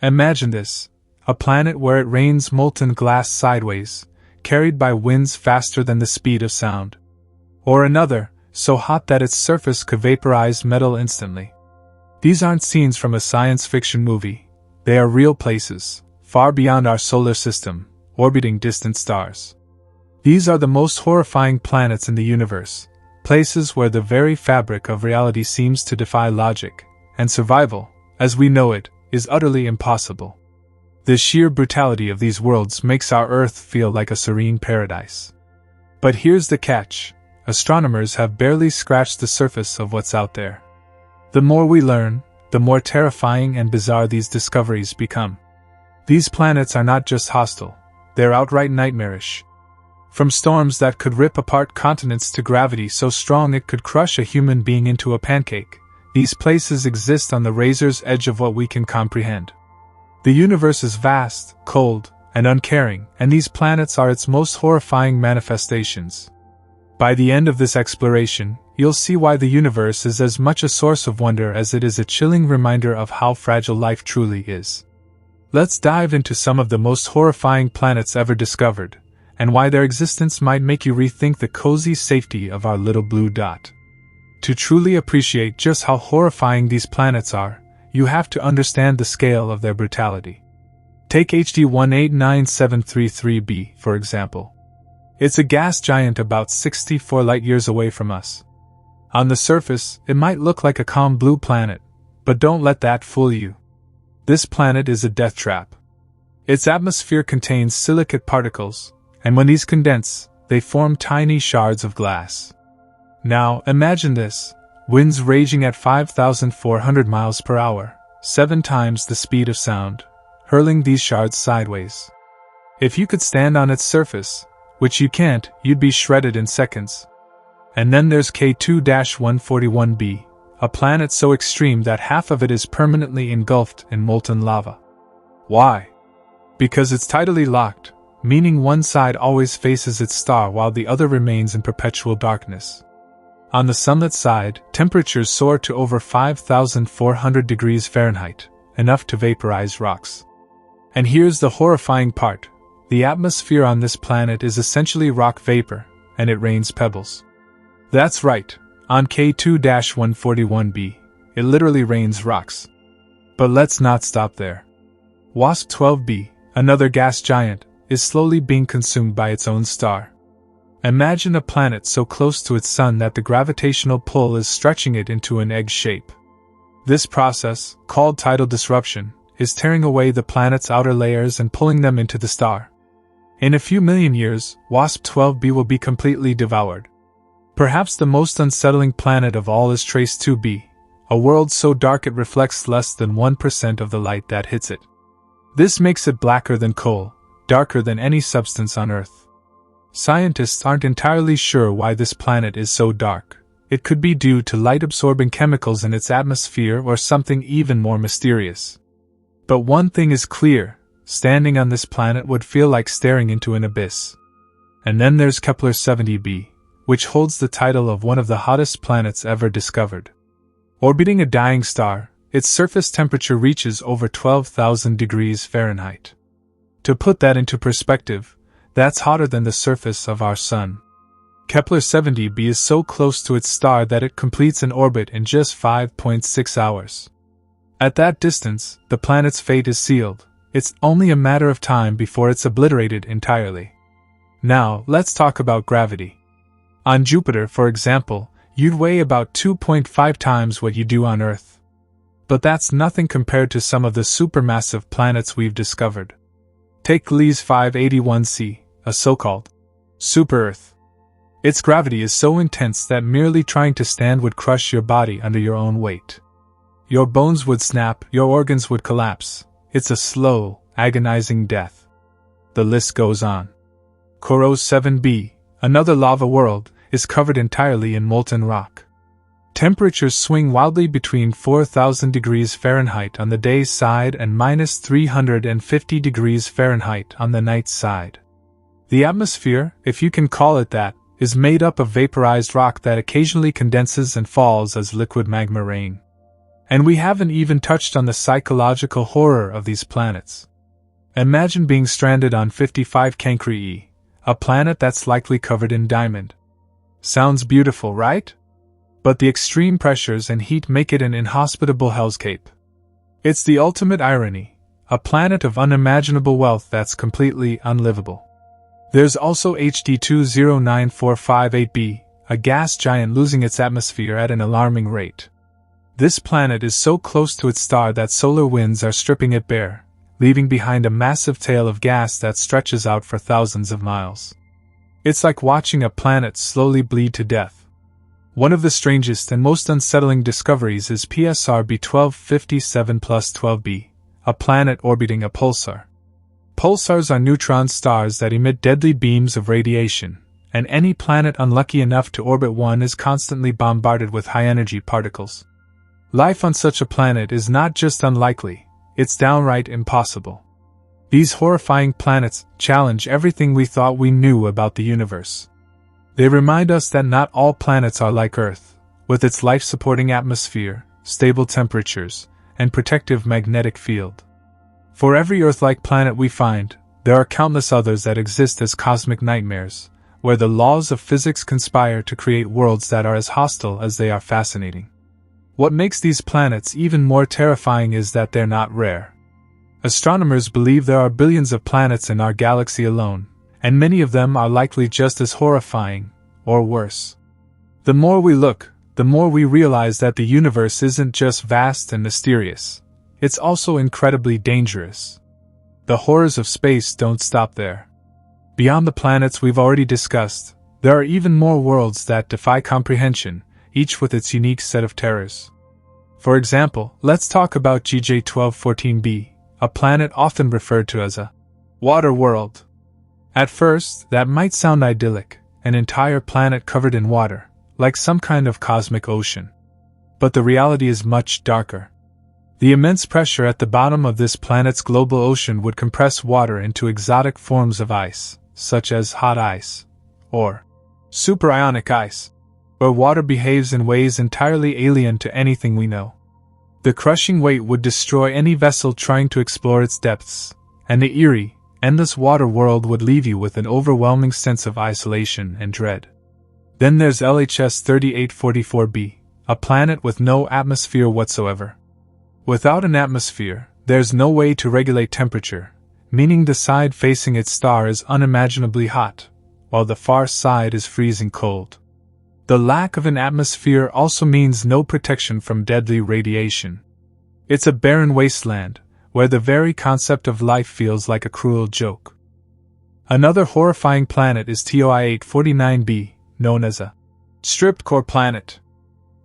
Imagine this: a planet where it rains molten glass sideways, carried by winds faster than the speed of sound. Or another, so hot that its surface could vaporize metal instantly. These aren't scenes from a science fiction movie, they are real places, far beyond our solar system, orbiting distant stars. These are the most horrifying planets in the universe, places where the very fabric of reality seems to defy logic, and survival, as we know it, is utterly impossible. The sheer brutality of these worlds makes our Earth feel like a serene paradise. But here's the catch: astronomers have barely scratched the surface of what's out there. The more we learn, the more terrifying and bizarre these discoveries become. These planets are not just hostile, they're outright nightmarish. From storms that could rip apart continents to gravity so strong it could crush a human being into a pancake, these places exist on the razor's edge of what we can comprehend. The universe is vast, cold, and uncaring, and these planets are its most horrifying manifestations. By the end of this exploration, you'll see why the universe is as much a source of wonder as it is a chilling reminder of how fragile life truly is. Let's dive into some of the most horrifying planets ever discovered, and why their existence might make you rethink the cozy safety of our little blue dot. To truly appreciate just how horrifying these planets are, you have to understand the scale of their brutality. Take HD 189733b, for example. It's a gas giant about 64 light-years away from us. On the surface, it might look like a calm blue planet, but don't let that fool you. This planet is a death trap. Its atmosphere contains silicate particles, and when these condense, they form tiny shards of glass. Now, imagine this: winds raging at 5,400 miles per hour, 7 times the speed of sound, hurling these shards sideways. If you could stand on its surface, which you can't, you'd be shredded in seconds. And then there's K2-141b, a planet so extreme that half of it is permanently engulfed in molten lava. Why? Because it's tidally locked, meaning one side always faces its star while the other remains in perpetual darkness. On the sunlit side, temperatures soar to over 5,400 degrees Fahrenheit, enough to vaporize rocks. And here's the horrifying part: the atmosphere on this planet is essentially rock vapor, and it rains pebbles. That's right, on K2-141b, it literally rains rocks. But let's not stop there. WASP-12b, another gas giant, is slowly being consumed by its own star. Imagine a planet so close to its sun that the gravitational pull is stretching it into an egg shape. This process, called tidal disruption, is tearing away the planet's outer layers and pulling them into the star. In a few million years, WASP-12b will be completely devoured. Perhaps the most unsettling planet of all is Trace 2b, a world so dark it reflects less than 1% of the light that hits it. This makes it blacker than coal, darker than any substance on Earth. Scientists aren't entirely sure why this planet is so dark. It could be due to light-absorbing chemicals in its atmosphere or something even more mysterious. But one thing is clear: standing on this planet would feel like staring into an abyss. And then there's Kepler-70b, which holds the title of one of the hottest planets ever discovered. Orbiting a dying star, its surface temperature reaches over 12,000 degrees Fahrenheit. To put that into perspective, that's hotter than the surface of our Sun. Kepler-70b is so close to its star that it completes an orbit in just 5.6 hours. At that distance, the planet's fate is sealed. It's only a matter of time before it's obliterated entirely. Now, let's talk about gravity. On Jupiter, for example, you'd weigh about 2.5 times what you do on Earth. But that's nothing compared to some of the supermassive planets we've discovered. Take Gliese 581c, a so-called super-Earth. Its gravity is so intense that merely trying to stand would crush your body under your own weight. Your bones would snap, your organs would collapse. It's a slow, agonizing death. The list goes on. Koros 7b, another lava world, is covered entirely in molten rock. Temperatures swing wildly between 4,000 degrees Fahrenheit on the day's side and minus 350 degrees Fahrenheit on the night's side. The atmosphere, if you can call it that, is made up of vaporized rock that occasionally condenses and falls as liquid magma rain. And we haven't even touched on the psychological horror of these planets. Imagine being stranded on 55 Cancri, a planet that's likely covered in diamond. Sounds beautiful, right? But the extreme pressures and heat make it an inhospitable hellscape. It's the ultimate irony, a planet of unimaginable wealth that's completely unlivable. There's also HD 209458b, a gas giant losing its atmosphere at an alarming rate. This planet is so close to its star that solar winds are stripping it bare, leaving behind a massive tail of gas that stretches out for thousands of miles. It's like watching a planet slowly bleed to death. One of the strangest and most unsettling discoveries is PSR B1257+12b, a planet orbiting a pulsar. Pulsars are neutron stars that emit deadly beams of radiation, and any planet unlucky enough to orbit one is constantly bombarded with high-energy particles. Life on such a planet is not just unlikely, it's downright impossible. These horrifying planets challenge everything we thought we knew about the universe. They remind us that not all planets are like Earth, with its life-supporting atmosphere, stable temperatures, and protective magnetic field. For every Earth-like planet we find, there are countless others that exist as cosmic nightmares, where the laws of physics conspire to create worlds that are as hostile as they are fascinating. What makes these planets even more terrifying is that they're not rare. Astronomers believe there are billions of planets in our galaxy alone, and many of them are likely just as horrifying, or worse. The more we look, the more we realize that the universe isn't just vast and mysterious, it's also incredibly dangerous. The horrors of space don't stop there. Beyond the planets we've already discussed, there are even more worlds that defy comprehension, each with its unique set of terrors. For example, let's talk about GJ1214b, a planet often referred to as a water world. At first, that might sound idyllic, an entire planet covered in water, like some kind of cosmic ocean. But the reality is much darker. The immense pressure at the bottom of this planet's global ocean would compress water into exotic forms of ice, such as hot ice, or superionic ice, where water behaves in ways entirely alien to anything we know. The crushing weight would destroy any vessel trying to explore its depths, and the eerie, endless water world would leave you with an overwhelming sense of isolation and dread. Then there's LHS 3844b, a planet with no atmosphere whatsoever. Without an atmosphere, there's no way to regulate temperature, meaning the side facing its star is unimaginably hot, while the far side is freezing cold. The lack of an atmosphere also means no protection from deadly radiation. It's a barren wasteland, where the very concept of life feels like a cruel joke. Another horrifying planet is TOI 849b, known as a stripped core planet.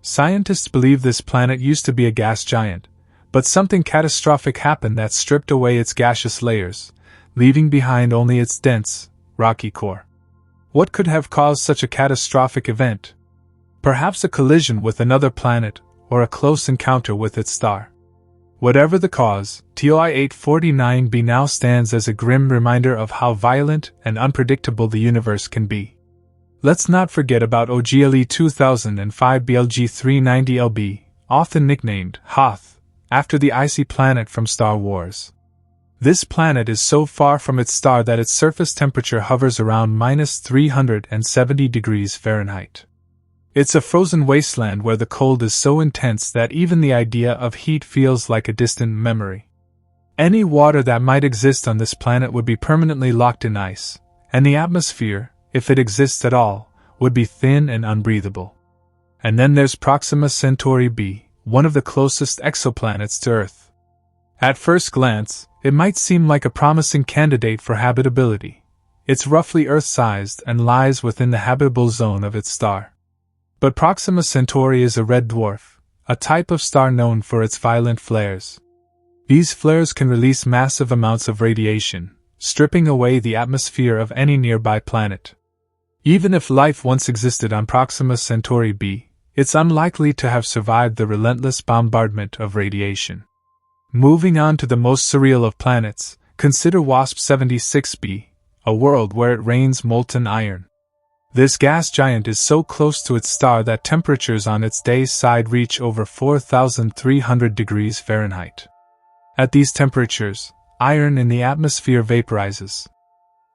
Scientists believe this planet used to be a gas giant, but something catastrophic happened that stripped away its gaseous layers, leaving behind only its dense, rocky core. What could have caused such a catastrophic event? Perhaps a collision with another planet, or a close encounter with its star. Whatever the cause, TOI 849b now stands as a grim reminder of how violent and unpredictable the universe can be. Let's not forget about OGLE 2005 BLG 390LB, often nicknamed Hoth, after the icy planet from Star Wars. This planet is so far from its star that its surface temperature hovers around -370 degrees Fahrenheit. It's a frozen wasteland where the cold is so intense that even the idea of heat feels like a distant memory. Any water that might exist on this planet would be permanently locked in ice, and the atmosphere, if it exists at all, would be thin and unbreathable. And then there's Proxima Centauri b, one of the closest exoplanets to Earth. At first glance, it might seem like a promising candidate for habitability. It's roughly Earth-sized and lies within the habitable zone of its star. But Proxima Centauri is a red dwarf, a type of star known for its violent flares. These flares can release massive amounts of radiation, stripping away the atmosphere of any nearby planet. Even if life once existed on Proxima Centauri b, it's unlikely to have survived the relentless bombardment of radiation. Moving on to the most surreal of planets, consider WASP-76b, a world where it rains molten iron. This gas giant is so close to its star that temperatures on its day side reach over 4,300 degrees Fahrenheit. At these temperatures, iron in the atmosphere vaporizes.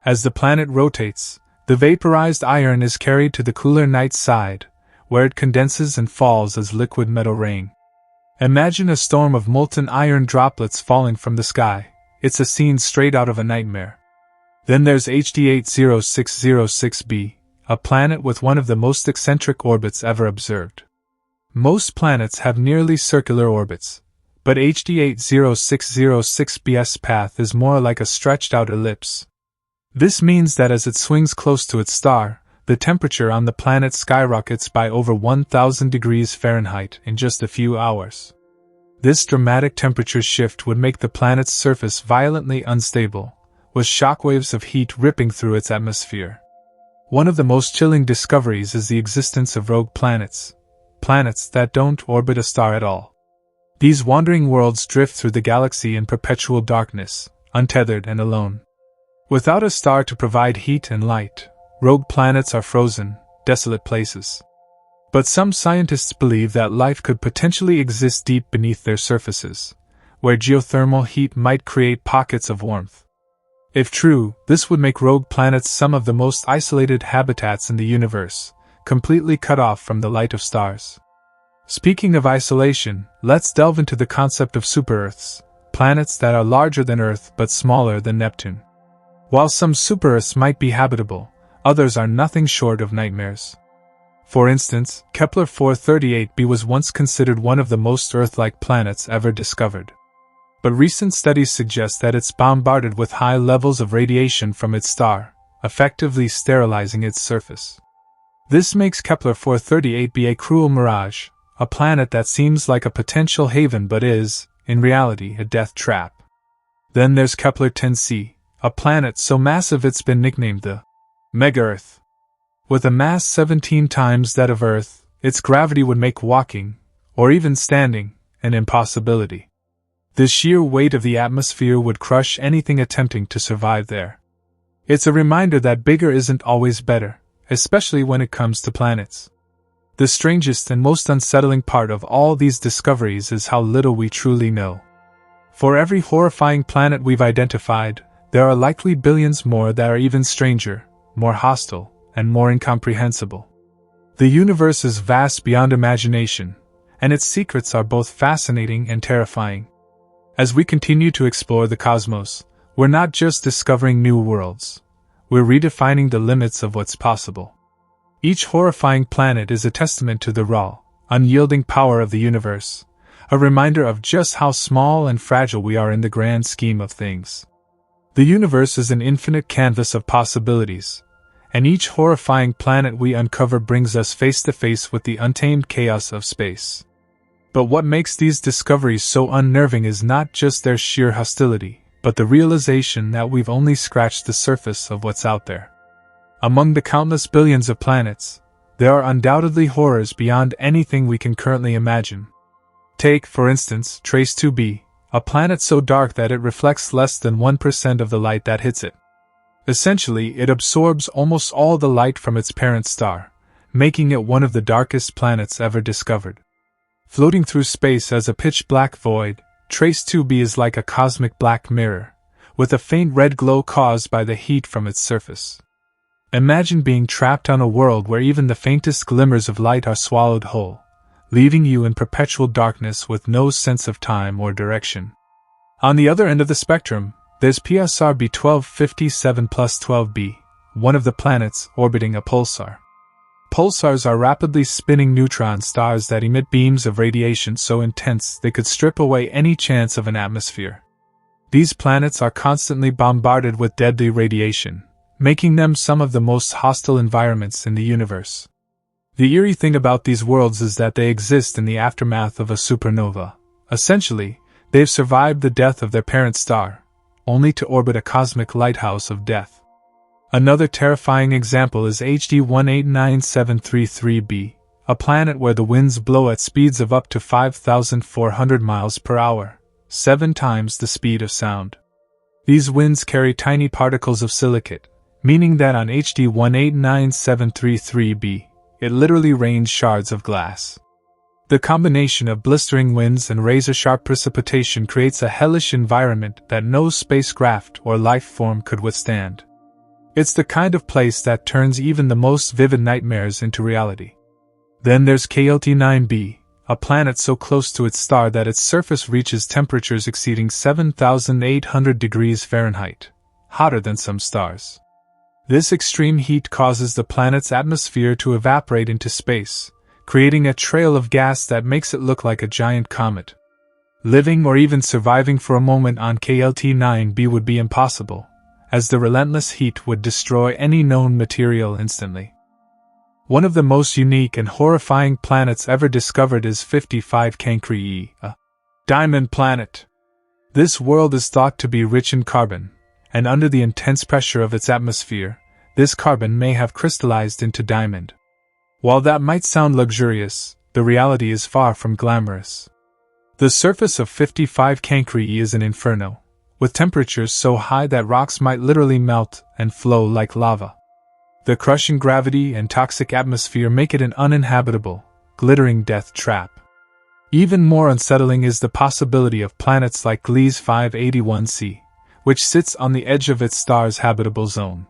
As the planet rotates, the vaporized iron is carried to the cooler night side, where it condenses and falls as liquid metal rain. Imagine a storm of molten iron droplets falling from the sky. It's a scene straight out of a nightmare. Then there's HD 80606b, a planet with one of the most eccentric orbits ever observed. Most planets have nearly circular orbits, but HD 80606b's path is more like a stretched-out ellipse. This means that as it swings close to its star, the temperature on the planet skyrockets by over 1,000 degrees Fahrenheit in just a few hours. This dramatic temperature shift would make the planet's surface violently unstable, with shockwaves of heat ripping through its atmosphere. One of the most chilling discoveries is the existence of rogue planets, planets that don't orbit a star at all. These wandering worlds drift through the galaxy in perpetual darkness, untethered and alone. Without a star to provide heat and light, rogue planets are frozen, desolate places. But some scientists believe that life could potentially exist deep beneath their surfaces, where geothermal heat might create pockets of warmth. If true, this would make rogue planets some of the most isolated habitats in the universe, completely cut off from the light of stars. Speaking of isolation, let's delve into the concept of super-Earths, planets that are larger than Earth but smaller than Neptune. While some super-Earths might be habitable, others are nothing short of nightmares. For instance, Kepler 438b was once considered one of the most Earth-like planets ever discovered. But recent studies suggest that it's bombarded with high levels of radiation from its star, effectively sterilizing its surface. This makes Kepler 438b a cruel mirage, a planet that seems like a potential haven but is, in reality, a death trap. Then there's Kepler 10c, a planet so massive it's been nicknamed the Mega-Earth. With a mass 17 times that of Earth, its gravity would make walking, or even standing, an impossibility. The sheer weight of the atmosphere would crush anything attempting to survive there. It's a reminder that bigger isn't always better, especially when it comes to planets. The strangest and most unsettling part of all these discoveries is how little we truly know. For every horrifying planet we've identified, there are likely billions more that are even stranger, more hostile, and more incomprehensible. The universe is vast beyond imagination, and its secrets are both fascinating and terrifying. As we continue to explore the cosmos, we're not just discovering new worlds, we're redefining the limits of what's possible. Each horrifying planet is a testament to the raw, unyielding power of the universe, a reminder of just how small and fragile we are in the grand scheme of things. The universe is an infinite canvas of possibilities, and each horrifying planet we uncover brings us face to face with the untamed chaos of space. But what makes these discoveries so unnerving is not just their sheer hostility, but the realization that we've only scratched the surface of what's out there. Among the countless billions of planets, there are undoubtedly horrors beyond anything we can currently imagine. Take, for instance, Trace 2b, a planet so dark that it reflects less than 1% of the light that hits it. Essentially, it absorbs almost all the light from its parent star, making it one of the darkest planets ever discovered. Floating through space as a pitch-black void, Trace 2b is like a cosmic black mirror, with a faint red glow caused by the heat from its surface. Imagine being trapped on a world where even the faintest glimmers of light are swallowed whole, leaving you in perpetual darkness with no sense of time or direction. On the other end of the spectrum, there's PSR B1257+12b, one of the planets orbiting a pulsar. Pulsars are rapidly spinning neutron stars that emit beams of radiation so intense they could strip away any chance of an atmosphere. These planets are constantly bombarded with deadly radiation, making them some of the most hostile environments in the universe. The eerie thing about these worlds is that they exist in the aftermath of a supernova. Essentially, they've survived the death of their parent star, only to orbit a cosmic lighthouse of death. Another terrifying example is HD 189733b, a planet where the winds blow at speeds of up to 5,400 miles per hour, 7 times the speed of sound. These winds carry tiny particles of silicate, meaning that on HD 189733b, it literally rains shards of glass. The combination of blistering winds and razor-sharp precipitation creates a hellish environment that no spacecraft or life form could withstand. It's the kind of place that turns even the most vivid nightmares into reality. Then there's KLT 9b, a planet so close to its star that its surface reaches temperatures exceeding 7,800 degrees Fahrenheit, hotter than some stars. This extreme heat causes the planet's atmosphere to evaporate into space, creating a trail of gas that makes it look like a giant comet. Living or even surviving for a moment on KLT 9b would be impossible, as the relentless heat would destroy any known material instantly. One of the most unique and horrifying planets ever discovered is 55 Cancri, a diamond planet. This world is thought to be rich in carbon, and under the intense pressure of its atmosphere, this carbon may have crystallized into diamond. While that might sound luxurious, the reality is far from glamorous. The surface of 55 Cancri is an inferno, with temperatures so high that rocks might literally melt and flow like lava. The crushing gravity and toxic atmosphere make it an uninhabitable, glittering death trap. Even more unsettling is the possibility of planets like Gliese 581c, which sits on the edge of its star's habitable zone.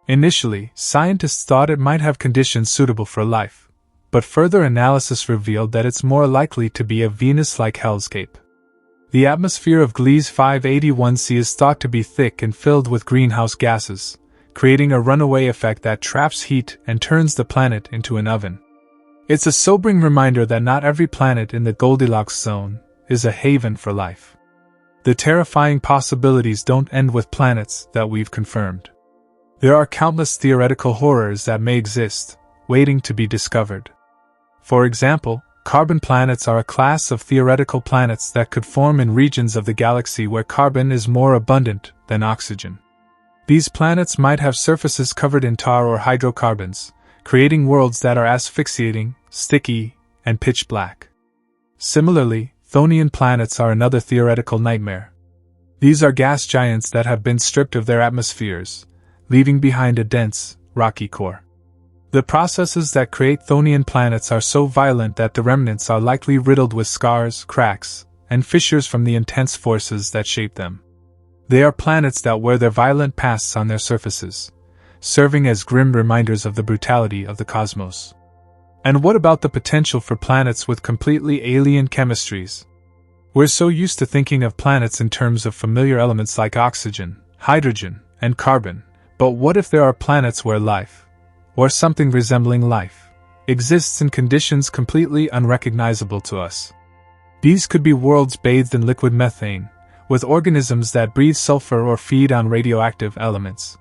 Initially, scientists thought it might have conditions suitable for life, but further analysis revealed that it's more likely to be a Venus-like hellscape. The atmosphere of Gliese 581c is thought to be thick and filled with greenhouse gases, creating a runaway effect that traps heat and turns the planet into an oven. It's a sobering reminder that not every planet in the Goldilocks zone is a haven for life. The terrifying possibilities don't end with planets that we've confirmed. There are countless theoretical horrors that may exist, waiting to be discovered. For example, carbon planets are a class of theoretical planets that could form in regions of the galaxy where carbon is more abundant than oxygen. These planets might have surfaces covered in tar or hydrocarbons, creating worlds that are asphyxiating, sticky, and pitch black. Similarly, Thonian planets are another theoretical nightmare. These are gas giants that have been stripped of their atmospheres, leaving behind a dense, rocky core. The processes that create Thonian planets are so violent that the remnants are likely riddled with scars, cracks, and fissures from the intense forces that shape them. They are planets that wear their violent pasts on their surfaces, serving as grim reminders of the brutality of the cosmos. And what about the potential for planets with completely alien chemistries? We're so used to thinking of planets in terms of familiar elements like oxygen, hydrogen, and carbon, but what if there are planets where life, or something resembling life, exists in conditions completely unrecognizable to us? These could be worlds bathed in liquid methane, with organisms that breathe sulfur or feed on radioactive elements.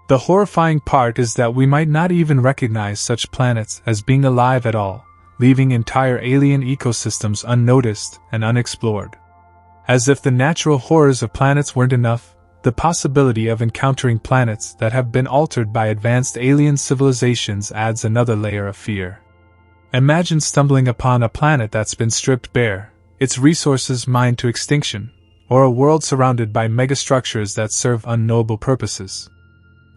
The horrifying part is that we might not even recognize such planets as being alive at all, leaving entire alien ecosystems unnoticed and unexplored. As if the natural horrors of planets weren't enough, the possibility of encountering planets that have been altered by advanced alien civilizations adds another layer of fear. Imagine stumbling upon a planet that's been stripped bare, its resources mined to extinction, or a world surrounded by megastructures that serve unknowable purposes.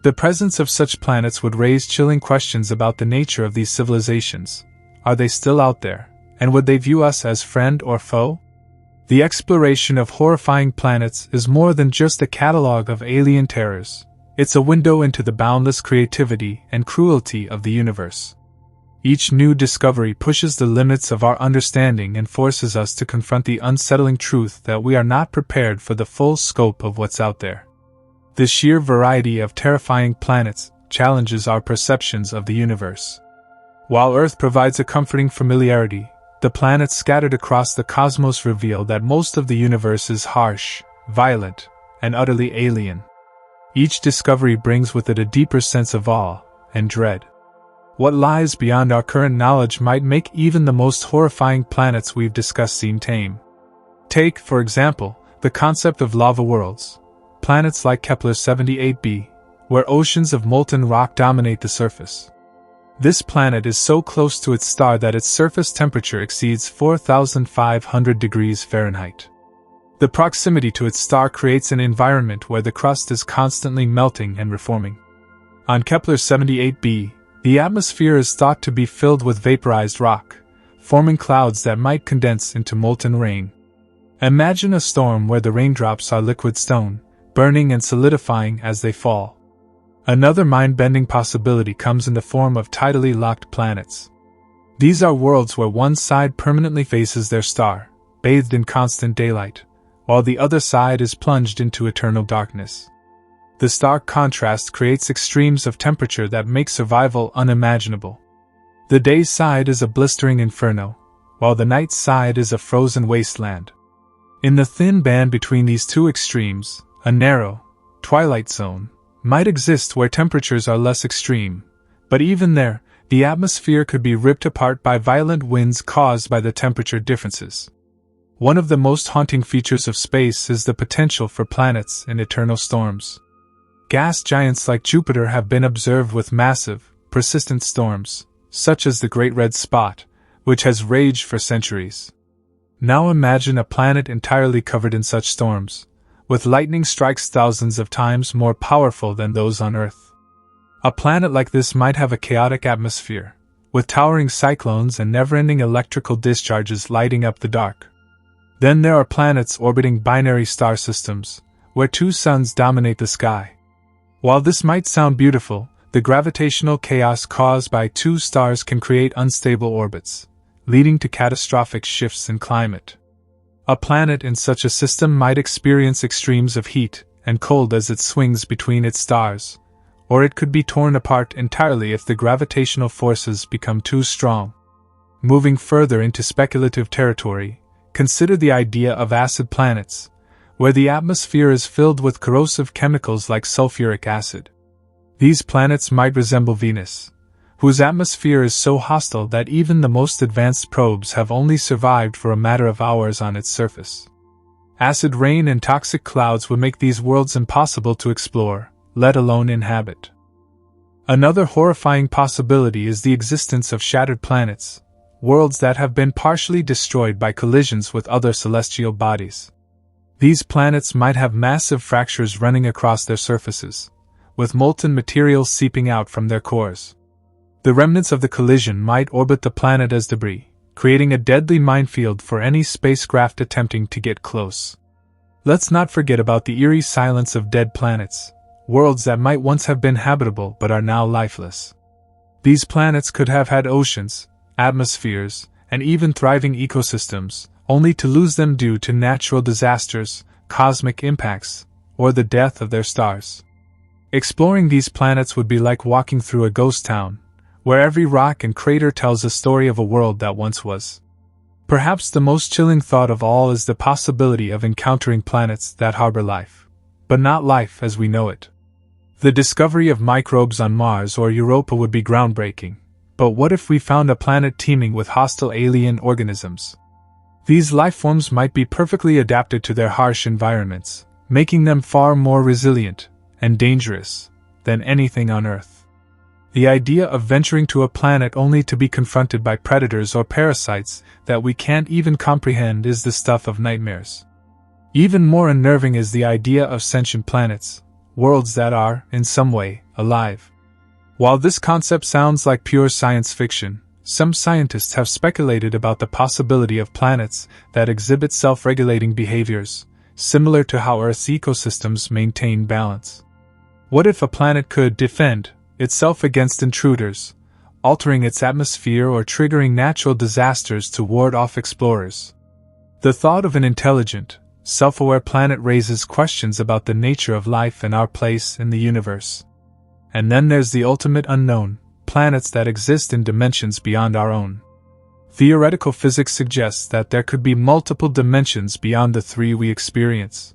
The presence of such planets would raise chilling questions about the nature of these civilizations. Are they still out there, and would they view us as friend or foe? The exploration of horrifying planets is more than just a catalog of alien terrors. It's a window into the boundless creativity and cruelty of the universe. Each new discovery pushes the limits of our understanding and forces us to confront the unsettling truth that we are not prepared for the full scope of what's out there. The sheer variety of terrifying planets challenges our perceptions of the universe. While Earth provides a comforting familiarity, the planets scattered across the cosmos reveal that most of the universe is harsh, violent, and utterly alien. Each discovery brings with it a deeper sense of awe and dread. What lies beyond our current knowledge might make even the most horrifying planets we've discussed seem tame. Take, for example, the concept of lava worlds, planets like Kepler 78b, where oceans of molten rock dominate the surface. This planet is so close to its star that its surface temperature exceeds 4,500 degrees Fahrenheit. The proximity to its star creates an environment where the crust is constantly melting and reforming. On Kepler 78b, the atmosphere is thought to be filled with vaporized rock, forming clouds that might condense into molten rain. Imagine a storm where the raindrops are liquid stone, burning and solidifying as they fall. Another mind-bending possibility comes in the form of tidally locked planets. These are worlds where one side permanently faces their star, bathed in constant daylight, while the other side is plunged into eternal darkness. The stark contrast creates extremes of temperature that make survival unimaginable. The day side is a blistering inferno, while the night side is a frozen wasteland. In the thin band between these two extremes, a narrow, twilight zone might exist where temperatures are less extreme, but even there, the atmosphere could be ripped apart by violent winds caused by the temperature differences. One of the most haunting features of space is the potential for planets in eternal storms. Gas giants like Jupiter have been observed with massive, persistent storms, such as the Great Red Spot, which has raged for centuries. Now imagine a planet entirely covered in such storms, with lightning strikes thousands of times more powerful than those on Earth. A planet like this might have a chaotic atmosphere, with towering cyclones and never-ending electrical discharges lighting up the dark. Then there are planets orbiting binary star systems, where two suns dominate the sky. While this might sound beautiful, the gravitational chaos caused by two stars can create unstable orbits, leading to catastrophic shifts in climate. A planet in such a system might experience extremes of heat and cold as it swings between its stars, or it could be torn apart entirely if the gravitational forces become too strong. Moving further into speculative territory, consider the idea of acid planets, where the atmosphere is filled with corrosive chemicals like sulfuric acid. These planets might resemble Venus, whose atmosphere is so hostile that even the most advanced probes have only survived for a matter of hours on its surface. Acid rain and toxic clouds would make these worlds impossible to explore, let alone inhabit. Another horrifying possibility is the existence of shattered planets, worlds that have been partially destroyed by collisions with other celestial bodies. These planets might have massive fractures running across their surfaces, with molten material seeping out from their cores. The remnants of the collision might orbit the planet as debris, creating a deadly minefield for any spacecraft attempting to get close. Let's not forget about the eerie silence of dead planets, worlds that might once have been habitable but are now lifeless. These planets could have had oceans, atmospheres, and even thriving ecosystems, only to lose them due to natural disasters, cosmic impacts, or the death of their stars. Exploring these planets would be like walking through a ghost town, where every rock and crater tells a story of a world that once was. Perhaps the most chilling thought of all is the possibility of encountering planets that harbor life, but not life as we know it. The discovery of microbes on Mars or Europa would be groundbreaking, but what if we found a planet teeming with hostile alien organisms? These lifeforms might be perfectly adapted to their harsh environments, making them far more resilient and dangerous than anything on Earth. The idea of venturing to a planet only to be confronted by predators or parasites that we can't even comprehend is the stuff of nightmares. Even more unnerving is the idea of sentient planets, worlds that are, in some way, alive. While this concept sounds like pure science fiction, some scientists have speculated about the possibility of planets that exhibit self-regulating behaviors, similar to how Earth's ecosystems maintain balance. What if a planet could defend itself against intruders, altering its atmosphere or triggering natural disasters to ward off explorers? The thought of an intelligent, self-aware planet raises questions about the nature of life and our place in the universe. And then there's the ultimate unknown, planets that exist in dimensions beyond our own. Theoretical physics suggests that there could be multiple dimensions beyond the three we experience.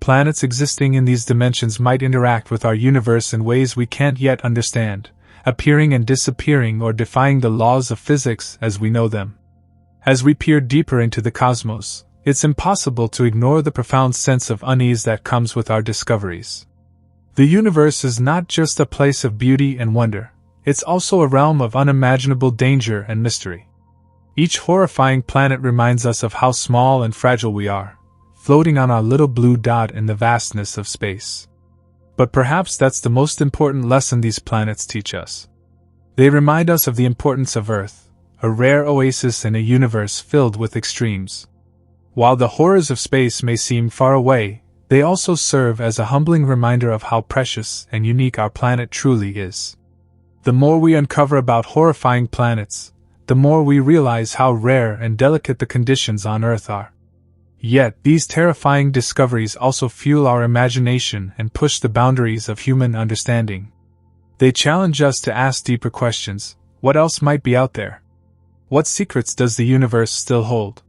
Planets existing in these dimensions might interact with our universe in ways we can't yet understand, appearing and disappearing or defying the laws of physics as we know them. As we peer deeper into the cosmos, it's impossible to ignore the profound sense of unease that comes with our discoveries. The universe is not just a place of beauty and wonder, it's also a realm of unimaginable danger and mystery. Each horrifying planet reminds us of how small and fragile we are, floating on our little blue dot in the vastness of space. But perhaps that's the most important lesson these planets teach us. They remind us of the importance of Earth, a rare oasis in a universe filled with extremes. While the horrors of space may seem far away, they also serve as a humbling reminder of how precious and unique our planet truly is. The more we uncover about horrifying planets, the more we realize how rare and delicate the conditions on Earth are. Yet, these terrifying discoveries also fuel our imagination and push the boundaries of human understanding. They challenge us to ask deeper questions. What else might be out there? What secrets does the universe still hold?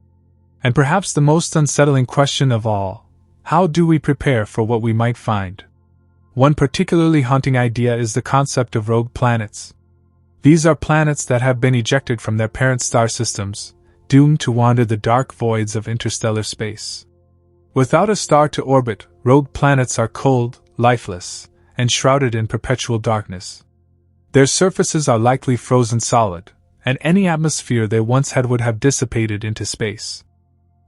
And perhaps the most unsettling question of all, how do we prepare for what we might find? One particularly haunting idea is the concept of rogue planets. These are planets that have been ejected from their parent star systems, doomed to wander the dark voids of interstellar space. Without a star to orbit, rogue planets are cold, lifeless, and shrouded in perpetual darkness. Their surfaces are likely frozen solid, and any atmosphere they once had would have dissipated into space.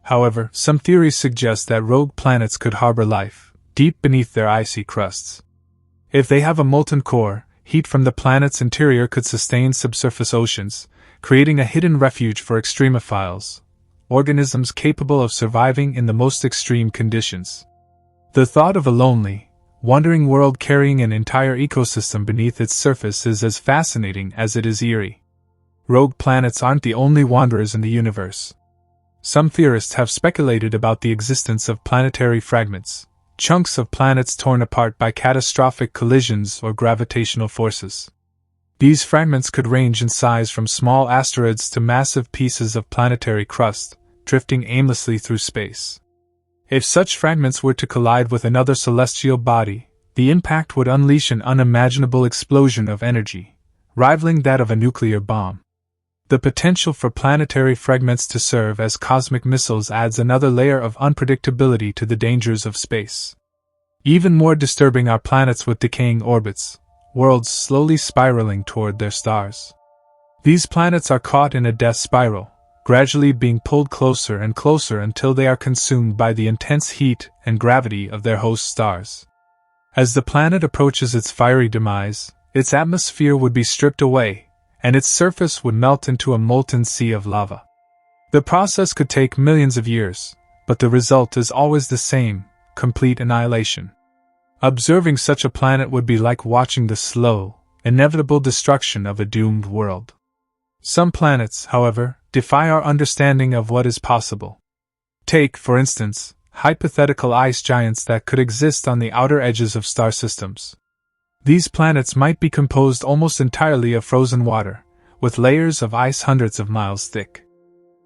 However, some theories suggest that rogue planets could harbor life, deep beneath their icy crusts. If they have a molten core, heat from the planet's interior could sustain subsurface oceans, creating a hidden refuge for extremophiles, organisms capable of surviving in the most extreme conditions. The thought of a lonely, wandering world carrying an entire ecosystem beneath its surface is as fascinating as it is eerie. Rogue planets aren't the only wanderers in the universe. Some theorists have speculated about the existence of planetary fragments, chunks of planets torn apart by catastrophic collisions or gravitational forces. These fragments could range in size from small asteroids to massive pieces of planetary crust, drifting aimlessly through space. If such fragments were to collide with another celestial body, the impact would unleash an unimaginable explosion of energy, rivaling that of a nuclear bomb. The potential for planetary fragments to serve as cosmic missiles adds another layer of unpredictability to the dangers of space. Even more disturbing are planets with decaying orbits, worlds slowly spiraling toward their stars. These planets are caught in a death spiral, gradually being pulled closer and closer until they are consumed by the intense heat and gravity of their host stars. As the planet approaches its fiery demise, its atmosphere would be stripped away, and its surface would melt into a molten sea of lava. The process could take millions of years, but the result is always the same: complete annihilation. Observing such a planet would be like watching the slow, inevitable destruction of a doomed world. Some planets, however, defy our understanding of what is possible. Take, for instance, hypothetical ice giants that could exist on the outer edges of star systems. These planets might be composed almost entirely of frozen water, with layers of ice hundreds of miles thick.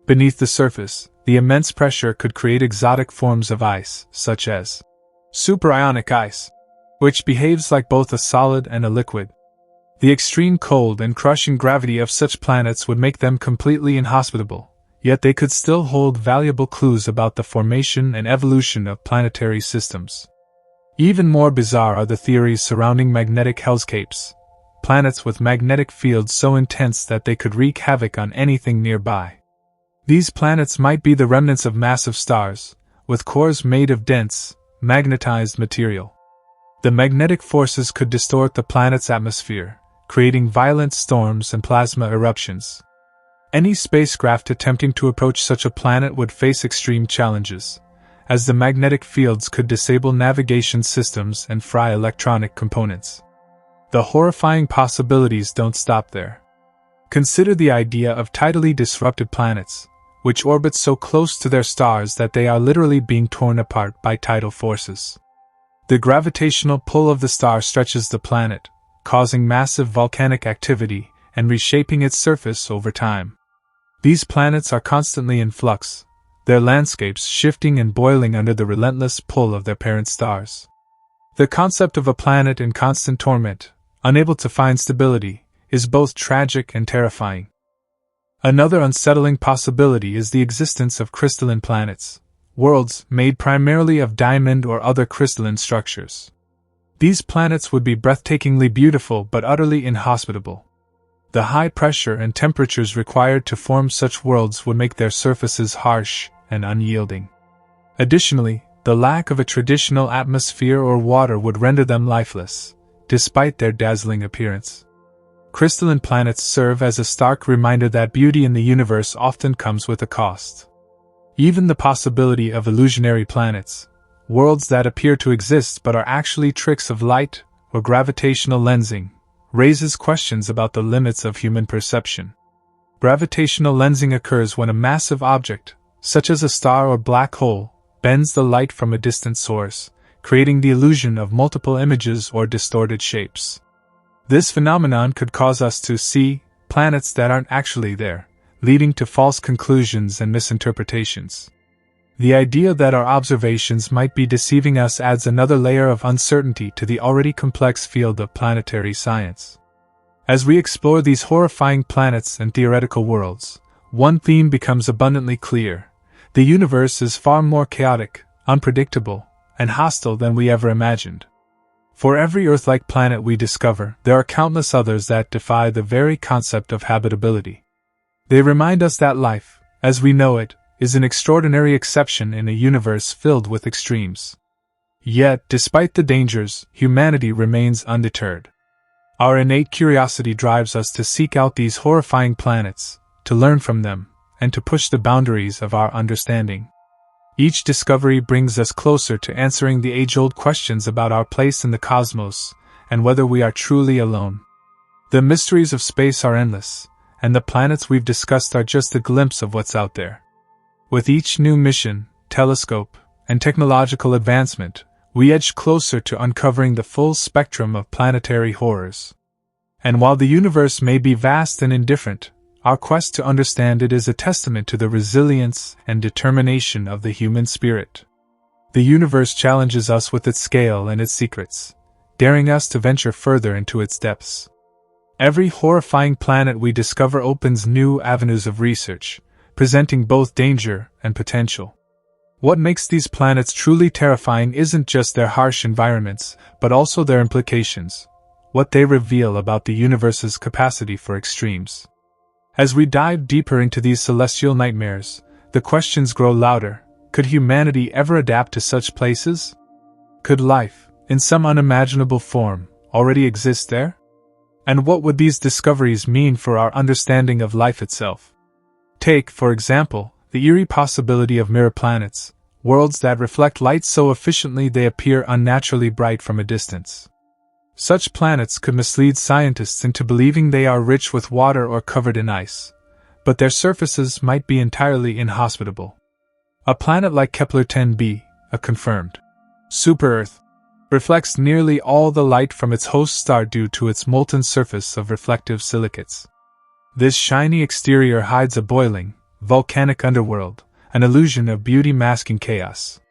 Beneath the surface, the immense pressure could create exotic forms of ice, such as superionic ice, which behaves like both a solid and a liquid. The extreme cold and crushing gravity of such planets would make them completely inhospitable, yet they could still hold valuable clues about the formation and evolution of planetary systems. Even more bizarre are the theories surrounding magnetic hellscapes, planets with magnetic fields so intense that they could wreak havoc on anything nearby. These planets might be the remnants of massive stars, with cores made of dense, magnetized material. The magnetic forces could distort the planet's atmosphere, creating violent storms and plasma eruptions. Any spacecraft attempting to approach such a planet would face extreme challenges, as the magnetic fields could disable navigation systems and fry electronic components. The horrifying possibilities don't stop there. Consider the idea of tidally disrupted planets, which orbit so close to their stars that they are literally being torn apart by tidal forces. The gravitational pull of the star stretches the planet, causing massive volcanic activity and reshaping its surface over time. These planets are constantly in flux, their landscapes shifting and boiling under the relentless pull of their parent stars. The concept of a planet in constant torment, unable to find stability, is both tragic and terrifying. Another unsettling possibility is the existence of crystalline planets, worlds made primarily of diamond or other crystalline structures. These planets would be breathtakingly beautiful but utterly inhospitable. The high pressure and temperatures required to form such worlds would make their surfaces harsh and unyielding. Additionally, the lack of a traditional atmosphere or water would render them lifeless, despite their dazzling appearance. Crystalline planets serve as a stark reminder that beauty in the universe often comes with a cost. Even the possibility of illusionary planets, worlds that appear to exist but are actually tricks of light or gravitational lensing, raises questions about the limits of human perception. Gravitational lensing occurs when a massive object, such as a star or black hole, bends the light from a distant source, creating the illusion of multiple images or distorted shapes. This phenomenon could cause us to see planets that aren't actually there, leading to false conclusions and misinterpretations. The idea that our observations might be deceiving us adds another layer of uncertainty to the already complex field of planetary science. As we explore these horrifying planets and theoretical worlds, one theme becomes abundantly clear: the universe is far more chaotic, unpredictable, and hostile than we ever imagined. For every Earth-like planet we discover, there are countless others that defy the very concept of habitability. They remind us that life, as we know it, is an extraordinary exception in a universe filled with extremes. Yet, despite the dangers, humanity remains undeterred. Our innate curiosity drives us to seek out these horrifying planets, to learn from them, and to push the boundaries of our understanding. Each discovery brings us closer to answering the age-old questions about our place in the cosmos, and whether we are truly alone. The mysteries of space are endless, and the planets we've discussed are just a glimpse of what's out there. With each new mission, telescope, and technological advancement, we edge closer to uncovering the full spectrum of planetary horrors. And while the universe may be vast and indifferent, our quest to understand it is a testament to the resilience and determination of the human spirit. The universe challenges us with its scale and its secrets, daring us to venture further into its depths. Every horrifying planet we discover opens new avenues of research, presenting both danger and potential. What makes these planets truly terrifying isn't just their harsh environments, but also their implications, what they reveal about the universe's capacity for extremes. As we dive deeper into these celestial nightmares, the questions grow louder. Could humanity ever adapt to such places? Could life, in some unimaginable form, already exist there? And what would these discoveries mean for our understanding of life itself? Take, for example, the eerie possibility of mirror planets, worlds that reflect light so efficiently they appear unnaturally bright from a distance. Such planets could mislead scientists into believing they are rich with water or covered in ice, but their surfaces might be entirely inhospitable. A planet like Kepler-10b, a confirmed super-Earth, reflects nearly all the light from its host star due to its molten surface of reflective silicates. This shiny exterior hides a boiling, volcanic underworld, an illusion of beauty masking chaos.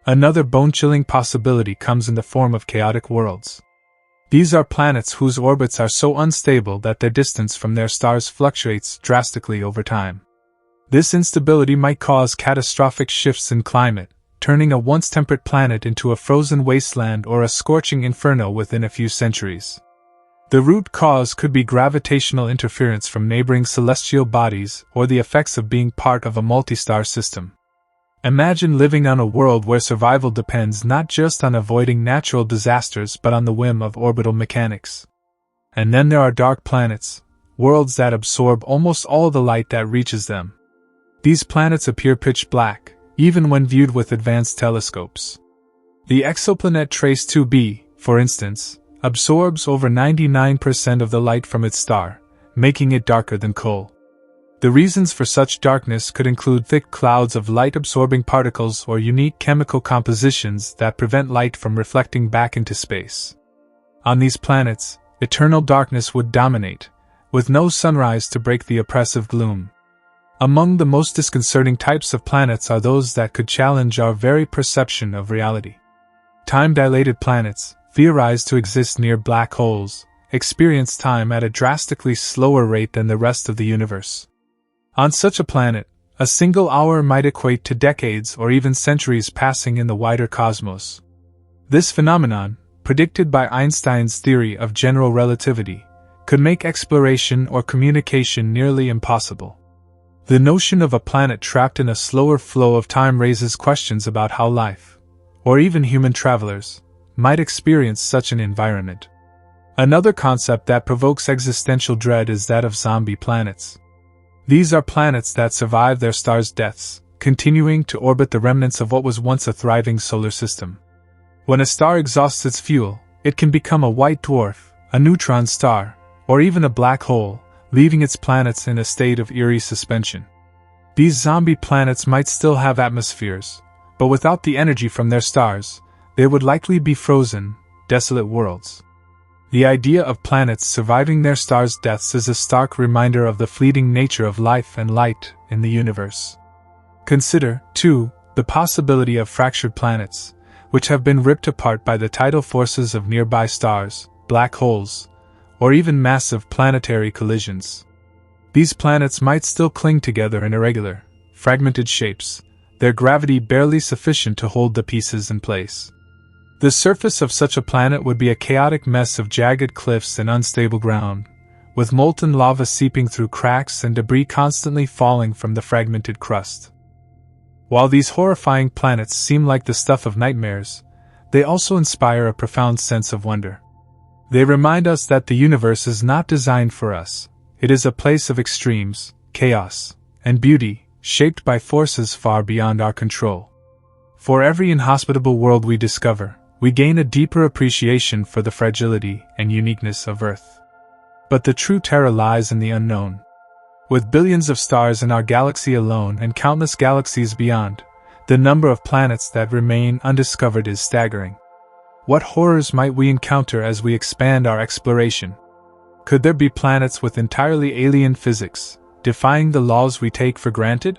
Another bone-chilling possibility comes in the form of chaotic worlds. These are planets whose orbits are so unstable that their distance from their stars fluctuates drastically over time. This instability might cause catastrophic shifts in climate, turning a once temperate planet into a frozen wasteland or a scorching inferno within a few centuries. The root cause could be gravitational interference from neighboring celestial bodies or the effects of being part of a multi-star system. Imagine living on a world where survival depends not just on avoiding natural disasters but on the whim of orbital mechanics. And then there are dark planets, worlds that absorb almost all the light that reaches them. These planets appear pitch black, even when viewed with advanced telescopes. The exoplanet Trace 2b, for instance, absorbs over 99% of the light from its star, making it darker than coal. The reasons for such darkness could include thick clouds of light-absorbing particles or unique chemical compositions that prevent light from reflecting back into space. On these planets, eternal darkness would dominate, with no sunrise to break the oppressive gloom. Among the most disconcerting types of planets are those that could challenge our very perception of reality. Time-dilated planets, theorized to exist near black holes, experience time at a drastically slower rate than the rest of the universe. On such a planet, a single hour might equate to decades or even centuries passing in the wider cosmos. This phenomenon, predicted by Einstein's theory of general relativity, could make exploration or communication nearly impossible. The notion of a planet trapped in a slower flow of time raises questions about how life, or even human travelers, might experience such an environment. Another concept that provokes existential dread is that of zombie planets. These are planets that survive their stars' deaths, continuing to orbit the remnants of what was once a thriving solar system. When a star exhausts its fuel, it can become a white dwarf, a neutron star, or even a black hole, leaving its planets in a state of eerie suspension. These zombie planets might still have atmospheres, but without the energy from their stars, they would likely be frozen, desolate worlds. The idea of planets surviving their stars' deaths is a stark reminder of the fleeting nature of life and light in the universe. Consider, too, the possibility of fractured planets, which have been ripped apart by the tidal forces of nearby stars, black holes, or even massive planetary collisions. These planets might still cling together in irregular, fragmented shapes, their gravity barely sufficient to hold the pieces in place. The surface of such a planet would be a chaotic mess of jagged cliffs and unstable ground, with molten lava seeping through cracks and debris constantly falling from the fragmented crust. While these horrifying planets seem like the stuff of nightmares, they also inspire a profound sense of wonder. They remind us that the universe is not designed for us. It is a place of extremes, chaos, and beauty, shaped by forces far beyond our control. For every inhospitable world we discover, we gain a deeper appreciation for the fragility and uniqueness of Earth. But the true terror lies in the unknown. With billions of stars in our galaxy alone and countless galaxies beyond, the number of planets that remain undiscovered is staggering. What horrors might we encounter as we expand our exploration? Could there be planets with entirely alien physics, defying the laws we take for granted?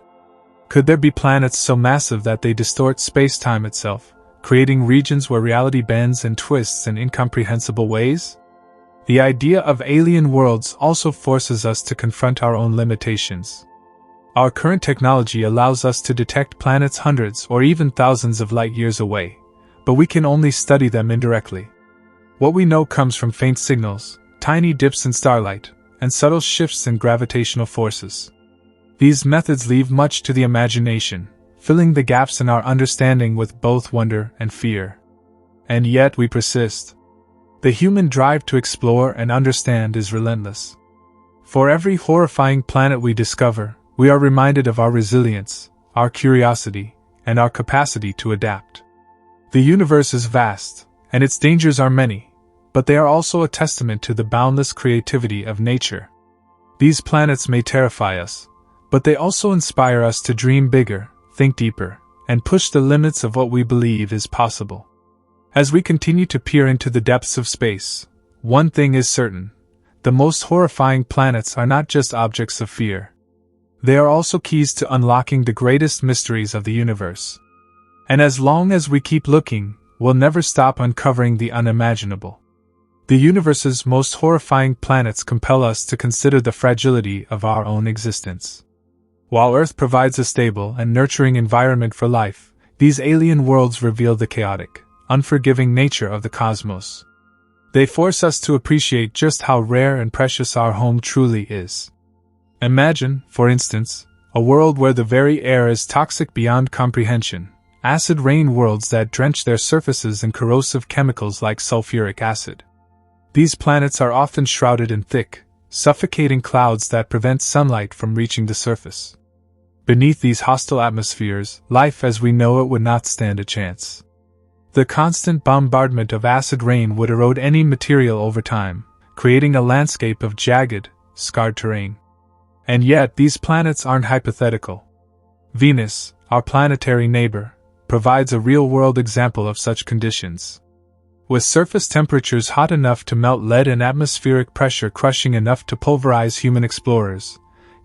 Could there be planets so massive that they distort space-time itself, creating regions where reality bends and twists in incomprehensible ways? The idea of alien worlds also forces us to confront our own limitations. Our current technology allows us to detect planets hundreds or even thousands of light years away, but we can only study them indirectly. What we know comes from faint signals, tiny dips in starlight, and subtle shifts in gravitational forces. These methods leave much to the imagination, filling the gaps in our understanding with both wonder and fear. And yet we persist. The human drive to explore and understand is relentless. For every horrifying planet we discover, we are reminded of our resilience, our curiosity, and our capacity to adapt. The universe is vast, and its dangers are many, but they are also a testament to the boundless creativity of nature. These planets may terrify us, but they also inspire us to dream bigger, think deeper, and push the limits of what we believe is possible. As we continue to peer into the depths of space, one thing is certain: the most horrifying planets are not just objects of fear. They are also keys to unlocking the greatest mysteries of the universe. And as long as we keep looking, we'll never stop uncovering the unimaginable. The universe's most horrifying planets compel us to consider the fragility of our own existence. While Earth provides a stable and nurturing environment for life, these alien worlds reveal the chaotic, unforgiving nature of the cosmos. They force us to appreciate just how rare and precious our home truly is. Imagine, for instance, a world where the very air is toxic beyond comprehension, acid rain worlds that drench their surfaces in corrosive chemicals like sulfuric acid. These planets are often shrouded in thick, suffocating clouds that prevent sunlight from reaching the surface. Beneath these hostile atmospheres, life as we know it would not stand a chance. The constant bombardment of acid rain would erode any material over time, creating a landscape of jagged, scarred terrain. And yet these planets aren't hypothetical. Venus, our planetary neighbor, provides a real-world example of such conditions. With surface temperatures hot enough to melt lead and atmospheric pressure crushing enough to pulverize human explorers,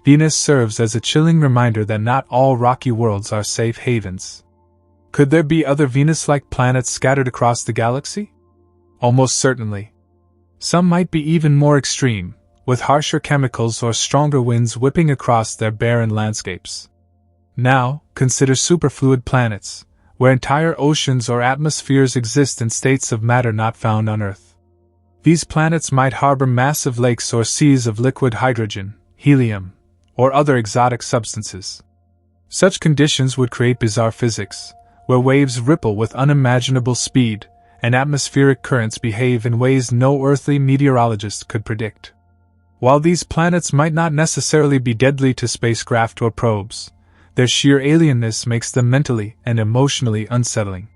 Venus serves as a chilling reminder that not all rocky worlds are safe havens. Could there be other Venus-like planets scattered across the galaxy? Almost certainly. Some might be even more extreme, with harsher chemicals or stronger winds whipping across their barren landscapes. Now, consider superfluid planets, where entire oceans or atmospheres exist in states of matter not found on Earth. These planets might harbor massive lakes or seas of liquid hydrogen, helium, or other exotic substances. Such conditions would create bizarre physics, where waves ripple with unimaginable speed, and atmospheric currents behave in ways no earthly meteorologist could predict. While these planets might not necessarily be deadly to spacecraft or probes, their sheer alienness makes them mentally and emotionally unsettling.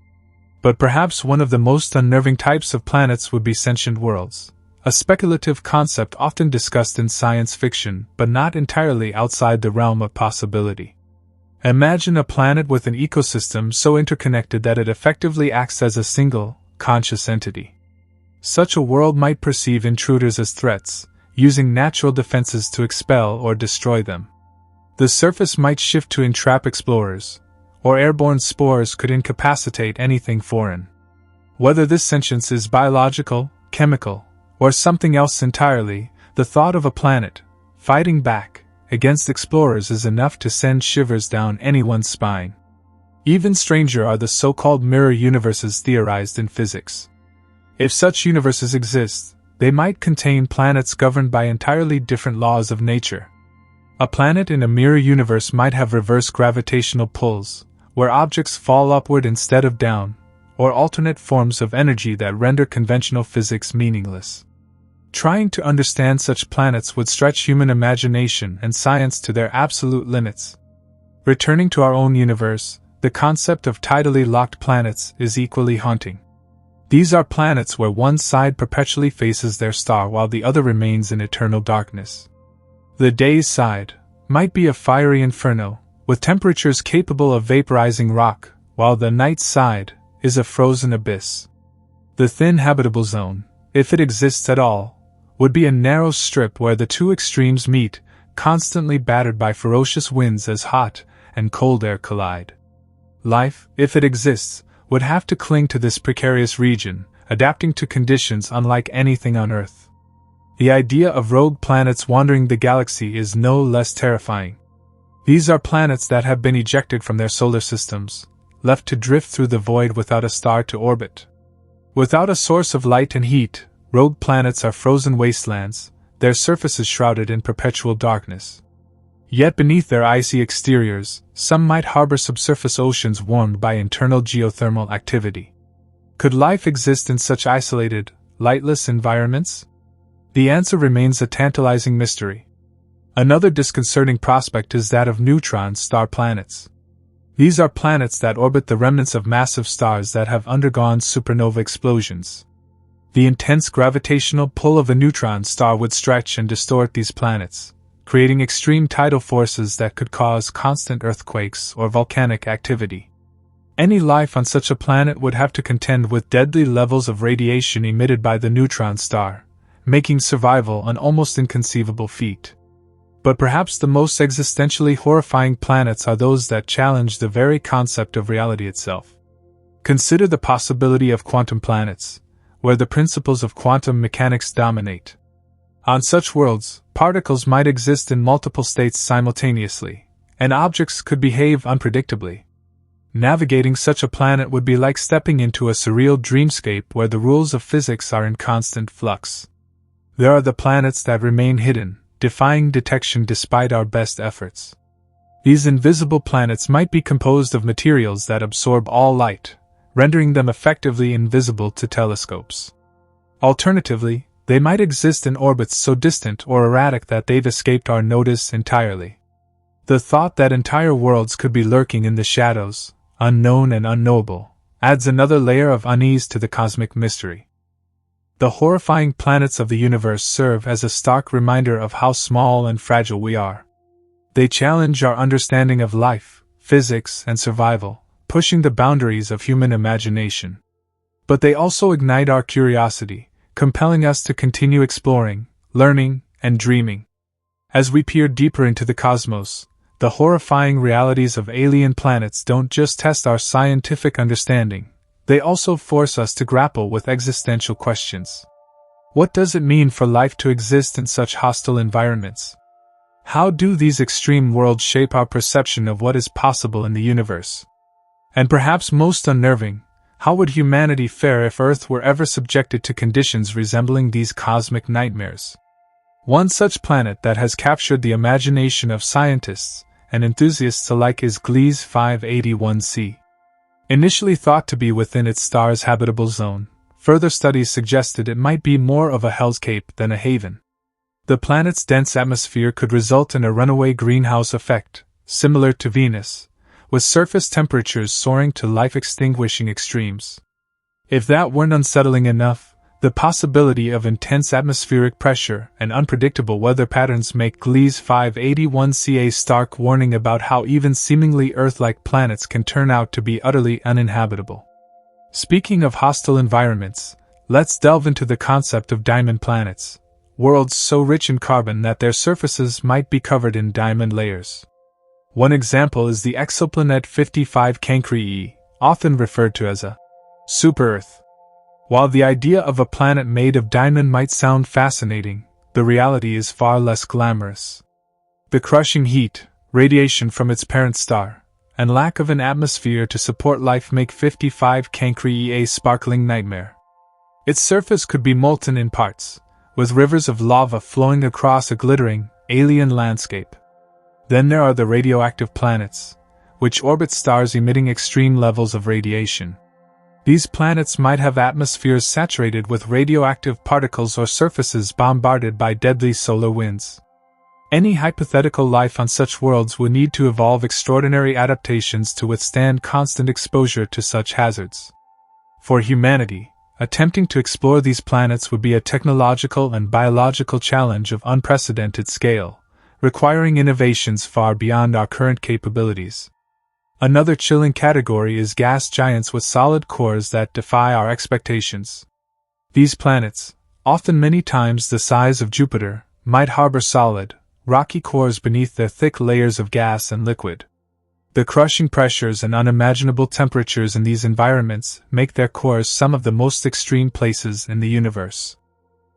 But perhaps one of the most unnerving types of planets would be sentient worlds, a speculative concept often discussed in science fiction but not entirely outside the realm of possibility. Imagine a planet with an ecosystem so interconnected that it effectively acts as a single, conscious entity. Such a world might perceive intruders as threats, using natural defenses to expel or destroy them. The surface might shift to entrap explorers, or airborne spores could incapacitate anything foreign. Whether this sentience is biological, chemical, or something else entirely, the thought of a planet fighting back against explorers is enough to send shivers down anyone's spine. Even stranger are the so-called mirror universes theorized in physics. If such universes exist, they might contain planets governed by entirely different laws of nature. A planet in a mirror universe might have reverse gravitational pulls, where objects fall upward instead of down, or alternate forms of energy that render conventional physics meaningless. Trying to understand such planets would stretch human imagination and science to their absolute limits. Returning to our own universe, the concept of tidally locked planets is equally haunting. These are planets where one side perpetually faces their star while the other remains in eternal darkness. The day's side might be a fiery inferno, with temperatures capable of vaporizing rock, while the night's side is a frozen abyss. The thin habitable zone, if it exists at all, would be a narrow strip where the two extremes meet, constantly battered by ferocious winds as hot and cold air collide. Life, if it exists, would have to cling to this precarious region, adapting to conditions unlike anything on Earth. The idea of rogue planets wandering the galaxy is no less terrifying. These are planets that have been ejected from their solar systems, left to drift through the void without a star to orbit. Without a source of light and heat, rogue planets are frozen wastelands, their surfaces shrouded in perpetual darkness. Yet beneath their icy exteriors, some might harbor subsurface oceans warmed by internal geothermal activity. Could life exist in such isolated, lightless environments? The answer remains a tantalizing mystery. Another disconcerting prospect is that of neutron star planets. These are planets that orbit the remnants of massive stars that have undergone supernova explosions. The intense gravitational pull of a neutron star would stretch and distort these planets, creating extreme tidal forces that could cause constant earthquakes or volcanic activity. Any life on such a planet would have to contend with deadly levels of radiation emitted by the neutron star, making survival an almost inconceivable feat. But perhaps the most existentially horrifying planets are those that challenge the very concept of reality itself. Consider the possibility of quantum planets, where the principles of quantum mechanics dominate. On such worlds, particles might exist in multiple states simultaneously, and objects could behave unpredictably. Navigating such a planet would be like stepping into a surreal dreamscape where the rules of physics are in constant flux. There are the planets that remain hidden, defying detection despite our best efforts. These invisible planets might be composed of materials that absorb all light, rendering them effectively invisible to telescopes. Alternatively, they might exist in orbits so distant or erratic that they've escaped our notice entirely. The thought that entire worlds could be lurking in the shadows, unknown and unknowable, adds another layer of unease to the cosmic mystery. The horrifying planets of the universe serve as a stark reminder of how small and fragile we are. They challenge our understanding of life, physics, and survival, pushing the boundaries of human imagination. But they also ignite our curiosity, compelling us to continue exploring, learning, and dreaming. As we peer deeper into the cosmos, the horrifying realities of alien planets don't just test our scientific understanding, they also force us to grapple with existential questions. What does it mean for life to exist in such hostile environments? How do these extreme worlds shape our perception of what is possible in the universe? And perhaps most unnerving, how would humanity fare if Earth were ever subjected to conditions resembling these cosmic nightmares? One such planet that has captured the imagination of scientists and enthusiasts alike is Gliese 581c. Initially thought to be within its star's habitable zone, further studies suggested it might be more of a hellscape than a haven. The planet's dense atmosphere could result in a runaway greenhouse effect, similar to Venus, with surface temperatures soaring to life-extinguishing extremes. If that weren't unsettling enough, the possibility of intense atmospheric pressure and unpredictable weather patterns make Gliese 581c a stark warning about how even seemingly Earth-like planets can turn out to be utterly uninhabitable. Speaking of hostile environments, let's delve into the concept of diamond planets, worlds so rich in carbon that their surfaces might be covered in diamond layers. One example is the exoplanet 55 Cancri, often referred to as a super-Earth. While the idea of a planet made of diamond might sound fascinating, the reality is far less glamorous. The crushing heat, radiation from its parent star, and lack of an atmosphere to support life make 55 Cancri a sparkling nightmare. Its surface could be molten in parts, with rivers of lava flowing across a glittering, alien landscape. Then there are the radioactive planets, which orbit stars emitting extreme levels of radiation. These planets might have atmospheres saturated with radioactive particles or surfaces bombarded by deadly solar winds. Any hypothetical life on such worlds would need to evolve extraordinary adaptations to withstand constant exposure to such hazards. For humanity, attempting to explore these planets would be a technological and biological challenge of unprecedented scale, requiring innovations far beyond our current capabilities. Another chilling category is gas giants with solid cores that defy our expectations. These planets, often many times the size of Jupiter, might harbor solid, rocky cores beneath their thick layers of gas and liquid. The crushing pressures and unimaginable temperatures in these environments make their cores some of the most extreme places in the universe.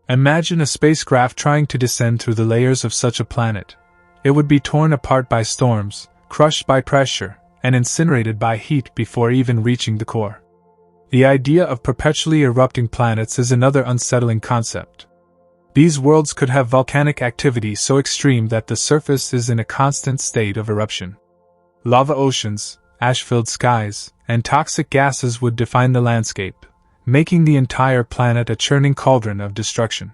Imagine a spacecraft trying to descend through the layers of such a planet. It would be torn apart by storms, crushed by pressure, and incinerated by heat before even reaching the core. The idea of perpetually erupting planets is another unsettling concept. These worlds could have volcanic activity so extreme that the surface is in a constant state of eruption. Lava oceans, ash-filled skies, and toxic gases would define the landscape, making the entire planet a churning cauldron of destruction.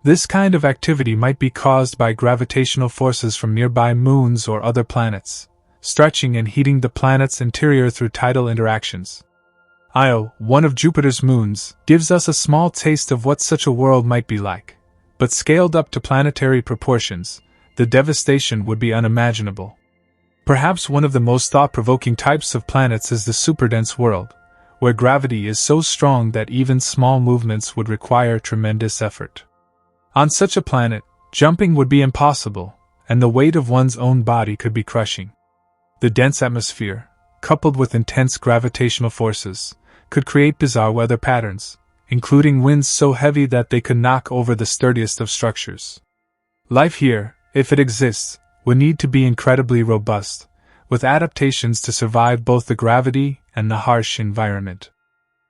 This kind of activity might be caused by gravitational forces from nearby moons or other planets, stretching and heating the planet's interior through tidal interactions. Io, one of Jupiter's moons, gives us a small taste of what such a world might be like, but scaled up to planetary proportions, the devastation would be unimaginable. Perhaps one of the most thought-provoking types of planets is the superdense world, where gravity is so strong that even small movements would require tremendous effort. On such a planet, jumping would be impossible, and the weight of one's own body could be crushing. The dense atmosphere, coupled with intense gravitational forces, could create bizarre weather patterns, including winds so heavy that they could knock over the sturdiest of structures. Life here, if it exists, would need to be incredibly robust, with adaptations to survive both the gravity and the harsh environment.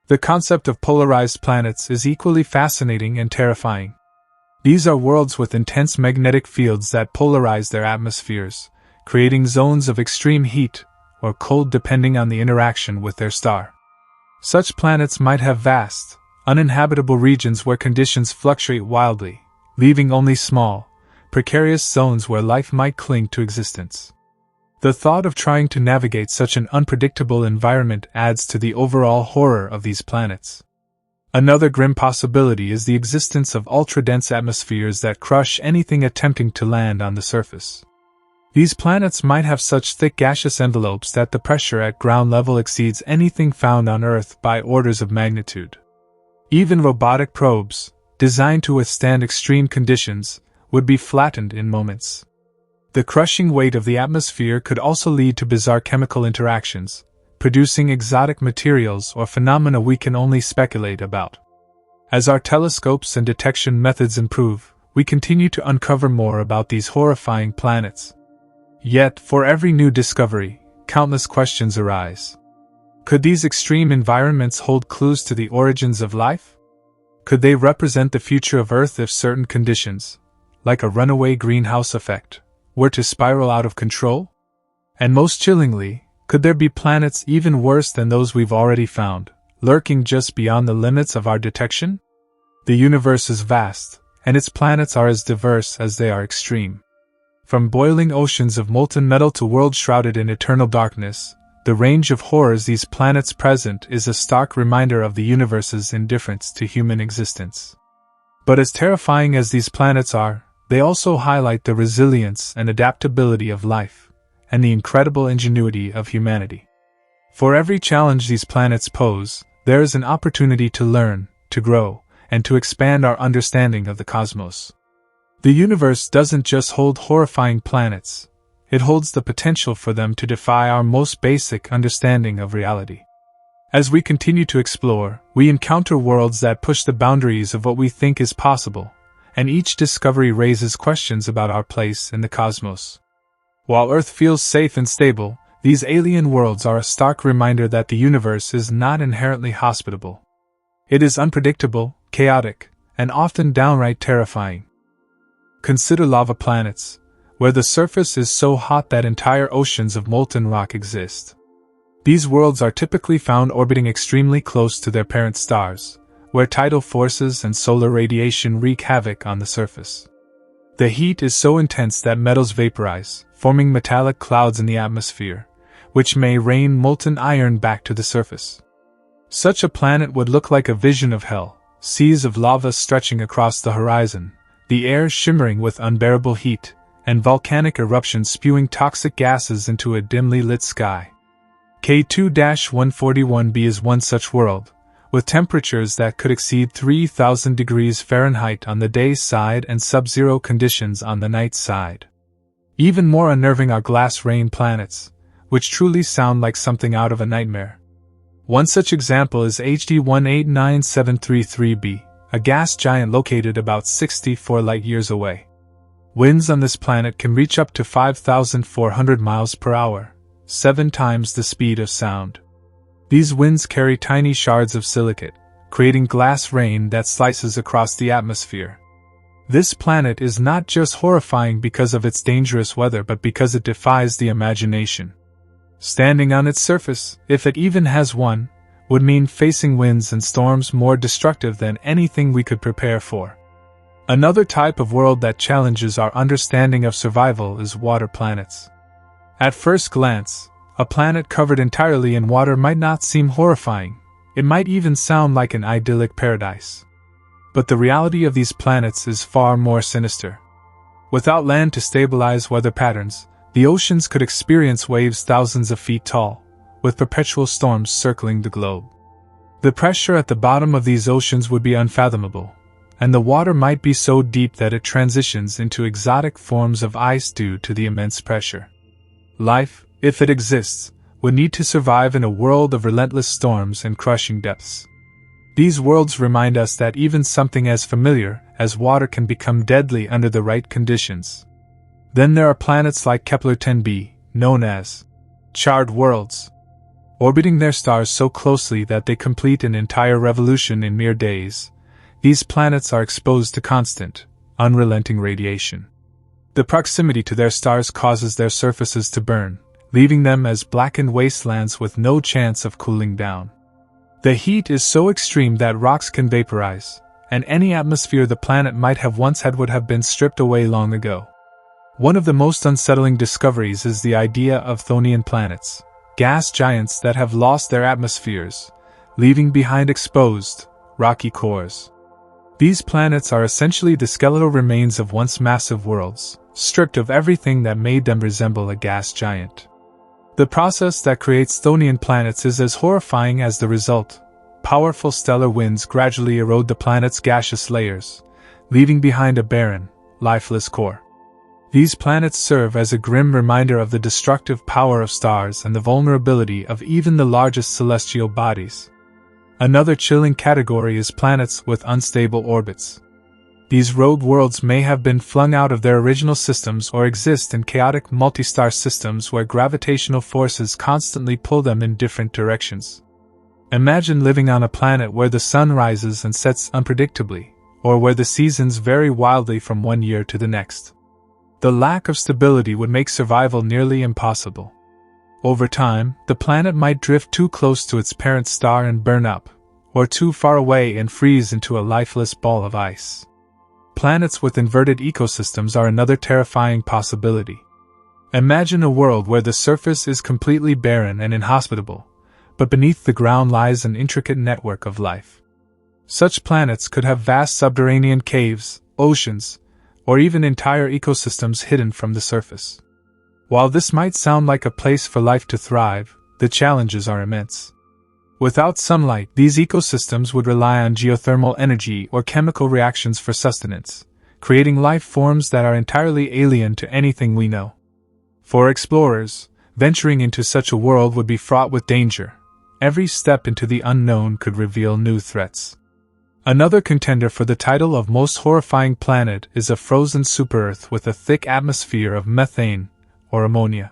The concept of polarized planets is equally fascinating and terrifying. These are worlds with intense magnetic fields that polarize their atmospheres, creating zones of extreme heat or cold depending on the interaction with their star. Such planets might have vast, uninhabitable regions where conditions fluctuate wildly, leaving only small, precarious zones where life might cling to existence. The thought of trying to navigate such an unpredictable environment adds to the overall horror of these planets. Another grim possibility is the existence of ultra-dense atmospheres that crush anything attempting to land on the surface. These planets might have such thick gaseous envelopes that the pressure at ground level exceeds anything found on Earth by orders of magnitude. Even robotic probes, designed to withstand extreme conditions, would be flattened in moments. The crushing weight of the atmosphere could also lead to bizarre chemical interactions, producing exotic materials or phenomena we can only speculate about. As our telescopes and detection methods improve, we continue to uncover more about these horrifying planets. Yet, for every new discovery, countless questions arise. Could these extreme environments hold clues to the origins of life? Could they represent the future of Earth if certain conditions, like a runaway greenhouse effect, were to spiral out of control? And most chillingly, Could there be planets even worse than those we've already found, lurking just beyond the limits of our detection? The universe is vast, and its planets are as diverse as they are extreme. From boiling oceans of molten metal to worlds shrouded in eternal darkness, the range of horrors these planets present is a stark reminder of the universe's indifference to human existence. But as terrifying as these planets are, they also highlight the resilience and adaptability of life, and the incredible ingenuity of humanity. For every challenge these planets pose, there is an opportunity to learn, to grow, and to expand our understanding of the cosmos. The universe doesn't just hold horrifying planets, it holds the potential for them to defy our most basic understanding of reality. As we continue to explore, we encounter worlds that push the boundaries of what we think is possible, and each discovery raises questions about our place in the cosmos. While Earth feels safe and stable, these alien worlds are a stark reminder that the universe is not inherently hospitable. It is unpredictable, chaotic, and often downright terrifying. Consider lava planets, where the surface is so hot that entire oceans of molten rock exist. These worlds are typically found orbiting extremely close to their parent stars, where tidal forces and solar radiation wreak havoc on the surface. The heat is so intense that metals vaporize, forming metallic clouds in the atmosphere, which may rain molten iron back to the surface. Such a planet would look like a vision of hell, seas of lava stretching across the horizon, the air shimmering with unbearable heat, and volcanic eruptions spewing toxic gases into a dimly lit sky. K2-141b is one such world, with temperatures that could exceed 3,000 degrees Fahrenheit on the day's side and sub-zero conditions on the night side. Even more unnerving are glass rain planets, which truly sound like something out of a nightmare. One such example is HD 189733b, a gas giant located about 64 light-years away. Winds on this planet can reach up to 5,400 miles per hour, 7 times the speed of sound. These winds carry tiny shards of silicate, creating glass rain that slices across the atmosphere. This planet is not just horrifying because of its dangerous weather but because it defies the imagination. Standing on its surface, if it even has one, would mean facing winds and storms more destructive than anything we could prepare for. Another type of world that challenges our understanding of survival is water planets. At first glance, a planet covered entirely in water might not seem horrifying, it might even sound like an idyllic paradise. But the reality of these planets is far more sinister. Without land to stabilize weather patterns, the oceans could experience waves thousands of feet tall, with perpetual storms circling the globe. The pressure at the bottom of these oceans would be unfathomable, and the water might be so deep that it transitions into exotic forms of ice due to the immense pressure. Life, if it exists, would need to survive in a world of relentless storms and crushing depths. These worlds remind us that even something as familiar as water can become deadly under the right conditions. Then there are planets like Kepler-10b, known as charred worlds. Orbiting their stars so closely that they complete an entire revolution in mere days, these planets are exposed to constant, unrelenting radiation. The proximity to their stars causes their surfaces to burn, leaving them as blackened wastelands with no chance of cooling down. The heat is so extreme that rocks can vaporize, and any atmosphere the planet might have once had would have been stripped away long ago. One of the most unsettling discoveries is the idea of Thonian planets, gas giants that have lost their atmospheres, leaving behind exposed, rocky cores. These planets are essentially the skeletal remains of once massive worlds, stripped of everything that made them resemble a gas giant. The process that creates Thonian planets is as horrifying as the result. Powerful stellar winds gradually erode the planet's gaseous layers, leaving behind a barren, lifeless core. These planets serve as a grim reminder of the destructive power of stars and the vulnerability of even the largest celestial bodies. Another chilling category is planets with unstable orbits. These rogue worlds may have been flung out of their original systems or exist in chaotic multi-star systems where gravitational forces constantly pull them in different directions. Imagine living on a planet where the sun rises and sets unpredictably, or where the seasons vary wildly from one year to the next. The lack of stability would make survival nearly impossible. Over time, the planet might drift too close to its parent star and burn up, or too far away and freeze into a lifeless ball of ice. Planets with inverted ecosystems are another terrifying possibility. Imagine a world where the surface is completely barren and inhospitable, but beneath the ground lies an intricate network of life. Such planets could have vast subterranean caves, oceans, or even entire ecosystems hidden from the surface. While this might sound like a place for life to thrive, the challenges are immense. Without sunlight, these ecosystems would rely on geothermal energy or chemical reactions for sustenance, creating life forms that are entirely alien to anything we know. For explorers, venturing into such a world would be fraught with danger. Every step into the unknown could reveal new threats. Another contender for the title of most horrifying planet is a frozen super-Earth with a thick atmosphere of methane or ammonia.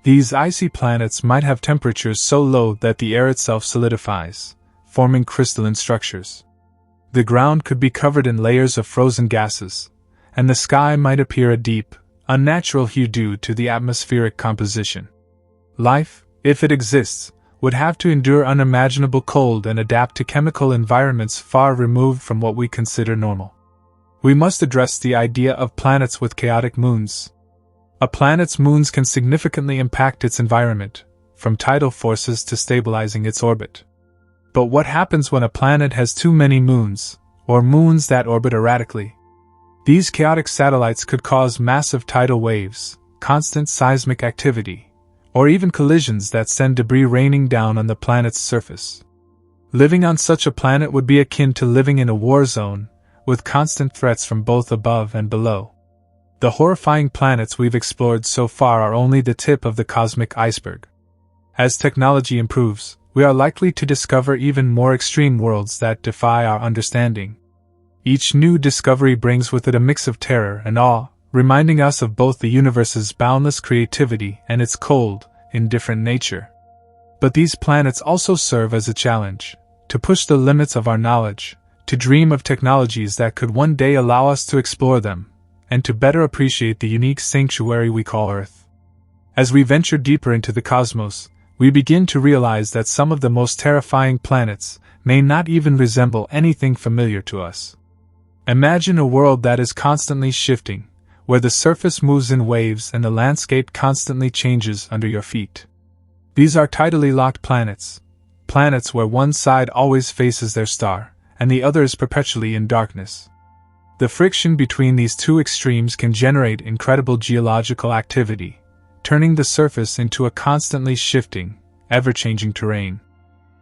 These icy planets might have temperatures so low that the air itself solidifies, forming crystalline structures. The ground could be covered in layers of frozen gases, and the sky might appear a deep, unnatural hue due to the atmospheric composition. Life, if it exists, would have to endure unimaginable cold and adapt to chemical environments far removed from what we consider normal. We must address the idea of planets with chaotic moons. A planet's moons can significantly impact its environment, from tidal forces to stabilizing its orbit. But what happens when a planet has too many moons, or moons that orbit erratically? These chaotic satellites could cause massive tidal waves, constant seismic activity, or even collisions that send debris raining down on the planet's surface. Living on such a planet would be akin to living in a war zone, with constant threats from both above and below. The horrifying planets we've explored so far are only the tip of the cosmic iceberg. As technology improves, we are likely to discover even more extreme worlds that defy our understanding. Each new discovery brings with it a mix of terror and awe, reminding us of both the universe's boundless creativity and its cold, indifferent nature. But these planets also serve as a challenge, to push the limits of our knowledge, to dream of technologies that could one day allow us to explore them, and to better appreciate the unique sanctuary we call Earth. As we venture deeper into the cosmos, we begin to realize that some of the most terrifying planets may not even resemble anything familiar to us. Imagine a world that is constantly shifting, where the surface moves in waves and the landscape constantly changes under your feet. These are tidally locked planets where one side always faces their star, and the other is perpetually in darkness. The friction between these two extremes can generate incredible geological activity, turning the surface into a constantly shifting, ever-changing terrain.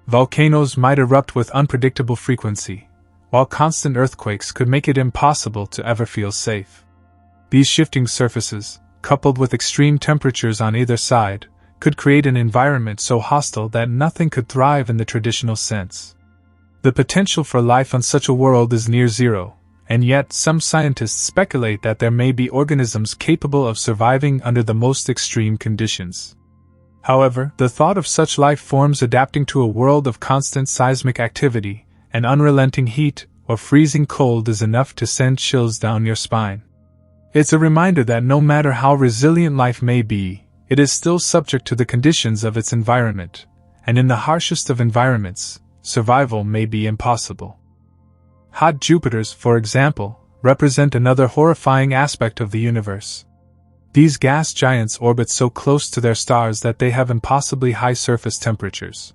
Volcanoes might erupt with unpredictable frequency, while constant earthquakes could make it impossible to ever feel safe. These shifting surfaces, coupled with extreme temperatures on either side, could create an environment so hostile that nothing could thrive in the traditional sense. The potential for life on such a world is near zero, and yet some scientists speculate that there may be organisms capable of surviving under the most extreme conditions. However, the thought of such life forms adapting to a world of constant seismic activity and unrelenting heat or freezing cold is enough to send chills down your spine. It's a reminder that no matter how resilient life may be, it is still subject to the conditions of its environment, and in the harshest of environments, survival may be impossible. Hot Jupiters, for example, represent another horrifying aspect of the universe. These gas giants orbit so close to their stars that they have impossibly high surface temperatures.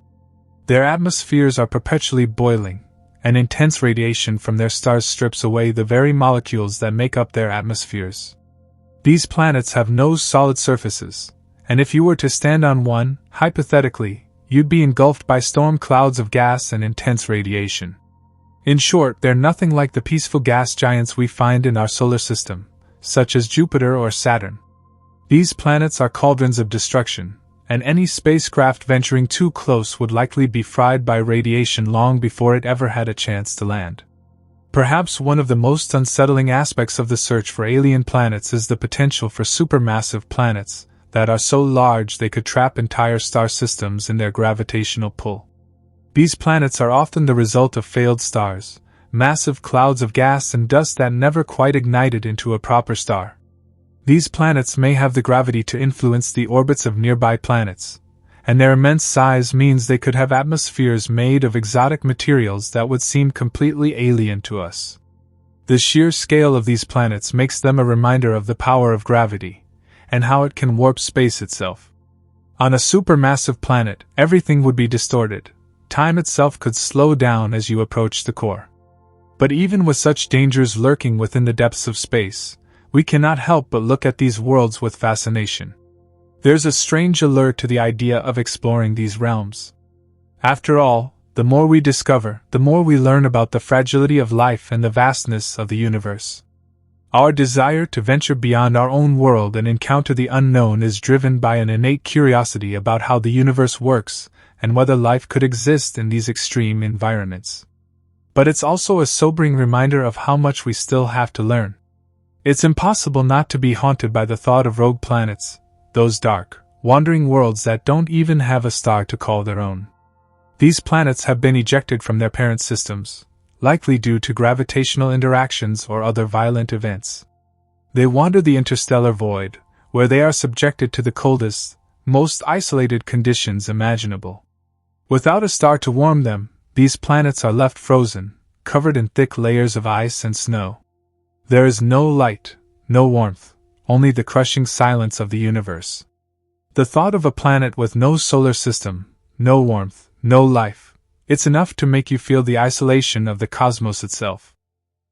Their atmospheres are perpetually boiling, and intense radiation from their stars strips away the very molecules that make up their atmospheres. These planets have no solid surfaces, and if you were to stand on one, hypothetically, you'd be engulfed by storm clouds of gas and intense radiation. In short, they're nothing like the peaceful gas giants we find in our solar system, such as Jupiter or Saturn. These planets are cauldrons of destruction, and any spacecraft venturing too close would likely be fried by radiation long before it ever had a chance to land. Perhaps one of the most unsettling aspects of the search for alien planets is the potential for supermassive planets that are so large they could trap entire star systems in their gravitational pull. These planets are often the result of failed stars, massive clouds of gas and dust that never quite ignited into a proper star. These planets may have the gravity to influence the orbits of nearby planets, and their immense size means they could have atmospheres made of exotic materials that would seem completely alien to us. The sheer scale of these planets makes them a reminder of the power of gravity, and how it can warp space itself. On a supermassive planet, everything would be distorted. Time itself could slow down as you approach the core. But even with such dangers lurking within the depths of space, we cannot help but look at these worlds with fascination. There's a strange allure to the idea of exploring these realms. After all, the more we discover, the more we learn about the fragility of life and the vastness of the universe. Our desire to venture beyond our own world and encounter the unknown is driven by an innate curiosity about how the universe works and whether life could exist in these extreme environments. But it's also a sobering reminder of how much we still have to learn. It's impossible not to be haunted by the thought of rogue planets, those dark, wandering worlds that don't even have a star to call their own. These planets have been ejected from their parent systems, likely due to gravitational interactions or other violent events. They wander the interstellar void, where they are subjected to the coldest, most isolated conditions imaginable. Without a star to warm them, these planets are left frozen, covered in thick layers of ice and snow. There is no light, no warmth, only the crushing silence of the universe. The thought of a planet with no solar system, no warmth, no life, it's enough to make you feel the isolation of the cosmos itself.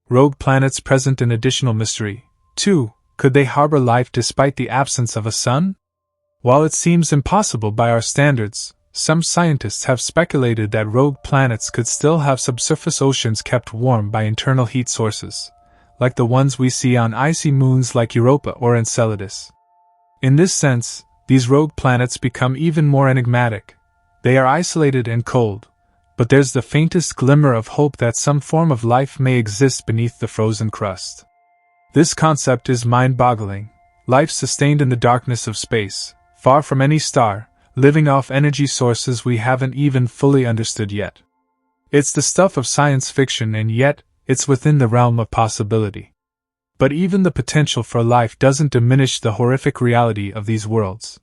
Rogue planets present an additional mystery, too. Could they harbor life despite the absence of a sun? While it seems impossible by our standards, some scientists have speculated that rogue planets could still have subsurface oceans kept warm by internal heat sources, like the ones we see on icy moons like Europa or Enceladus. In this sense, these rogue planets become even more enigmatic. They are isolated and cold, but there's the faintest glimmer of hope that some form of life may exist beneath the frozen crust. This concept is mind-boggling. Life sustained in the darkness of space, far from any star, living off energy sources we haven't even fully understood yet. It's the stuff of science fiction, and yet, it's within the realm of possibility. But even the potential for life doesn't diminish the horrific reality of these worlds.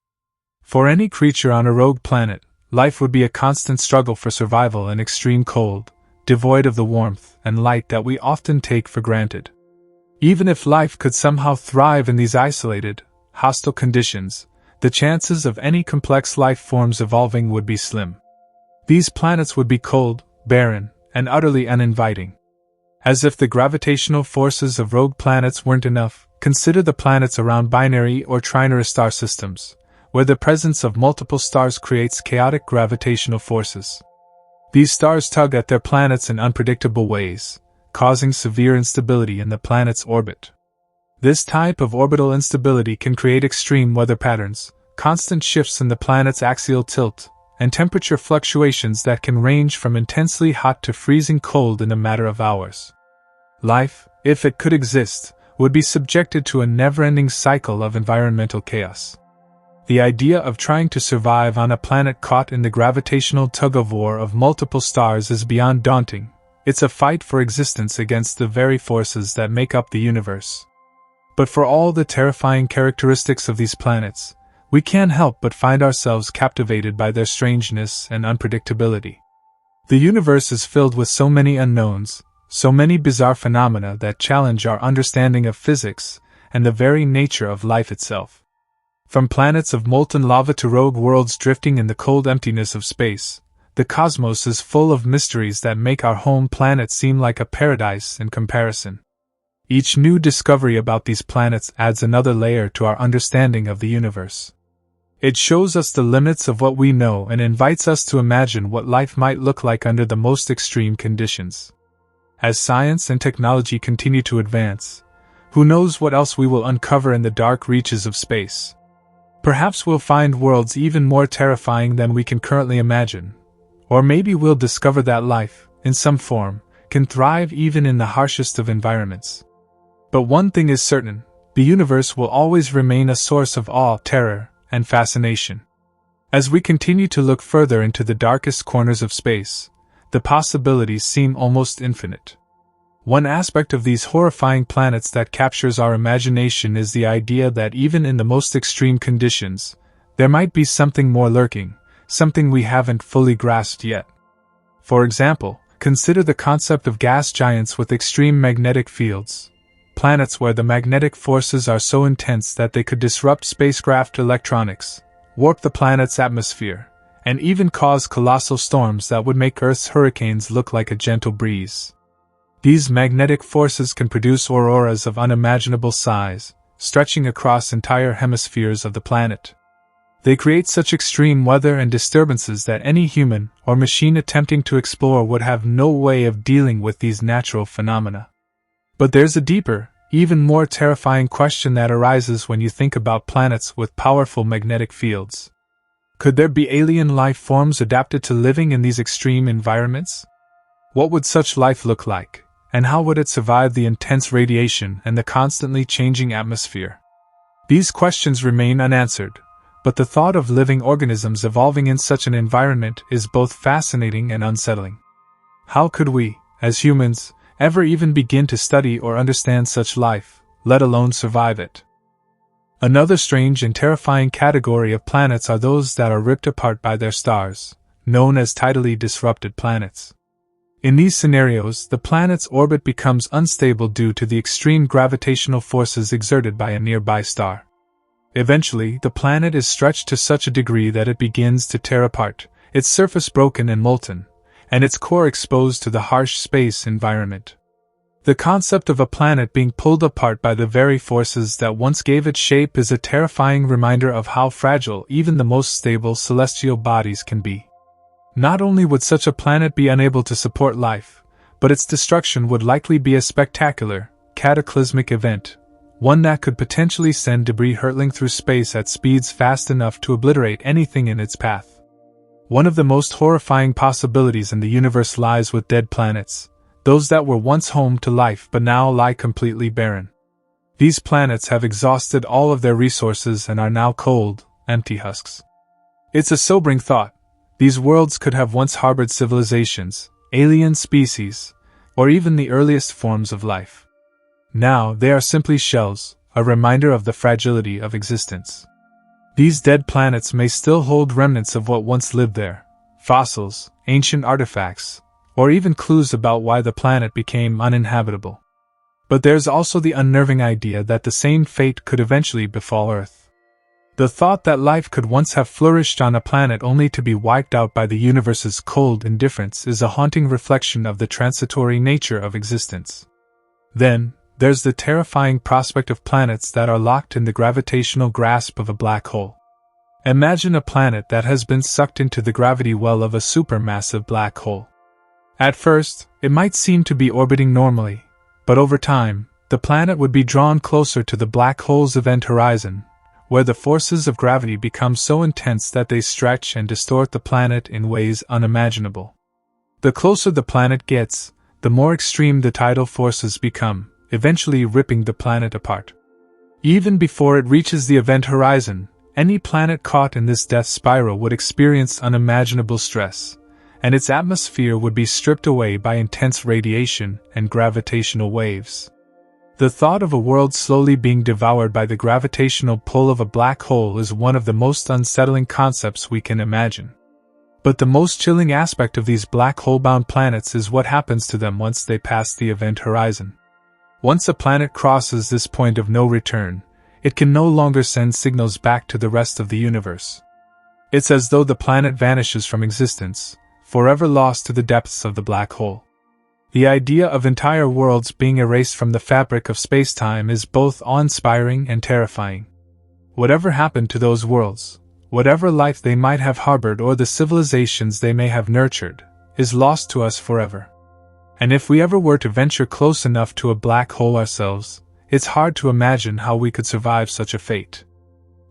For any creature on a rogue planet, life would be a constant struggle for survival in extreme cold, devoid of the warmth and light that we often take for granted. Even if life could somehow thrive in these isolated, hostile conditions, the chances of any complex life forms evolving would be slim. These planets would be cold, barren, and utterly uninviting. As if the gravitational forces of rogue planets weren't enough, consider the planets around binary or trinary star systems, where the presence of multiple stars creates chaotic gravitational forces. These stars tug at their planets in unpredictable ways, causing severe instability in the planet's orbit. This type of orbital instability can create extreme weather patterns, constant shifts in the planet's axial tilt, and temperature fluctuations that can range from intensely hot to freezing cold in a matter of hours. Life, if it could exist, would be subjected to a never-ending cycle of environmental chaos. The idea of trying to survive on a planet caught in the gravitational tug-of-war of multiple stars is beyond daunting. It's a fight for existence against the very forces that make up the universe. But for all the terrifying characteristics of these planets, we can't help but find ourselves captivated by their strangeness and unpredictability. The universe is filled with so many unknowns, so many bizarre phenomena that challenge our understanding of physics and the very nature of life itself. From planets of molten lava to rogue worlds drifting in the cold emptiness of space, the cosmos is full of mysteries that make our home planet seem like a paradise in comparison. Each new discovery about these planets adds another layer to our understanding of the universe. It shows us the limits of what we know and invites us to imagine what life might look like under the most extreme conditions. As science and technology continue to advance, who knows what else we will uncover in the dark reaches of space. Perhaps we'll find worlds even more terrifying than we can currently imagine. Or maybe we'll discover that life, in some form, can thrive even in the harshest of environments. But one thing is certain, the universe will always remain a source of awe, terror, and fascination. As we continue to look further into the darkest corners of space, the possibilities seem almost infinite. One aspect of these horrifying planets that captures our imagination is the idea that even in the most extreme conditions, there might be something more lurking, something we haven't fully grasped yet. For example, consider the concept of gas giants with extreme magnetic fields, planets where the magnetic forces are so intense that they could disrupt spacecraft electronics, warp the planet's atmosphere, and even cause colossal storms that would make Earth's hurricanes look like a gentle breeze. These magnetic forces can produce auroras of unimaginable size, stretching across entire hemispheres of the planet. They create such extreme weather and disturbances that any human or machine attempting to explore would have no way of dealing with these natural phenomena. But there's a deeper, even more terrifying question that arises when you think about planets with powerful magnetic fields. Could there be alien life forms adapted to living in these extreme environments? What would such life look like, and how would it survive the intense radiation and the constantly changing atmosphere? These questions remain unanswered, but the thought of living organisms evolving in such an environment is both fascinating and unsettling. How could we, as humans, ever even begin to study or understand such life, let alone survive it? Another strange and terrifying category of planets are those that are ripped apart by their stars, known as tidally disrupted planets. In these scenarios, the planet's orbit becomes unstable due to the extreme gravitational forces exerted by a nearby star. Eventually, the planet is stretched to such a degree that it begins to tear apart, its surface broken and molten, and its core exposed to the harsh space environment. The concept of a planet being pulled apart by the very forces that once gave it shape is a terrifying reminder of how fragile even the most stable celestial bodies can be. Not only would such a planet be unable to support life, but its destruction would likely be a spectacular, cataclysmic event, one that could potentially send debris hurtling through space at speeds fast enough to obliterate anything in its path. One of the most horrifying possibilities in the universe lies with dead planets, those that were once home to life but now lie completely barren. These planets have exhausted all of their resources and are now cold, empty husks. It's a sobering thought. These worlds could have once harbored civilizations, alien species, or even the earliest forms of life. Now they are simply shells, a reminder of the fragility of existence. These dead planets may still hold remnants of what once lived there, fossils, ancient artifacts, or even clues about why the planet became uninhabitable. But there's also the unnerving idea that the same fate could eventually befall Earth. The thought that life could once have flourished on a planet only to be wiped out by the universe's cold indifference is a haunting reflection of the transitory nature of existence. Then, there's the terrifying prospect of planets that are locked in the gravitational grasp of a black hole. Imagine a planet that has been sucked into the gravity well of a supermassive black hole. At first, it might seem to be orbiting normally, but over time, the planet would be drawn closer to the black hole's event horizon, where the forces of gravity become so intense that they stretch and distort the planet in ways unimaginable. The closer the planet gets, the more extreme the tidal forces become, eventually ripping the planet apart. Even before it reaches the event horizon, any planet caught in this death spiral would experience unimaginable stress, and its atmosphere would be stripped away by intense radiation and gravitational waves. The thought of a world slowly being devoured by the gravitational pull of a black hole is one of the most unsettling concepts we can imagine. But the most chilling aspect of these black hole-bound planets is what happens to them once they pass the event horizon. Once a planet crosses this point of no return, it can no longer send signals back to the rest of the universe. It's as though the planet vanishes from existence, forever lost to the depths of the black hole. The idea of entire worlds being erased from the fabric of space-time is both awe-inspiring and terrifying. Whatever happened to those worlds, whatever life they might have harbored or the civilizations they may have nurtured, is lost to us forever. And if we ever were to venture close enough to a black hole ourselves, it's hard to imagine how we could survive such a fate.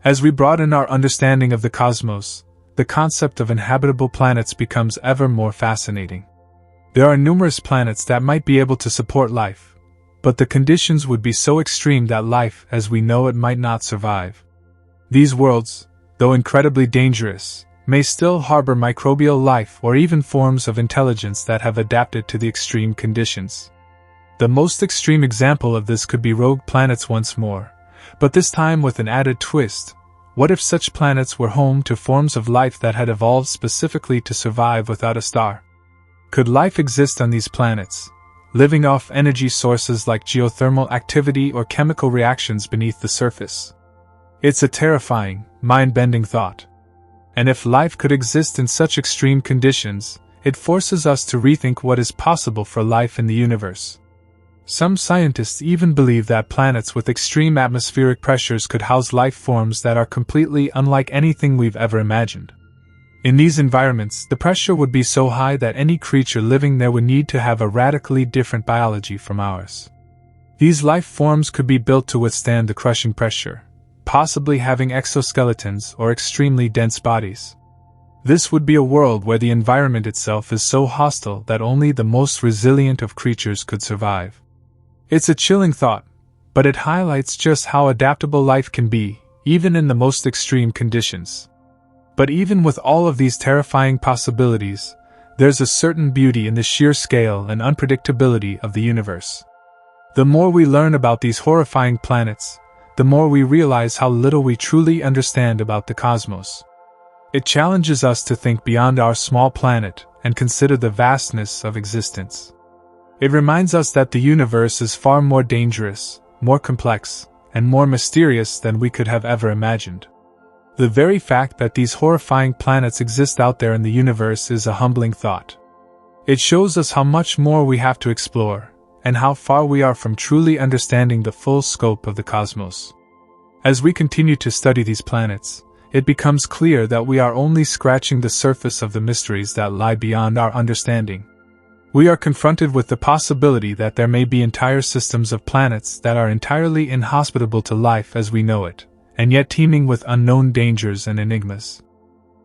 As we broaden our understanding of the cosmos, the concept of inhabitable planets becomes ever more fascinating. There are numerous planets that might be able to support life, but the conditions would be so extreme that life as we know it might not survive. These worlds, though incredibly dangerous, may still harbor microbial life or even forms of intelligence that have adapted to the extreme conditions. The most extreme example of this could be rogue planets once more, but this time with an added twist. What if such planets were home to forms of life that had evolved specifically to survive without a star? Could life exist on these planets, living off energy sources like geothermal activity or chemical reactions beneath the surface? It's a terrifying, mind-bending thought. And if life could exist in such extreme conditions, it forces us to rethink what is possible for life in the universe. Some scientists even believe that planets with extreme atmospheric pressures could house life forms that are completely unlike anything we've ever imagined. In these environments, the pressure would be so high that any creature living there would need to have a radically different biology from ours. These life forms could be built to withstand the crushing pressure, possibly having exoskeletons or extremely dense bodies. This would be a world where the environment itself is so hostile that only the most resilient of creatures could survive. It's a chilling thought, but it highlights just how adaptable life can be, even in the most extreme conditions. But even with all of these terrifying possibilities, there's a certain beauty in the sheer scale and unpredictability of the universe. The more we learn about these horrifying planets, the more we realize how little we truly understand about the cosmos. It challenges us to think beyond our small planet and consider the vastness of existence. It reminds us that the universe is far more dangerous, more complex, and more mysterious than we could have ever imagined. The very fact that these horrifying planets exist out there in the universe is a humbling thought. It shows us how much more we have to explore, and how far we are from truly understanding the full scope of the cosmos. As we continue to study these planets, it becomes clear that we are only scratching the surface of the mysteries that lie beyond our understanding. We are confronted with the possibility that there may be entire systems of planets that are entirely inhospitable to life as we know it, and yet teeming with unknown dangers and enigmas.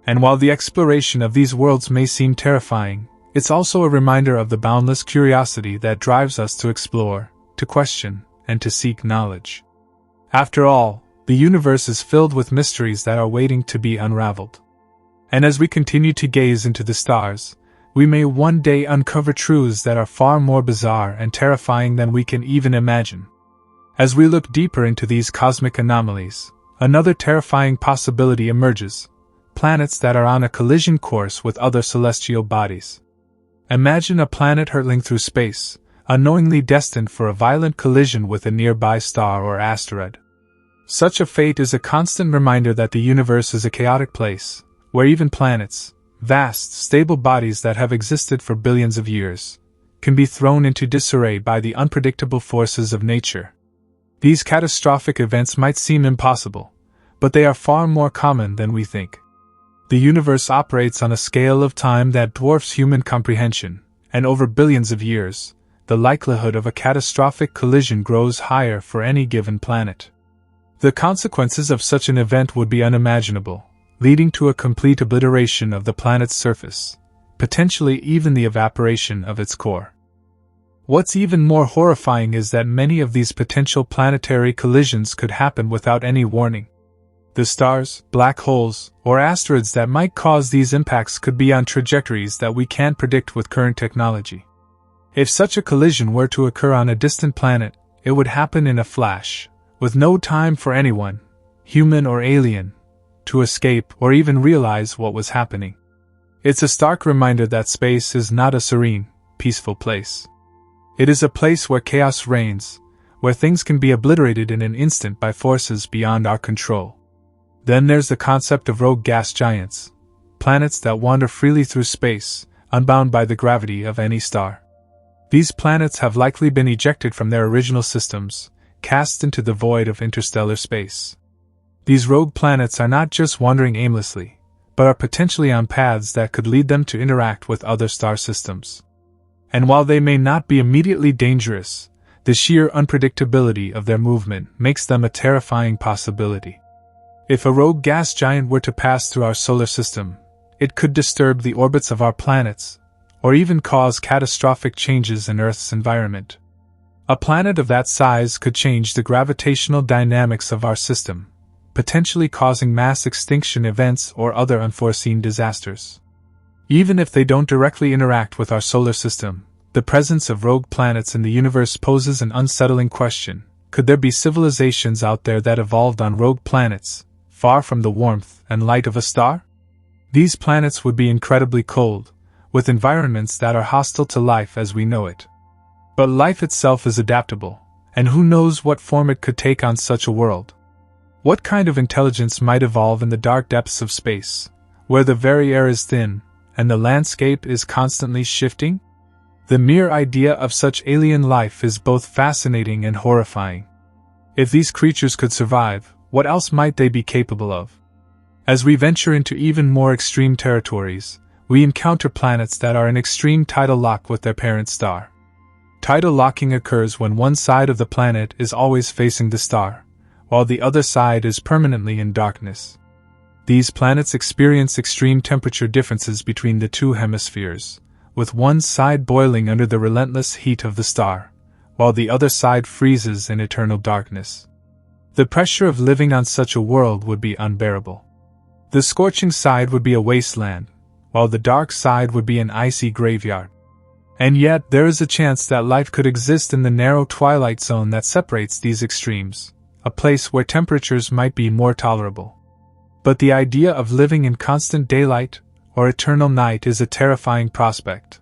And while the exploration of these worlds may seem terrifying, it's also a reminder of the boundless curiosity that drives us to explore, to question, and to seek knowledge. After all, the universe is filled with mysteries that are waiting to be unraveled. And as we continue to gaze into the stars, we may one day uncover truths that are far more bizarre and terrifying than we can even imagine. As we look deeper into these cosmic anomalies, another terrifying possibility emerges: planets that are on a collision course with other celestial bodies. Imagine a planet hurtling through space, unknowingly destined for a violent collision with a nearby star or asteroid. Such a fate is a constant reminder that the universe is a chaotic place, where even planets, vast, stable bodies that have existed for billions of years, can be thrown into disarray by the unpredictable forces of nature. These catastrophic events might seem impossible, but they are far more common than we think. The universe operates on a scale of time that dwarfs human comprehension, and over billions of years, the likelihood of a catastrophic collision grows higher for any given planet. The consequences of such an event would be unimaginable, leading to a complete obliteration of the planet's surface, potentially even the evaporation of its core. What's even more horrifying is that many of these potential planetary collisions could happen without any warning. The stars, black holes, or asteroids that might cause these impacts could be on trajectories that we can't predict with current technology. If such a collision were to occur on a distant planet, it would happen in a flash, with no time for anyone, human or alien, to escape or even realize what was happening. It's a stark reminder that space is not a serene, peaceful place. It is a place where chaos reigns, where things can be obliterated in an instant by forces beyond our control. Then there's the concept of rogue gas giants, planets that wander freely through space, unbound by the gravity of any star. These planets have likely been ejected from their original systems, cast into the void of interstellar space. These rogue planets are not just wandering aimlessly, but are potentially on paths that could lead them to interact with other star systems. And while they may not be immediately dangerous, the sheer unpredictability of their movement makes them a terrifying possibility. If a rogue gas giant were to pass through our solar system, it could disturb the orbits of our planets, or even cause catastrophic changes in Earth's environment. A planet of that size could change the gravitational dynamics of our system, potentially causing mass extinction events or other unforeseen disasters. Even if they don't directly interact with our solar system, The presence of rogue planets in the universe poses an unsettling question. Could there be civilizations out there that evolved on rogue planets, far from the warmth and light of a star? These planets would be incredibly cold, with environments that are hostile to life as we know it. But life itself is adaptable, and who knows what form it could take on such a world? What kind of intelligence might evolve in the dark depths of space, where the very air is thin, and the landscape is constantly shifting? The mere idea of such alien life is both fascinating and horrifying. If these creatures could survive, what else might they be capable of? As we venture into even more extreme territories, we encounter planets that are in extreme tidal lock with their parent star. Tidal locking occurs when one side of the planet is always facing the star, while the other side is permanently in darkness. These planets experience extreme temperature differences between the two hemispheres, with one side boiling under the relentless heat of the star, while the other side freezes in eternal darkness. The pressure of living on such a world would be unbearable. The scorching side would be a wasteland, while the dark side would be an icy graveyard. And yet there is a chance that life could exist in the narrow twilight zone that separates these extremes, a place where temperatures might be more tolerable. But the idea of living in constant daylight or eternal night is a terrifying prospect.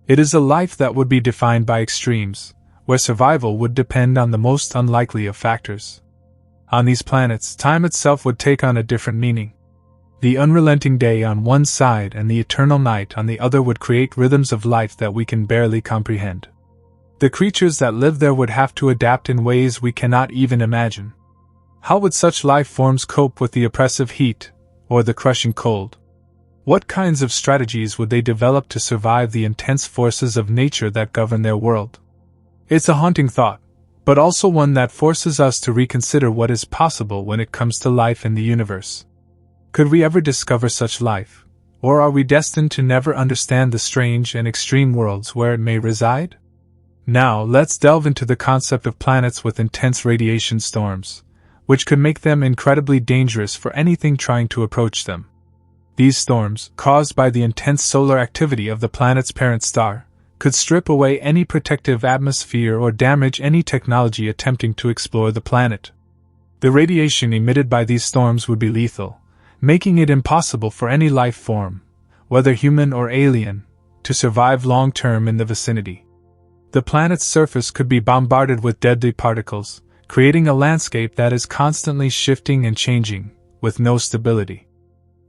It is a life that would be defined by extremes, where survival would depend on the most unlikely of factors. On these planets, time itself would take on a different meaning. The unrelenting day on one side and the eternal night on the other would create rhythms of life that we can barely comprehend. The creatures that live there would have to adapt in ways we cannot even imagine. How would such life forms cope with the oppressive heat, or the crushing cold? What kinds of strategies would they develop to survive the intense forces of nature that govern their world? It's a haunting thought, but also one that forces us to reconsider what is possible when it comes to life in the universe. Could we ever discover such life, or are we destined to never understand the strange and extreme worlds where it may reside? Now let's delve into the concept of planets with intense radiation storms, which could make them incredibly dangerous for anything trying to approach them. These storms, caused by the intense solar activity of the planet's parent star, could strip away any protective atmosphere or damage any technology attempting to explore the planet. The radiation emitted by these storms would be lethal, making it impossible for any life form, whether human or alien, to survive long-term in the vicinity. The planet's surface could be bombarded with deadly particles, creating a landscape that is constantly shifting and changing, with no stability.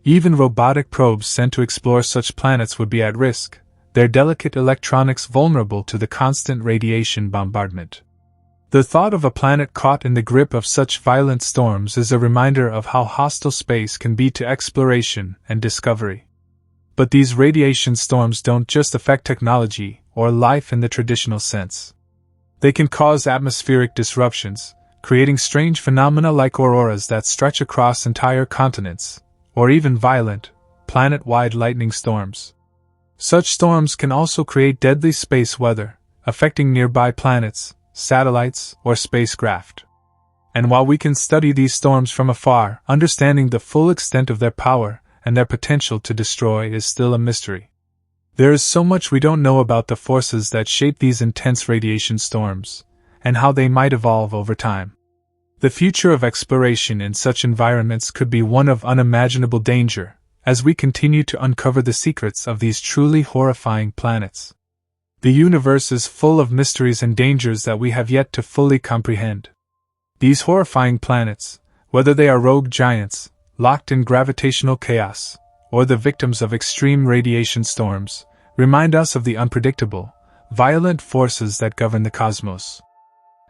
Even robotic probes sent to explore such planets would be at risk, their delicate electronics vulnerable to the constant radiation bombardment. The thought of a planet caught in the grip of such violent storms is a reminder of how hostile space can be to exploration and discovery. But these radiation storms don't just affect technology or life in the traditional sense. They can cause atmospheric disruptions, creating strange phenomena like auroras that stretch across entire continents, or even violent, planet-wide lightning storms. Such storms can also create deadly space weather, affecting nearby planets, satellites, or spacecraft. And while we can study these storms from afar, understanding the full extent of their power and their potential to destroy is still a mystery. There is so much we don't know about the forces that shape these intense radiation storms, and how they might evolve over time. The future of exploration in such environments could be one of unimaginable danger, as we continue to uncover the secrets of these truly horrifying planets. The universe is full of mysteries and dangers that we have yet to fully comprehend. These horrifying planets, whether they are rogue giants, locked in gravitational chaos, or the victims of extreme radiation storms, remind us of the unpredictable, violent forces that govern the cosmos.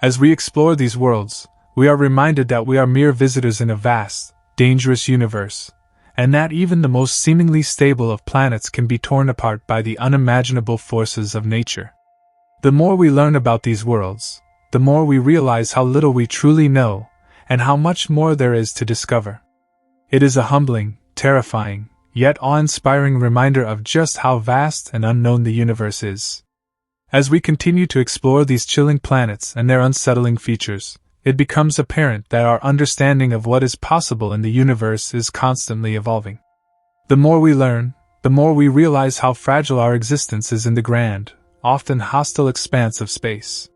As we explore these worlds, we are reminded that we are mere visitors in a vast, dangerous universe, and that even the most seemingly stable of planets can be torn apart by the unimaginable forces of nature. The more we learn about these worlds, the more we realize how little we truly know, and how much more there is to discover. It is a humbling, terrifying, yet awe-inspiring reminder of just how vast and unknown the universe is. As we continue to explore these chilling planets and their unsettling features, it becomes apparent that our understanding of what is possible in the universe is constantly evolving. The more we learn, the more we realize how fragile our existence is in the grand, often hostile expanse of space.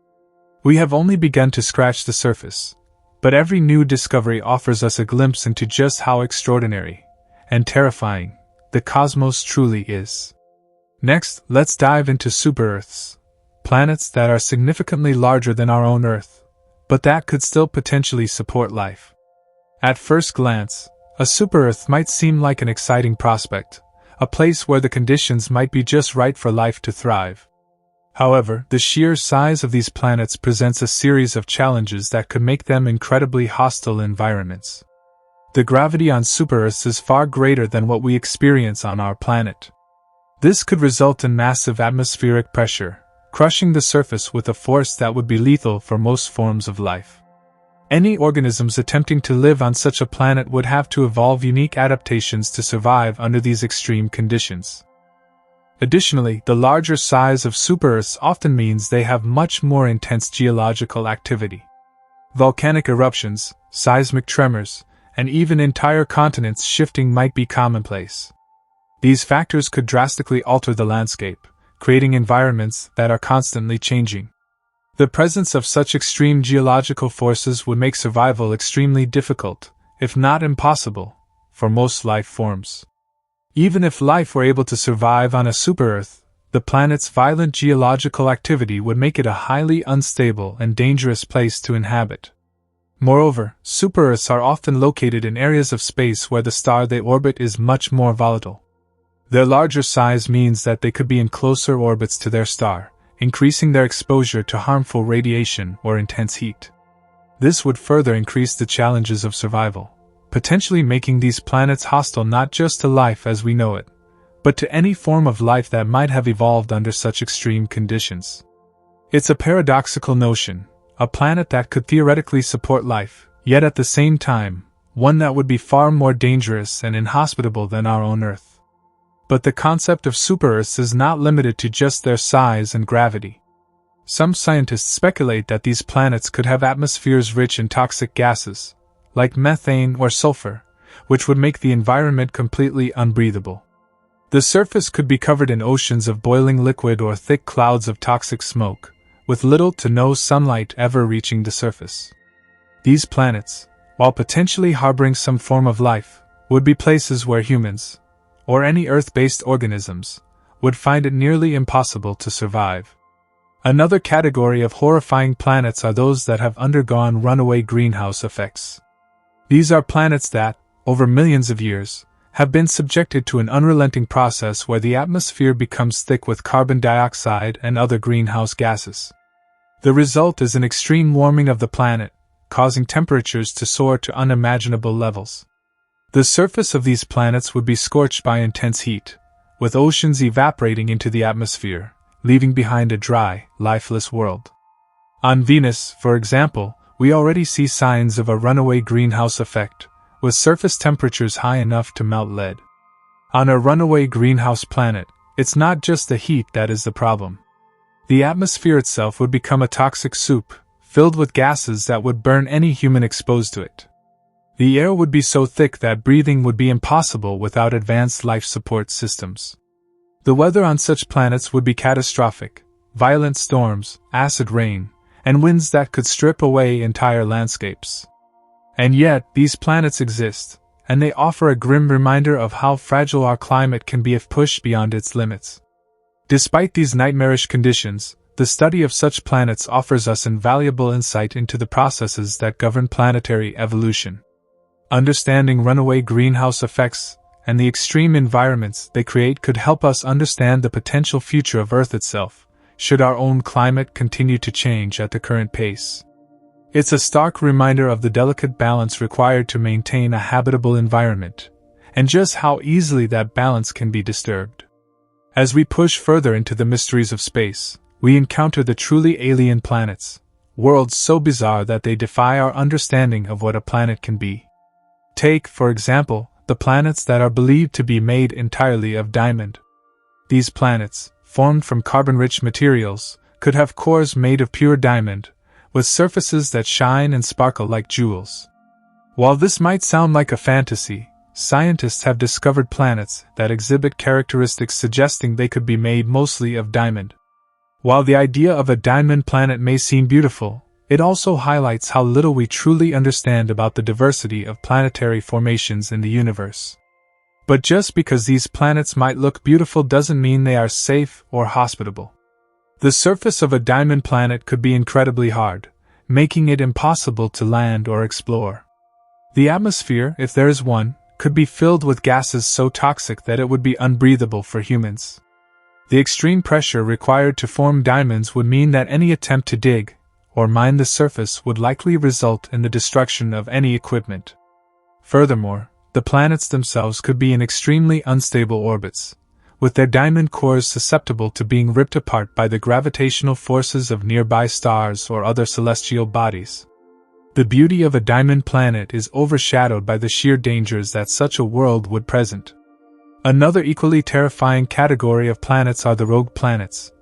We have only begun to scratch the surface, but every new discovery offers us a glimpse into just how extraordinary and terrifying the cosmos truly is. Next, let's dive into super-Earths, planets that are significantly larger than our own Earth, but that could still potentially support life. At first glance, a super-Earth might seem like an exciting prospect, a place where the conditions might be just right for life to thrive. However, the sheer size of these planets presents a series of challenges that could make them incredibly hostile environments. The gravity on super-Earths is far greater than what we experience on our planet. This could result in massive atmospheric pressure, crushing the surface with a force that would be lethal for most forms of life. Any organisms attempting to live on such a planet would have to evolve unique adaptations to survive under these extreme conditions. Additionally, the larger size of super-Earths often means they have much more intense geological activity. Volcanic eruptions, seismic tremors, and even entire continents shifting might be commonplace. These factors could drastically alter the landscape, creating environments that are constantly changing. The presence of such extreme geological forces would make survival extremely difficult, if not impossible, for most life forms. Even if life were able to survive on a super-Earth, the planet's violent geological activity would make it a highly unstable and dangerous place to inhabit. Moreover, super-Earths are often located in areas of space where the star they orbit is much more volatile. Their larger size means that they could be in closer orbits to their star, increasing their exposure to harmful radiation or intense heat. This would further increase the challenges of survival, potentially making these planets hostile not just to life as we know it, but to any form of life that might have evolved under such extreme conditions. It's a paradoxical notion, a planet that could theoretically support life, yet at the same time, one that would be far more dangerous and inhospitable than our own Earth. But the concept of super-Earths is not limited to just their size and gravity. Some scientists speculate that these planets could have atmospheres rich in toxic gases, like methane or sulfur, which would make the environment completely unbreathable. The surface could be covered in oceans of boiling liquid or thick clouds of toxic smoke, with little to no sunlight ever reaching the surface. These planets, while potentially harboring some form of life, would be places where humans, or any Earth-based organisms, would find it nearly impossible to survive. Another category of horrifying planets are those that have undergone runaway greenhouse effects. These are planets that, over millions of years, have been subjected to an unrelenting process where the atmosphere becomes thick with carbon dioxide and other greenhouse gases. The result is an extreme warming of the planet, causing temperatures to soar to unimaginable levels. The surface of these planets would be scorched by intense heat, with oceans evaporating into the atmosphere, leaving behind a dry, lifeless world. On Venus, for example, we already see signs of a runaway greenhouse effect, with surface temperatures high enough to melt lead. On a runaway greenhouse planet, it's not just the heat that is the problem. The atmosphere itself would become a toxic soup, filled with gases that would burn any human exposed to it. The air would be so thick that breathing would be impossible without advanced life support systems. The weather on such planets would be catastrophic: violent storms, acid rain, and winds that could strip away entire landscapes. And yet, these planets exist, and they offer a grim reminder of how fragile our climate can be if pushed beyond its limits. Despite these nightmarish conditions, the study of such planets offers us invaluable insight into the processes that govern planetary evolution. Understanding runaway greenhouse effects and the extreme environments they create could help us understand the potential future of Earth itself, should our own climate continue to change at the current pace. It's a stark reminder of the delicate balance required to maintain a habitable environment, and just how easily that balance can be disturbed. As we push further into the mysteries of space, we encounter the truly alien planets, worlds so bizarre that they defy our understanding of what a planet can be. Take, for example, the planets that are believed to be made entirely of diamond. These planets, formed from carbon-rich materials, could have cores made of pure diamond, with surfaces that shine and sparkle like jewels. While this might sound like a fantasy, scientists have discovered planets that exhibit characteristics suggesting they could be made mostly of diamond. While the idea of a diamond planet may seem beautiful, it also highlights how little we truly understand about the diversity of planetary formations in the universe. But just because these planets might look beautiful doesn't mean they are safe or hospitable. The surface of a diamond planet could be incredibly hard, making it impossible to land or explore. The atmosphere, if there is one, could be filled with gases so toxic that it would be unbreathable for humans. The extreme pressure required to form diamonds would mean that any attempt to dig or mine the surface would likely result in the destruction of any equipment. Furthermore, the planets themselves could be in extremely unstable orbits, with their diamond cores susceptible to being ripped apart by the gravitational forces of nearby stars or other celestial bodies. The beauty of a diamond planet is overshadowed by the sheer dangers that such a world would present. Another equally terrifying category of planets are the rogue planets,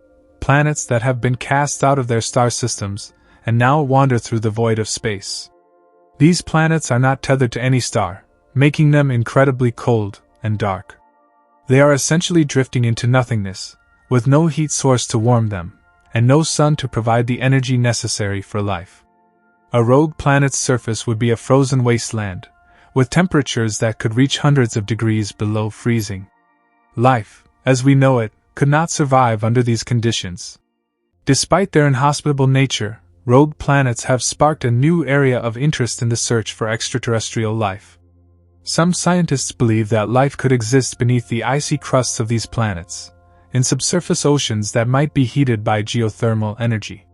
planets that have been cast out of their star systems and now wander through the void of space. These planets are not tethered to any star, making them incredibly cold and dark. They are essentially drifting into nothingness, with no heat source to warm them, and no sun to provide the energy necessary for life. A rogue planet's surface would be a frozen wasteland, with temperatures that could reach hundreds of degrees below freezing. Life, as we know it, could not survive under these conditions. Despite their inhospitable nature, rogue planets have sparked a new area of interest in the search for extraterrestrial life. Some scientists believe that life could exist beneath the icy crusts of these planets, in subsurface oceans that might be heated by geothermal energy.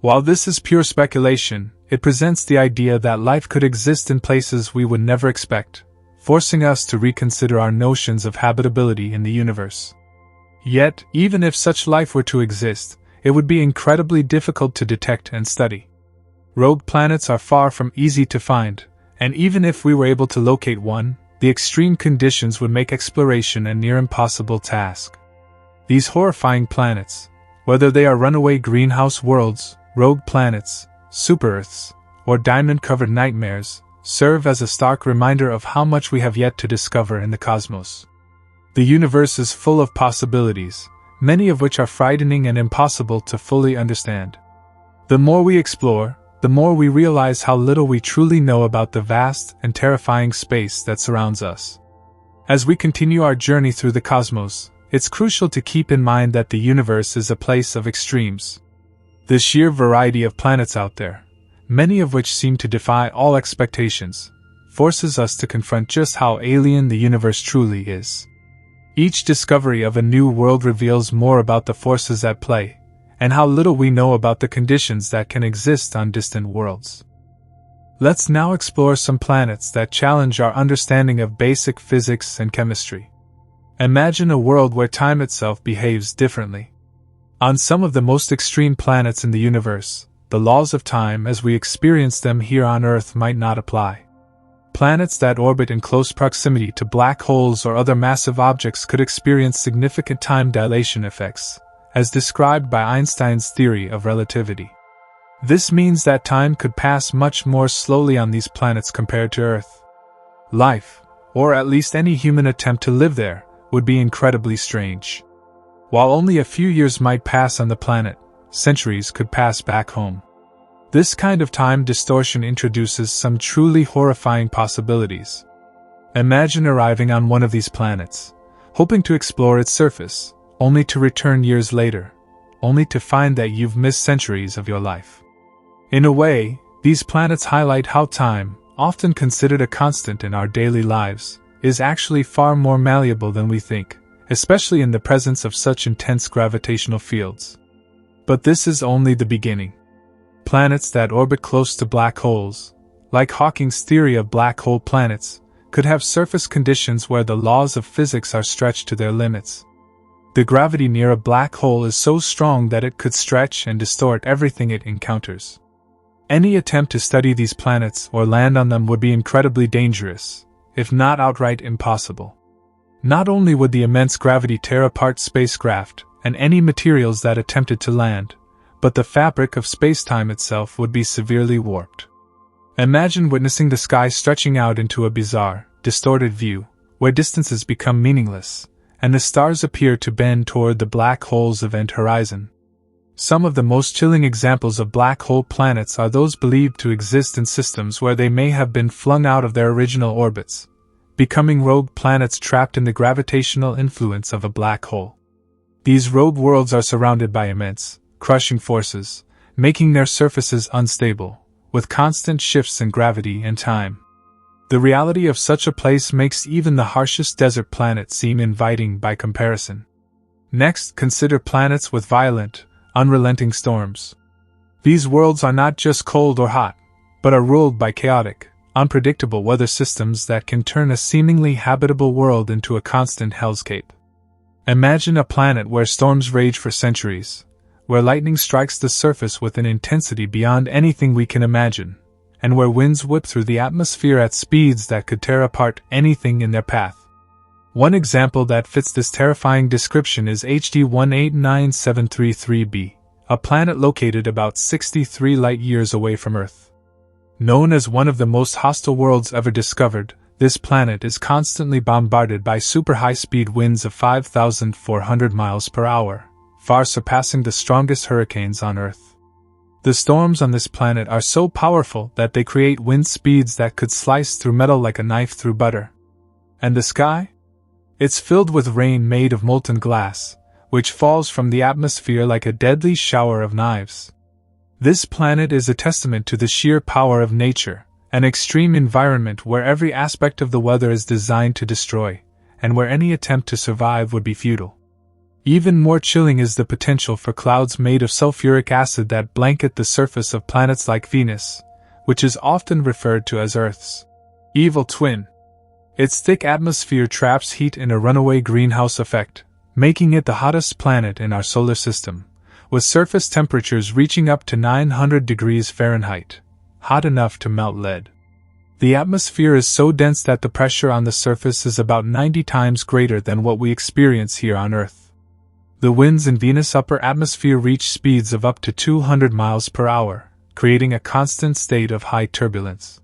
While this is pure speculation, it presents the idea that life could exist in places we would never expect, forcing us to reconsider our notions of habitability in the universe. Yet, even if such life were to exist, it would be incredibly difficult to detect and study. Rogue planets are far from easy to find, and even if we were able to locate one, the extreme conditions would make exploration a near impossible task. These horrifying planets, whether they are runaway greenhouse worlds, rogue planets, super-Earths, or diamond-covered nightmares, serve as a stark reminder of how much we have yet to discover in the cosmos. The universe is full of possibilities, many of which are frightening and impossible to fully understand. The more we explore, the more we realize how little we truly know about the vast and terrifying space that surrounds us. As we continue our journey through the cosmos, it's crucial to keep in mind that the universe is a place of extremes. The sheer variety of planets out there, many of which seem to defy all expectations, forces us to confront just how alien the universe truly is. Each discovery of a new world reveals more about the forces at play, and how little we know about the conditions that can exist on distant worlds. Let's now explore some planets that challenge our understanding of basic physics and chemistry. Imagine a world where time itself behaves differently. On some of the most extreme planets in the universe, the laws of time as we experience them here on Earth might not apply. Planets that orbit in close proximity to black holes or other massive objects could experience significant time dilation effects, as described by Einstein's theory of relativity. This means that time could pass much more slowly on these planets compared to Earth. Life, or at least any human attempt to live there, would be incredibly strange. While only a few years might pass on the planet, centuries could pass back home. This kind of time distortion introduces some truly horrifying possibilities. Imagine arriving on one of these planets, hoping to explore its surface, only to return years later, only to find that you've missed centuries of your life. In a way, these planets highlight how time, often considered a constant in our daily lives, is actually far more malleable than we think, especially in the presence of such intense gravitational fields. But this is only the beginning. Planets that orbit close to black holes, like Hawking's theory of black hole planets, could have surface conditions where the laws of physics are stretched to their limits. The gravity near a black hole is so strong that it could stretch and distort everything it encounters. Any attempt to study these planets or land on them would be incredibly dangerous, if not outright impossible. Not only would the immense gravity tear apart spacecraft and any materials that attempted to land, but the fabric of space-time itself would be severely warped. Imagine witnessing the sky stretching out into a bizarre, distorted view, where distances become meaningless, and the stars appear to bend toward the black hole's event horizon. Some of the most chilling examples of black hole planets are those believed to exist in systems where they may have been flung out of their original orbits, becoming rogue planets trapped in the gravitational influence of a black hole. These rogue worlds are surrounded by immense, crushing forces, making their surfaces unstable, with constant shifts in gravity and time. The reality of such a place makes even the harshest desert planet seem inviting by comparison. Next, consider planets with violent, unrelenting storms. These worlds are not just cold or hot, but are ruled by chaotic, unpredictable weather systems that can turn a seemingly habitable world into a constant hellscape. Imagine a planet where storms rage for centuries, where lightning strikes the surface with an intensity beyond anything we can imagine, and where winds whip through the atmosphere at speeds that could tear apart anything in their path. One example that fits this terrifying description is HD 189733b, a planet located about 63 light-years away from Earth. Known as one of the most hostile worlds ever discovered, this planet is constantly bombarded by super high-speed winds of 5,400 miles per hour, far surpassing the strongest hurricanes on Earth. The storms on this planet are so powerful that they create wind speeds that could slice through metal like a knife through butter. And the sky? It's filled with rain made of molten glass, which falls from the atmosphere like a deadly shower of knives. This planet is a testament to the sheer power of nature, an extreme environment where every aspect of the weather is designed to destroy, and where any attempt to survive would be futile. Even more chilling is the potential for clouds made of sulfuric acid that blanket the surface of planets like Venus, which is often referred to as Earth's evil twin. Its thick atmosphere traps heat in a runaway greenhouse effect, making it the hottest planet in our solar system, with surface temperatures reaching up to 900 degrees Fahrenheit, hot enough to melt lead. The atmosphere is so dense that the pressure on the surface is about 90 times greater than what we experience here on Earth. The winds in Venus' upper atmosphere reach speeds of up to 200 miles per hour, creating a constant state of high turbulence.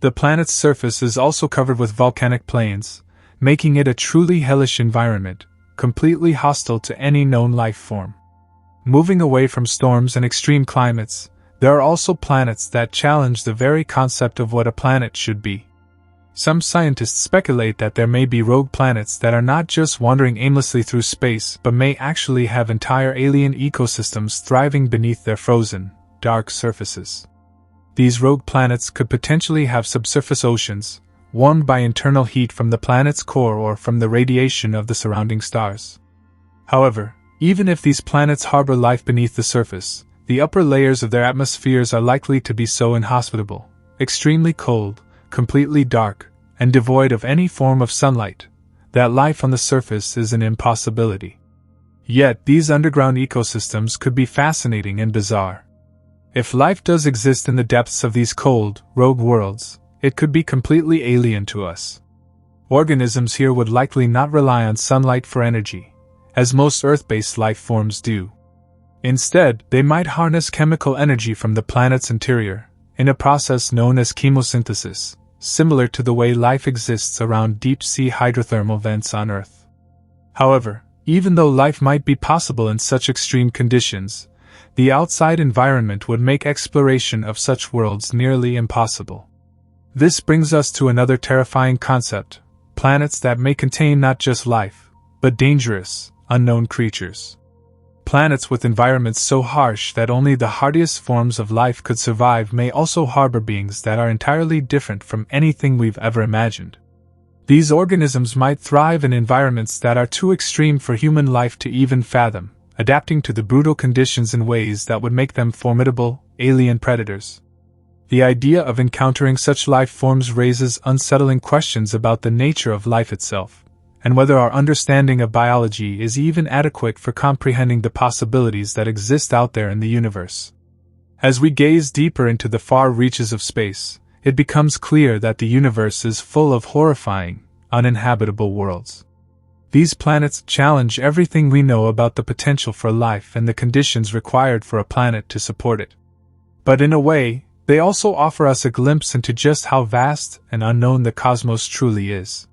The planet's surface is also covered with volcanic plains, making it a truly hellish environment, completely hostile to any known life form. Moving away from storms and extreme climates, there are also planets that challenge the very concept of what a planet should be. Some scientists speculate that there may be rogue planets that are not just wandering aimlessly through space but may actually have entire alien ecosystems thriving beneath their frozen, dark surfaces. These rogue planets could potentially have subsurface oceans, warmed by internal heat from the planet's core or from the radiation of the surrounding stars. However, even if these planets harbor life beneath the surface, the upper layers of their atmospheres are likely to be so inhospitable, extremely cold, completely dark, and devoid of any form of sunlight, that life on the surface is an impossibility. Yet these underground ecosystems could be fascinating and bizarre. If life does exist in the depths of these cold, rogue worlds, it could be completely alien to us. Organisms here would likely not rely on sunlight for energy, as most Earth-based life forms do. Instead, they might harness chemical energy from the planet's interior, in a process known as chemosynthesis, similar to the way life exists around deep-sea hydrothermal vents on Earth. However, even though life might be possible in such extreme conditions, the outside environment would make exploration of such worlds nearly impossible. This brings us to another terrifying concept: planets that may contain not just life, but dangerous, unknown creatures. Planets with environments so harsh that only the hardiest forms of life could survive may also harbor beings that are entirely different from anything we've ever imagined. These organisms might thrive in environments that are too extreme for human life to even fathom, adapting to the brutal conditions in ways that would make them formidable, alien predators. The idea of encountering such life forms raises unsettling questions about the nature of life itself, and whether our understanding of biology is even adequate for comprehending the possibilities that exist out there in the universe. As we gaze deeper into the far reaches of space, it becomes clear that the universe is full of horrifying, uninhabitable worlds. These planets challenge everything we know about the potential for life and the conditions required for a planet to support it. But in a way, they also offer us a glimpse into just how vast and unknown the cosmos truly is.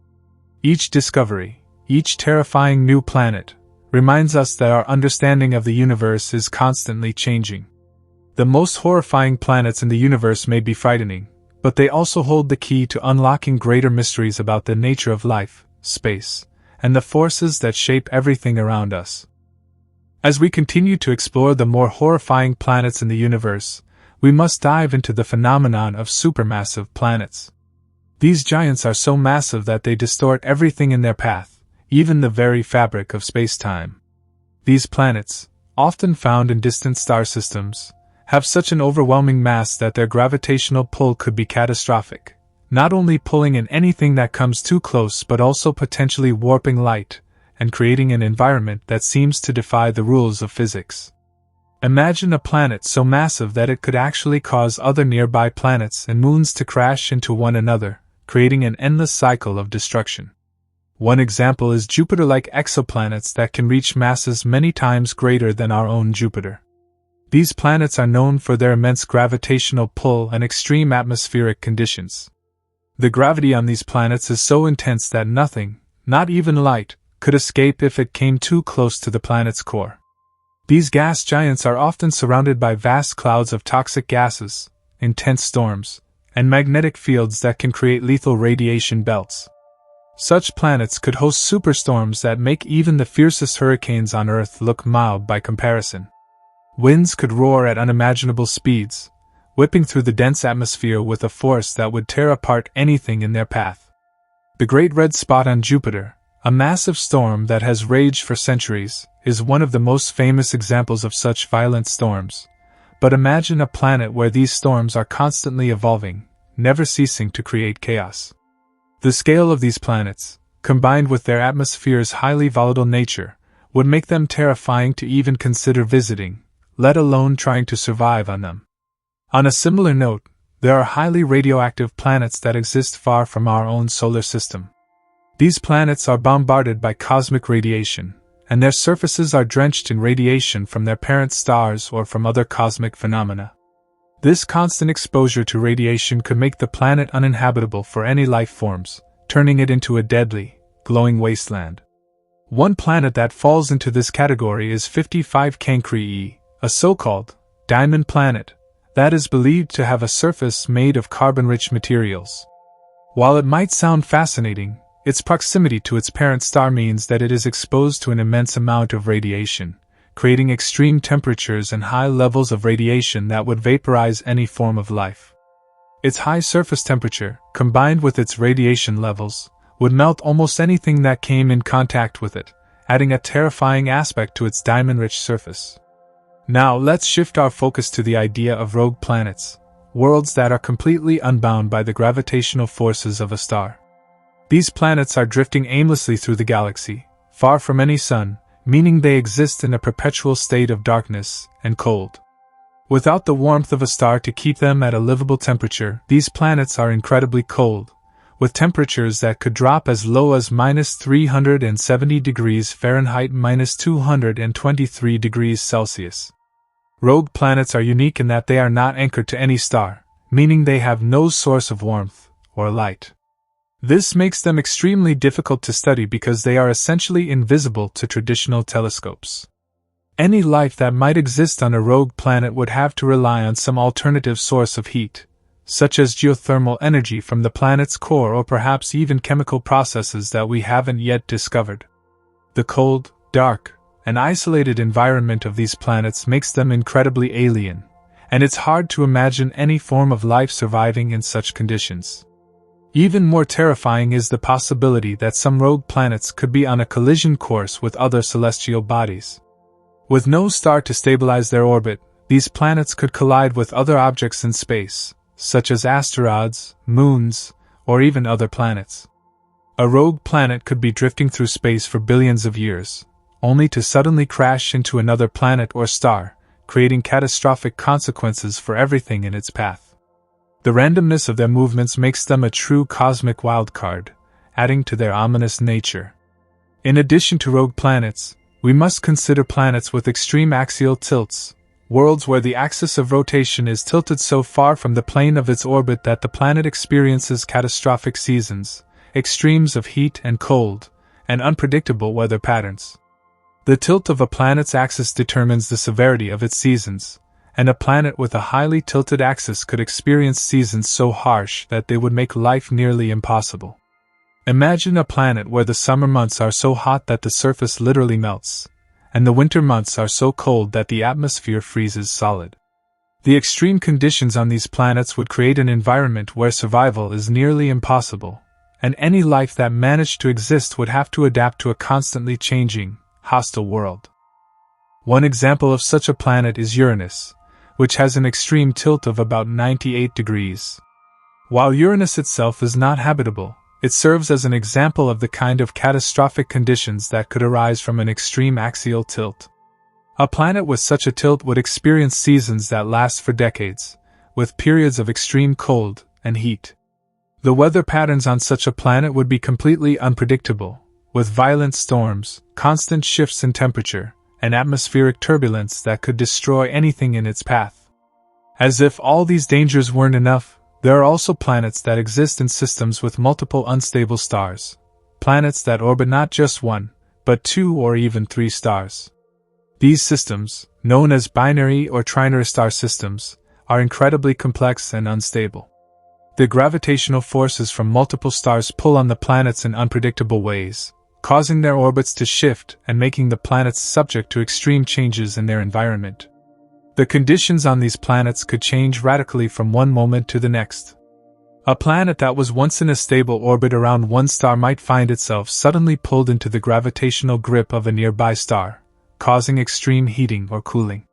Each discovery, each terrifying new planet, reminds us that our understanding of the universe is constantly changing. The most horrifying planets in the universe may be frightening, but they also hold the key to unlocking greater mysteries about the nature of life, space, and the forces that shape everything around us. As we continue to explore the more horrifying planets in the universe, we must dive into the phenomenon of supermassive planets. These giants are so massive that they distort everything in their path, even the very fabric of space-time. These planets, often found in distant star systems, have such an overwhelming mass that their gravitational pull could be catastrophic, not only pulling in anything that comes too close but also potentially warping light and creating an environment that seems to defy the rules of physics. Imagine a planet so massive that it could actually cause other nearby planets and moons to crash into one another, creating an endless cycle of destruction. One example is Jupiter-like exoplanets that can reach masses many times greater than our own Jupiter. These planets are known for their immense gravitational pull and extreme atmospheric conditions. The gravity on these planets is so intense that nothing, not even light, could escape if it came too close to the planet's core. These gas giants are often surrounded by vast clouds of toxic gases, intense storms, and magnetic fields that can create lethal radiation belts. Such planets could host superstorms that make even the fiercest hurricanes on Earth look mild by comparison. Winds could roar at unimaginable speeds, whipping through the dense atmosphere with a force that would tear apart anything in their path. The Great Red Spot on Jupiter, a massive storm that has raged for centuries, is one of the most famous examples of such violent storms. But imagine a planet where these storms are constantly evolving, never ceasing to create chaos. The scale of these planets, combined with their atmosphere's highly volatile nature, would make them terrifying to even consider visiting, let alone trying to survive on them. On a similar note, there are highly radioactive planets that exist far from our own solar system. These planets are bombarded by cosmic radiation, and their surfaces are drenched in radiation from their parent stars or from other cosmic phenomena. This constant exposure to radiation could make the planet uninhabitable for any life forms, turning it into a deadly, glowing wasteland. One planet that falls into this category is 55 Cancri, a so-called diamond planet that is believed to have a surface made of carbon-rich materials. While it might sound fascinating, its proximity to its parent star means that it is exposed to an immense amount of radiation, creating extreme temperatures and high levels of radiation that would vaporize any form of life. Its high surface temperature, combined with its radiation levels, would melt almost anything that came in contact with it, adding a terrifying aspect to its diamond-rich surface. Now let's shift our focus to the idea of rogue planets, worlds that are completely unbound by the gravitational forces of a star. These planets are drifting aimlessly through the galaxy, far from any sun, meaning they exist in a perpetual state of darkness and cold. Without the warmth of a star to keep them at a livable temperature, these planets are incredibly cold, with temperatures that could drop as low as -370 degrees Fahrenheit -223 degrees Celsius. Rogue planets are unique in that they are not anchored to any star, meaning they have no source of warmth or light. This makes them extremely difficult to study because they are essentially invisible to traditional telescopes. Any life that might exist on a rogue planet would have to rely on some alternative source of heat, such as geothermal energy from the planet's core or perhaps even chemical processes that we haven't yet discovered. The cold, dark, and isolated environment of these planets makes them incredibly alien, and it's hard to imagine any form of life surviving in such conditions. Even more terrifying is the possibility that some rogue planets could be on a collision course with other celestial bodies. With no star to stabilize their orbit, these planets could collide with other objects in space, such as asteroids, moons, or even other planets. A rogue planet could be drifting through space for billions of years, only to suddenly crash into another planet or star, creating catastrophic consequences for everything in its path. The randomness of their movements makes them a true cosmic wildcard, adding to their ominous nature. In addition to rogue planets, we must consider planets with extreme axial tilts, worlds where the axis of rotation is tilted so far from the plane of its orbit that the planet experiences catastrophic seasons, extremes of heat and cold, and unpredictable weather patterns. The tilt of a planet's axis determines the severity of its seasons, and a planet with a highly tilted axis could experience seasons so harsh that they would make life nearly impossible. Imagine a planet where the summer months are so hot that the surface literally melts, and the winter months are so cold that the atmosphere freezes solid. The extreme conditions on these planets would create an environment where survival is nearly impossible, and any life that managed to exist would have to adapt to a constantly changing, hostile world. One example of such a planet is Uranus, which has an extreme tilt of about 98 degrees. While Uranus itself is not habitable, it serves as an example of the kind of catastrophic conditions that could arise from an extreme axial tilt. A planet with such a tilt would experience seasons that last for decades, with periods of extreme cold and heat. The weather patterns on such a planet would be completely unpredictable, with violent storms, constant shifts in temperature, and atmospheric turbulence that could destroy anything in its path. As if all these dangers weren't enough, there are also planets that exist in systems with multiple unstable stars. Planets that orbit not just one, but 2 or even 3 stars. These systems, known as binary or trinary star systems, are incredibly complex and unstable. The gravitational forces from multiple stars pull on the planets in unpredictable ways, causing their orbits to shift and making the planets subject to extreme changes in their environment. The conditions on these planets could change radically from one moment to the next. A planet that was once in a stable orbit around one star might find itself suddenly pulled into the gravitational grip of a nearby star, causing extreme heating or cooling.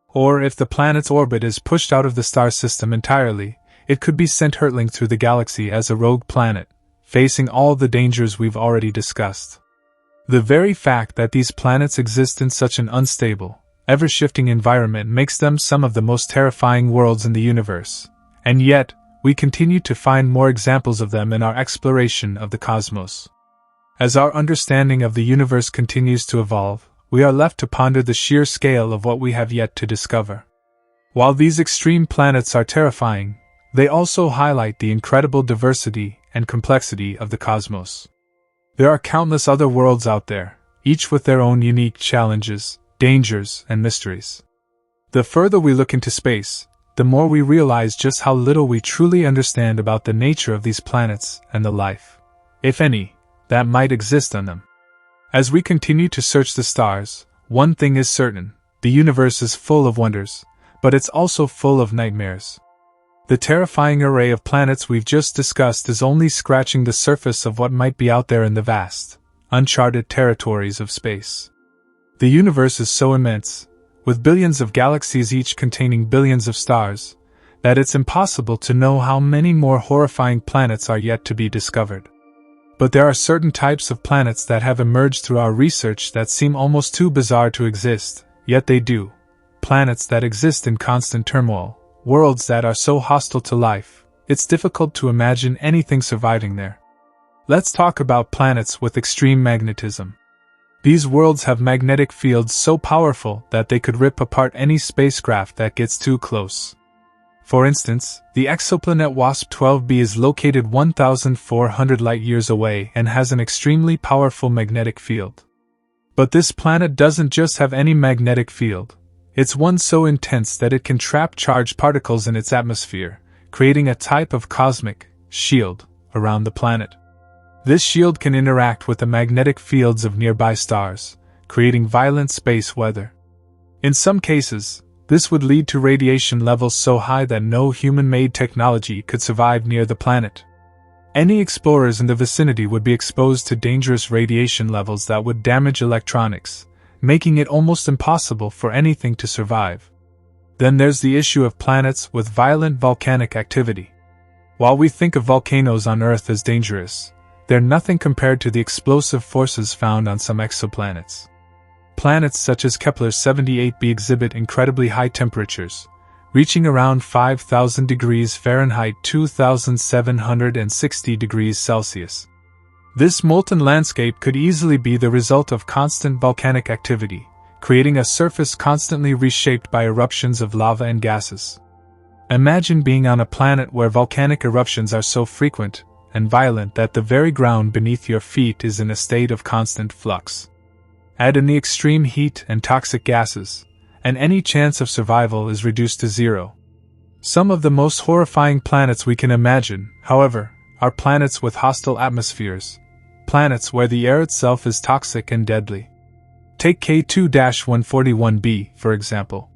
Or if the planet's orbit is pushed out of the star system entirely, it could be sent hurtling through the galaxy as a rogue planet, facing all the dangers we've already discussed. The very fact that these planets exist in such an unstable, ever-shifting environment makes them some of the most terrifying worlds in the universe, and yet, we continue to find more examples of them in our exploration of the cosmos. As our understanding of the universe continues to evolve, we are left to ponder the sheer scale of what we have yet to discover. While these extreme planets are terrifying, they also highlight the incredible diversity and complexity of the cosmos. There are countless other worlds out there, each with their own unique challenges, dangers, and mysteries. The further we look into space, the more we realize just how little we truly understand about the nature of these planets and the life, if any, that might exist on them. As we continue to search the stars, one thing is certain: the universe is full of wonders, but it's also full of nightmares. The terrifying array of planets we've just discussed is only scratching the surface of what might be out there in the vast, uncharted territories of space. The universe is so immense, with billions of galaxies each containing billions of stars, that it's impossible to know how many more horrifying planets are yet to be discovered. But there are certain types of planets that have emerged through our research that seem almost too bizarre to exist, yet they do. Planets that exist in constant turmoil. Worlds that are so hostile to life, it's difficult to imagine anything surviving there. Let's talk about planets with extreme magnetism. These worlds have magnetic fields so powerful that they could rip apart any spacecraft that gets too close. For instance, the exoplanet WASP-12b is located 1,400 light-years away and has an extremely powerful magnetic field. But this planet doesn't just have any magnetic field. It's one so intense that it can trap charged particles in its atmosphere, creating a type of cosmic shield around the planet. This shield can interact with the magnetic fields of nearby stars, creating violent space weather. In some cases, this would lead to radiation levels so high that no human-made technology could survive near the planet. Any explorers in the vicinity would be exposed to dangerous radiation levels that would damage electronics, making it almost impossible for anything to survive. Then there's the issue of planets with violent volcanic activity. While we think of volcanoes on Earth as dangerous, they're nothing compared to the explosive forces found on some exoplanets. Planets such as Kepler-78b exhibit incredibly high temperatures, reaching around 5,000 degrees Fahrenheit 2,760 degrees Celsius. This molten landscape could easily be the result of constant volcanic activity, creating a surface constantly reshaped by eruptions of lava and gases. Imagine being on a planet where volcanic eruptions are so frequent and violent that the very ground beneath your feet is in a state of constant flux. Add in the extreme heat and toxic gases, and any chance of survival is reduced to zero. Some of the most horrifying planets we can imagine, however, are planets with hostile atmospheres, planets where the air itself is toxic and deadly. Take K2-141b, for example.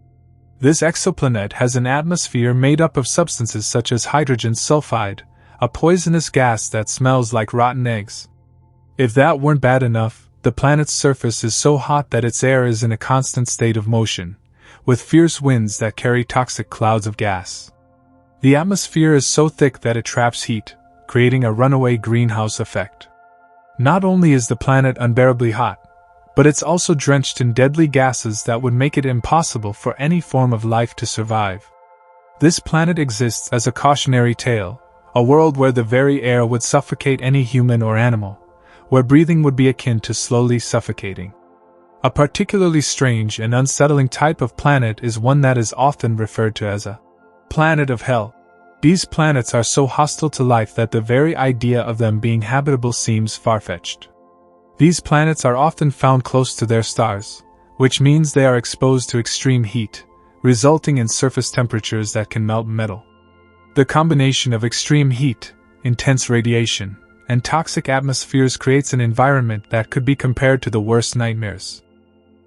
This exoplanet has an atmosphere made up of substances such as hydrogen sulfide, a poisonous gas that smells like rotten eggs. If that weren't bad enough, the planet's surface is so hot that its air is in a constant state of motion, with fierce winds that carry toxic clouds of gas. The atmosphere is so thick that it traps heat, creating a runaway greenhouse effect. Not only is the planet unbearably hot, but it's also drenched in deadly gases that would make it impossible for any form of life to survive. This planet exists as a cautionary tale, a world where the very air would suffocate any human or animal, where breathing would be akin to slowly suffocating. A particularly strange and unsettling type of planet is one that is often referred to as a planet of hell. These planets are so hostile to life that the very idea of them being habitable seems far-fetched. These planets are often found close to their stars, which means they are exposed to extreme heat, resulting in surface temperatures that can melt metal. The combination of extreme heat, intense radiation, and toxic atmospheres creates an environment that could be compared to the worst nightmares.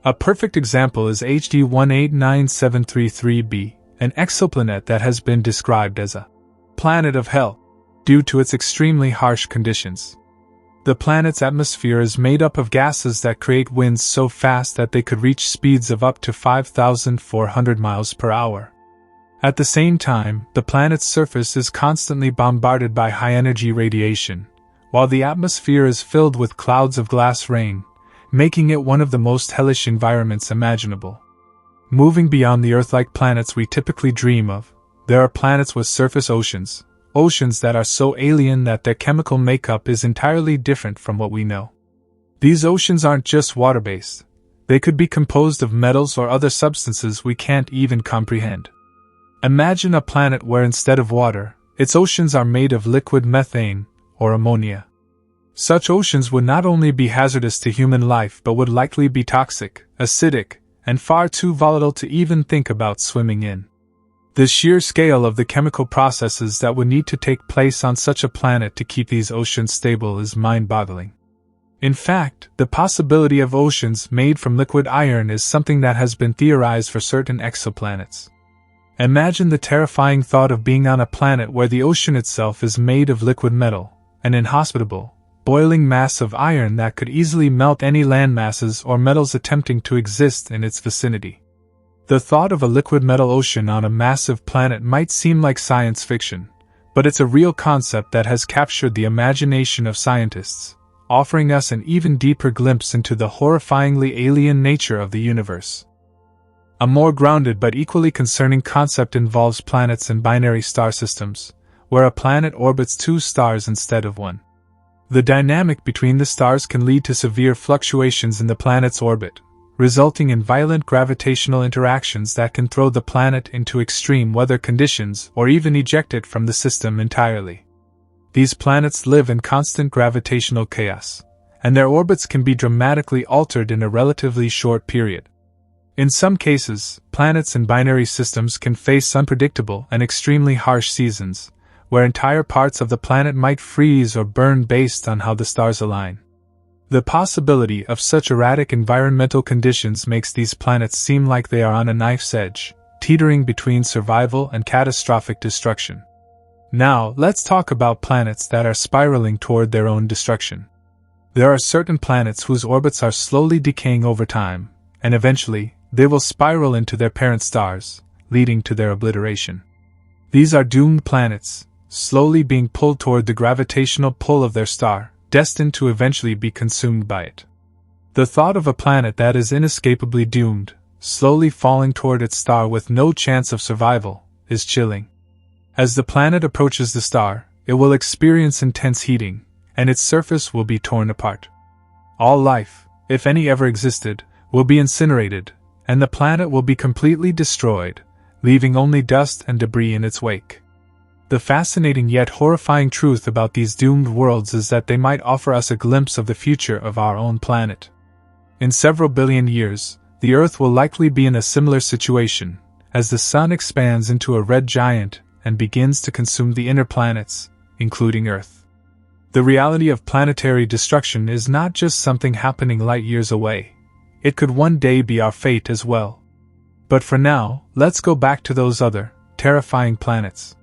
A perfect example is HD 189733b, an exoplanet that has been described as a planet of hell due to its extremely harsh conditions. The planet's atmosphere is made up of gases that create winds so fast that they could reach speeds of up to 5,400 miles per hour. At the same time, the planet's surface is constantly bombarded by high-energy radiation, while the atmosphere is filled with clouds of glass rain, making it one of the most hellish environments imaginable. Moving beyond the Earth-like planets we typically dream of, there are planets with surface oceans, oceans that are so alien that their chemical makeup is entirely different from what we know. These oceans aren't just water-based. They could be composed of metals or other substances we can't even comprehend. Imagine a planet where instead of water, its oceans are made of liquid methane, or ammonia. Such oceans would not only be hazardous to human life but would likely be toxic, acidic, and far too volatile to even think about swimming in. The sheer scale of the chemical processes that would need to take place on such a planet to keep these oceans stable is mind-boggling. In fact, the possibility of oceans made from liquid iron is something that has been theorized for certain exoplanets. Imagine the terrifying thought of being on a planet where the ocean itself is made of liquid metal, an inhospitable, boiling mass of iron that could easily melt any land masses or metals attempting to exist in its vicinity. The thought of a liquid metal ocean on a massive planet might seem like science fiction, but it's a real concept that has captured the imagination of scientists, offering us an even deeper glimpse into the horrifyingly alien nature of the universe. A more grounded but equally concerning concept involves planets and binary star systems, where a planet orbits two stars instead of one. The dynamic between the stars can lead to severe fluctuations in the planet's orbit, resulting in violent gravitational interactions that can throw the planet into extreme weather conditions or even eject it from the system entirely. These planets live in constant gravitational chaos, and their orbits can be dramatically altered in a relatively short period. In some cases, planets in binary systems can face unpredictable and extremely harsh seasons, where entire parts of the planet might freeze or burn based on how the stars align. The possibility of such erratic environmental conditions makes these planets seem like they are on a knife's edge, teetering between survival and catastrophic destruction. Now, let's talk about planets that are spiraling toward their own destruction. There are certain planets whose orbits are slowly decaying over time, and eventually, they will spiral into their parent stars, leading to their obliteration. These are doomed planets, slowly being pulled toward the gravitational pull of their star, destined to eventually be consumed by it. The thought of a planet that is inescapably doomed, slowly falling toward its star with no chance of survival, is chilling. As the planet approaches the star, it will experience intense heating, and its surface will be torn apart. All life, if any ever existed, will be incinerated, and the planet will be completely destroyed, leaving only dust and debris in its wake. The fascinating yet horrifying truth about these doomed worlds is that they might offer us a glimpse of the future of our own planet. In several billion years, the Earth will likely be in a similar situation, as the Sun expands into a red giant and begins to consume the inner planets, including Earth. The reality of planetary destruction is not just something happening light years away. It could one day be our fate as well. But for now, let's go back to those other, terrifying planets.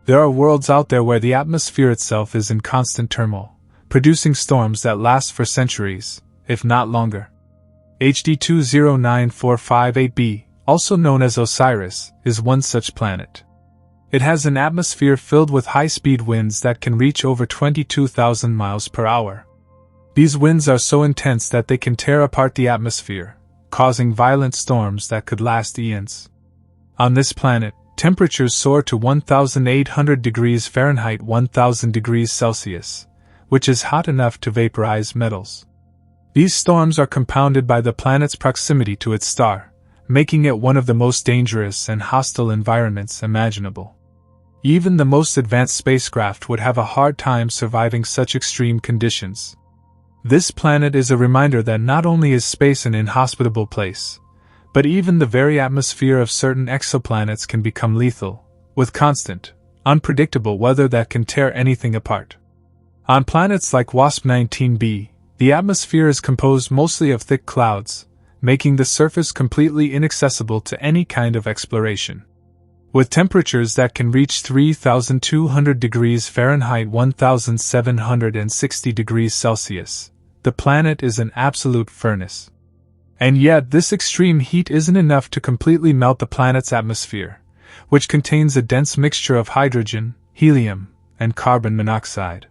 There are worlds out there where the atmosphere itself is in constant turmoil, producing storms that last for centuries, if not longer. HD 209458b, also known as Osiris, is one such planet. It has an atmosphere filled with high-speed winds that can reach over 22,000 miles per hour. These winds are so intense that they can tear apart the atmosphere, causing violent storms that could last eons. On this planet, temperatures soar to 1,800 degrees Fahrenheit 1,000 degrees Celsius, which is hot enough to vaporize metals. These storms are compounded by the planet's proximity to its star, making it one of the most dangerous and hostile environments imaginable. Even the most advanced spacecraft would have a hard time surviving such extreme conditions. This planet is a reminder that not only is space an inhospitable place, but even the very atmosphere of certain exoplanets can become lethal, with constant, unpredictable weather that can tear anything apart. On planets like WASP-19b, the atmosphere is composed mostly of thick clouds, making the surface completely inaccessible to any kind of exploration. With temperatures that can reach 3,200 degrees Fahrenheit 1,760 degrees Celsius, the planet is an absolute furnace. And yet this extreme heat isn't enough to completely melt the planet's atmosphere, which contains a dense mixture of hydrogen, helium, and carbon monoxide.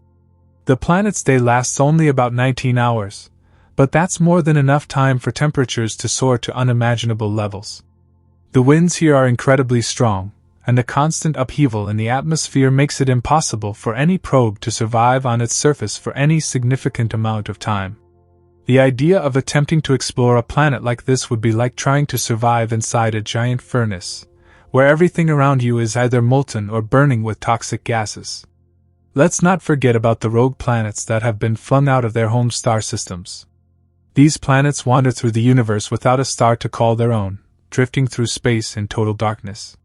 The planet's day lasts only about 19 hours, but that's more than enough time for temperatures to soar to unimaginable levels. The winds here are incredibly strong, and the constant upheaval in the atmosphere makes it impossible for any probe to survive on its surface for any significant amount of time. The idea of attempting to explore a planet like this would be like trying to survive inside a giant furnace, where everything around you is either molten or burning with toxic gases. Let's not forget about the rogue planets that have been flung out of their home star systems. These planets wander through the universe without a star to call their own, drifting through space in total darkness.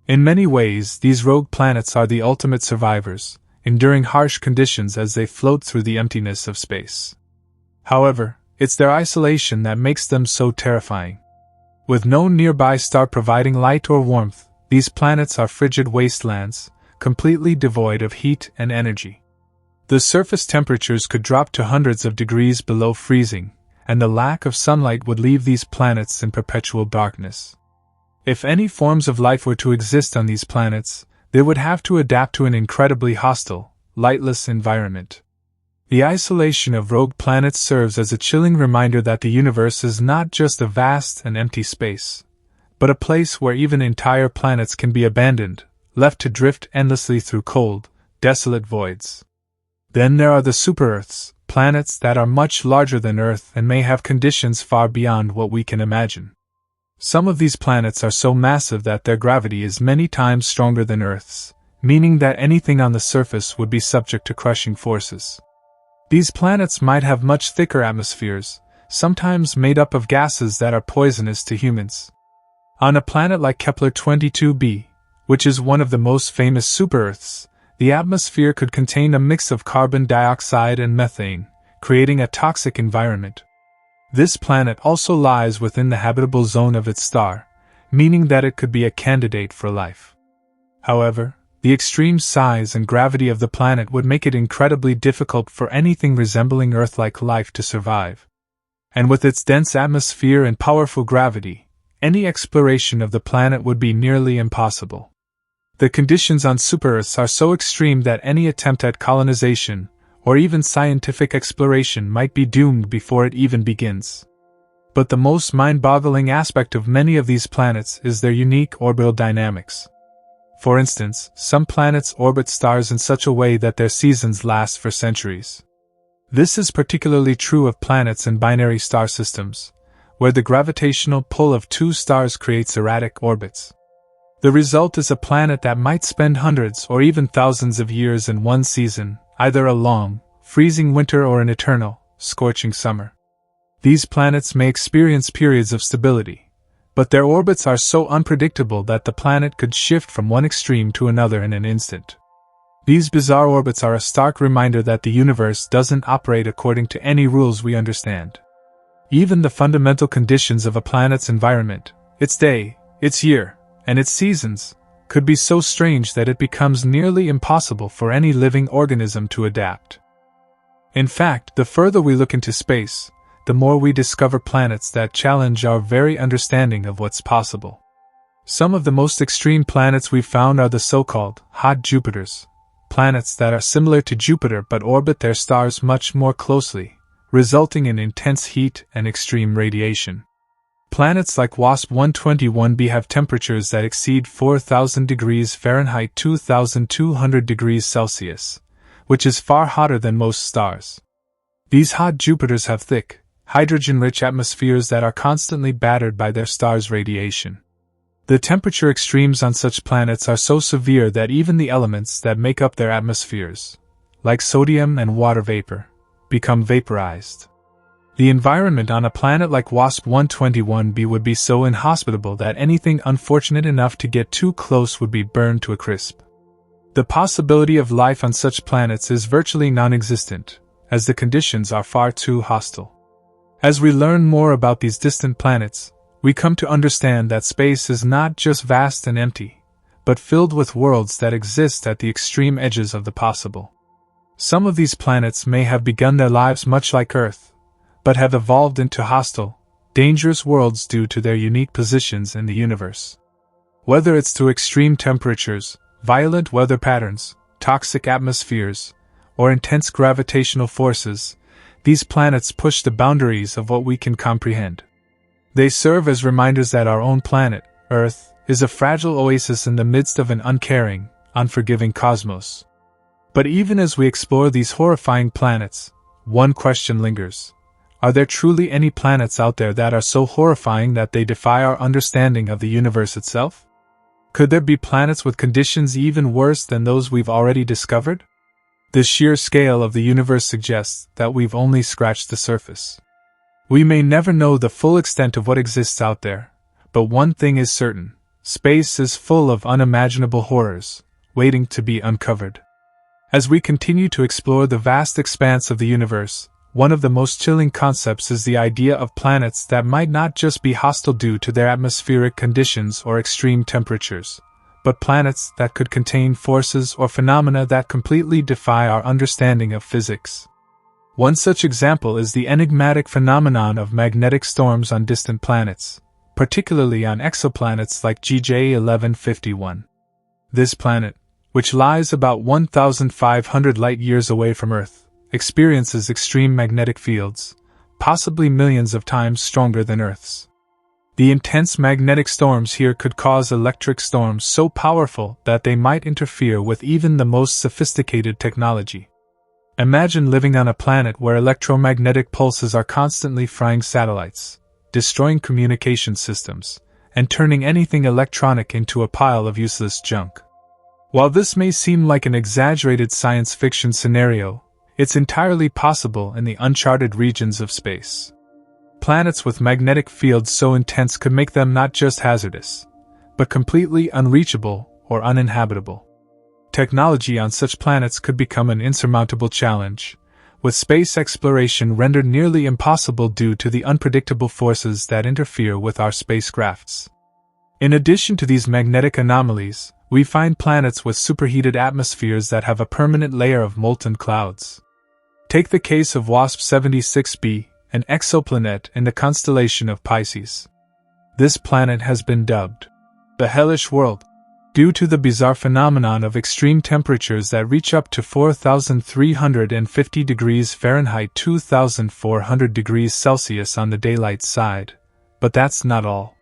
In many ways, these rogue planets are the ultimate survivors, enduring harsh conditions as they float through the emptiness of space. However, it's their isolation that makes them so terrifying. With no nearby star providing light or warmth, these planets are frigid wastelands, completely devoid of heat and energy. The surface temperatures could drop to hundreds of degrees below freezing, and the lack of sunlight would leave these planets in perpetual darkness. If any forms of life were to exist on these planets, they would have to adapt to an incredibly hostile, lightless environment. The isolation of rogue planets serves as a chilling reminder that the universe is not just a vast and empty space, but a place where even entire planets can be abandoned, left to drift endlessly through cold, desolate voids. Then there are the super-Earths, planets that are much larger than Earth and may have conditions far beyond what we can imagine. Some of these planets are so massive that their gravity is many times stronger than Earth's, meaning that anything on the surface would be subject to crushing forces. These planets might have much thicker atmospheres, sometimes made up of gases that are poisonous to humans. On a planet like Kepler-22b, which is one of the most famous super-Earths, the atmosphere could contain a mix of carbon dioxide and methane, creating a toxic environment. This planet also lies within the habitable zone of its star, meaning that it could be a candidate for life. However, the extreme size and gravity of the planet would make it incredibly difficult for anything resembling Earth-like life to survive. And with its dense atmosphere and powerful gravity, any exploration of the planet would be nearly impossible. The conditions on super-Earths are so extreme that any attempt at colonization, or even scientific exploration, might be doomed before it even begins. But the most mind-boggling aspect of many of these planets is their unique orbital dynamics. For instance, some planets orbit stars in such a way that their seasons last for centuries. This is particularly true of planets in binary star systems, where the gravitational pull of two stars creates erratic orbits. The result is a planet that might spend hundreds or even thousands of years in one season, either a long, freezing winter or an eternal, scorching summer. These planets may experience periods of stability, but their orbits are so unpredictable that the planet could shift from one extreme to another in an instant. These bizarre orbits are a stark reminder that the universe doesn't operate according to any rules we understand. Even the fundamental conditions of a planet's environment, its day, its year, and its seasons, could be so strange that it becomes nearly impossible for any living organism to adapt. In fact, the further we look into space, the more we discover planets that challenge our very understanding of what's possible. Some of the most extreme planets we've found are the so-called hot Jupiters, planets that are similar to Jupiter but orbit their stars much more closely, resulting in intense heat and extreme radiation. Planets like WASP-121b have temperatures that exceed 4,000 degrees Fahrenheit 2,200 degrees Celsius, which is far hotter than most stars. These hot Jupiters have thick, hydrogen-rich atmospheres that are constantly battered by their star's radiation. The temperature extremes on such planets are so severe that even the elements that make up their atmospheres, like sodium and water vapor, become vaporized. The environment on a planet like WASP-121b would be so inhospitable that anything unfortunate enough to get too close would be burned to a crisp. The possibility of life on such planets is virtually non-existent, as the conditions are far too hostile. As we learn more about these distant planets, we come to understand that space is not just vast and empty, but filled with worlds that exist at the extreme edges of the possible. Some of these planets may have begun their lives much like Earth, but have evolved into hostile, dangerous worlds due to their unique positions in the universe. Whether it's through extreme temperatures, violent weather patterns, toxic atmospheres, or intense gravitational forces, these planets push the boundaries of what we can comprehend. They serve as reminders that our own planet, Earth, is a fragile oasis in the midst of an uncaring, unforgiving cosmos. But even as we explore these horrifying planets, one question lingers. Are there truly any planets out there that are so horrifying that they defy our understanding of the universe itself? Could there be planets with conditions even worse than those we've already discovered? The sheer scale of the universe suggests that we've only scratched the surface. We may never know the full extent of what exists out there, but one thing is certain: space is full of unimaginable horrors, waiting to be uncovered. As we continue to explore the vast expanse of the universe, one of the most chilling concepts is the idea of planets that might not just be hostile due to their atmospheric conditions or extreme temperatures, but planets that could contain forces or phenomena that completely defy our understanding of physics. One such example is the enigmatic phenomenon of magnetic storms on distant planets, particularly on exoplanets like GJ 1151. This planet, which lies about 1,500 light-years away from Earth, experiences extreme magnetic fields, possibly millions of times stronger than Earth's. The intense magnetic storms here could cause electric storms so powerful that they might interfere with even the most sophisticated technology. Imagine living on a planet where electromagnetic pulses are constantly frying satellites, destroying communication systems, and turning anything electronic into a pile of useless junk. While this may seem like an exaggerated science fiction scenario, it's entirely possible in the uncharted regions of space. Planets with magnetic fields so intense could make them not just hazardous, but completely unreachable or uninhabitable. Technology on such planets could become an insurmountable challenge, with space exploration rendered nearly impossible due to the unpredictable forces that interfere with our spacecrafts. In addition to these magnetic anomalies, we find planets with superheated atmospheres that have a permanent layer of molten clouds. Take the case of WASP-76b, an exoplanet in the constellation of Pisces. This planet has been dubbed the hellish world, due to the bizarre phenomenon of extreme temperatures that reach up to 4,350 degrees Fahrenheit 2,400 degrees Celsius on the daylight side. But that's not all.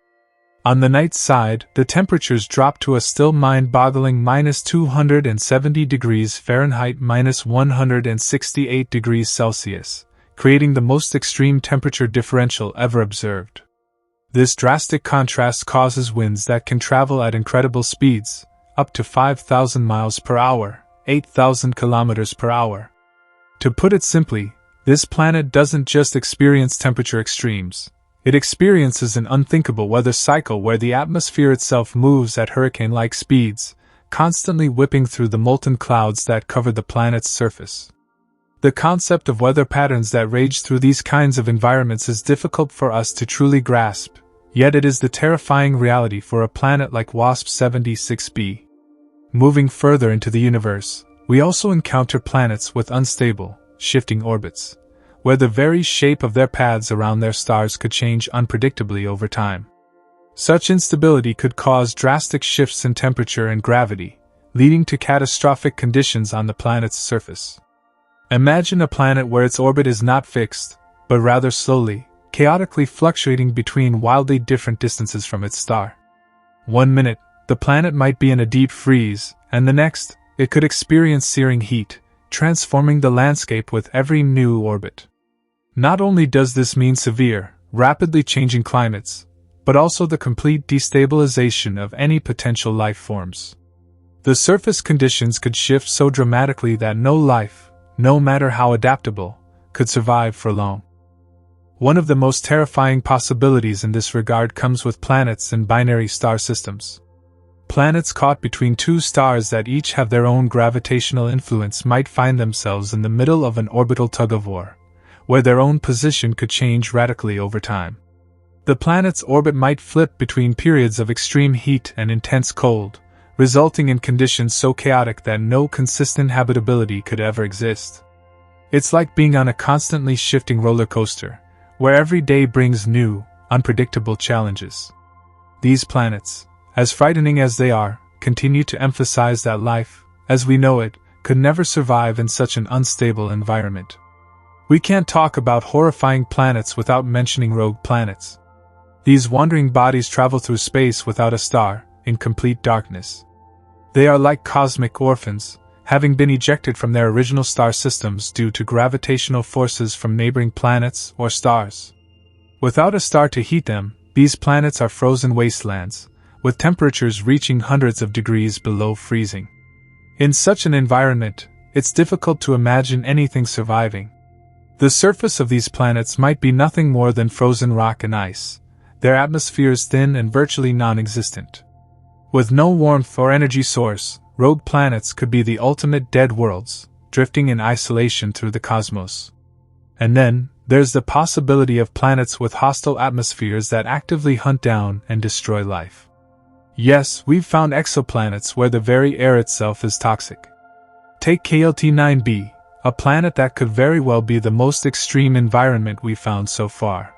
On the night side, the temperatures drop to a still mind-boggling -270 degrees Fahrenheit -168 degrees Celsius, creating the most extreme temperature differential ever observed. This drastic contrast causes winds that can travel at incredible speeds, up to 5,000 miles per hour, 8,000 kilometers per hour. To put it simply, This planet doesn't just experience temperature extremes, it experiences an unthinkable weather cycle where the atmosphere itself moves at hurricane-like speeds, constantly whipping through the molten clouds that cover the planet's surface. The concept of weather patterns that rage through these kinds of environments is difficult for us to truly grasp, yet it is the terrifying reality for a planet like WASP-76b. Moving further into the universe, we also encounter planets with unstable, shifting orbits, where the very shape of their paths around their stars could change unpredictably over time. Such instability could cause drastic shifts in temperature and gravity, leading to catastrophic conditions on the planet's surface. Imagine a planet where its orbit is not fixed, but rather slowly, chaotically fluctuating between wildly different distances from its star. 1 minute, the planet might be in a deep freeze, and the next, it could experience searing heat, transforming the landscape with every new orbit. Not only does this mean severe, rapidly changing climates, but also the complete destabilization of any potential life forms. The surface conditions could shift so dramatically that no life, no matter how adaptable, could survive for long. One of the most terrifying possibilities in this regard comes with planets and binary star systems. Planets caught between two stars that each have their own gravitational influence might find themselves in the middle of an orbital tug-of-war, where their own position could change radically over time. The planet's orbit might flip between periods of extreme heat and intense cold, resulting in conditions so chaotic that no consistent habitability could ever exist. It's like being on a constantly shifting roller coaster, where every day brings new, unpredictable challenges. These planets, as frightening as they are, continue to emphasize that life, as we know it, could never survive in such an unstable environment. We can't talk about horrifying planets without mentioning rogue planets. These wandering bodies travel through space without a star, in complete darkness. They are like cosmic orphans, having been ejected from their original star systems due to gravitational forces from neighboring planets or stars. Without a star to heat them, these planets are frozen wastelands, with temperatures reaching hundreds of degrees below freezing. In such an environment, it's difficult to imagine anything surviving. The surface of these planets might be nothing more than frozen rock and ice, their atmospheres thin and virtually non-existent. With no warmth or energy source, rogue planets could be the ultimate dead worlds, drifting in isolation through the cosmos. And then, there's the possibility of planets with hostile atmospheres that actively hunt down and destroy life. Yes, we've found exoplanets where the very air itself is toxic. Take KLT-9b, a planet that could very well be the most extreme environment we've found so far.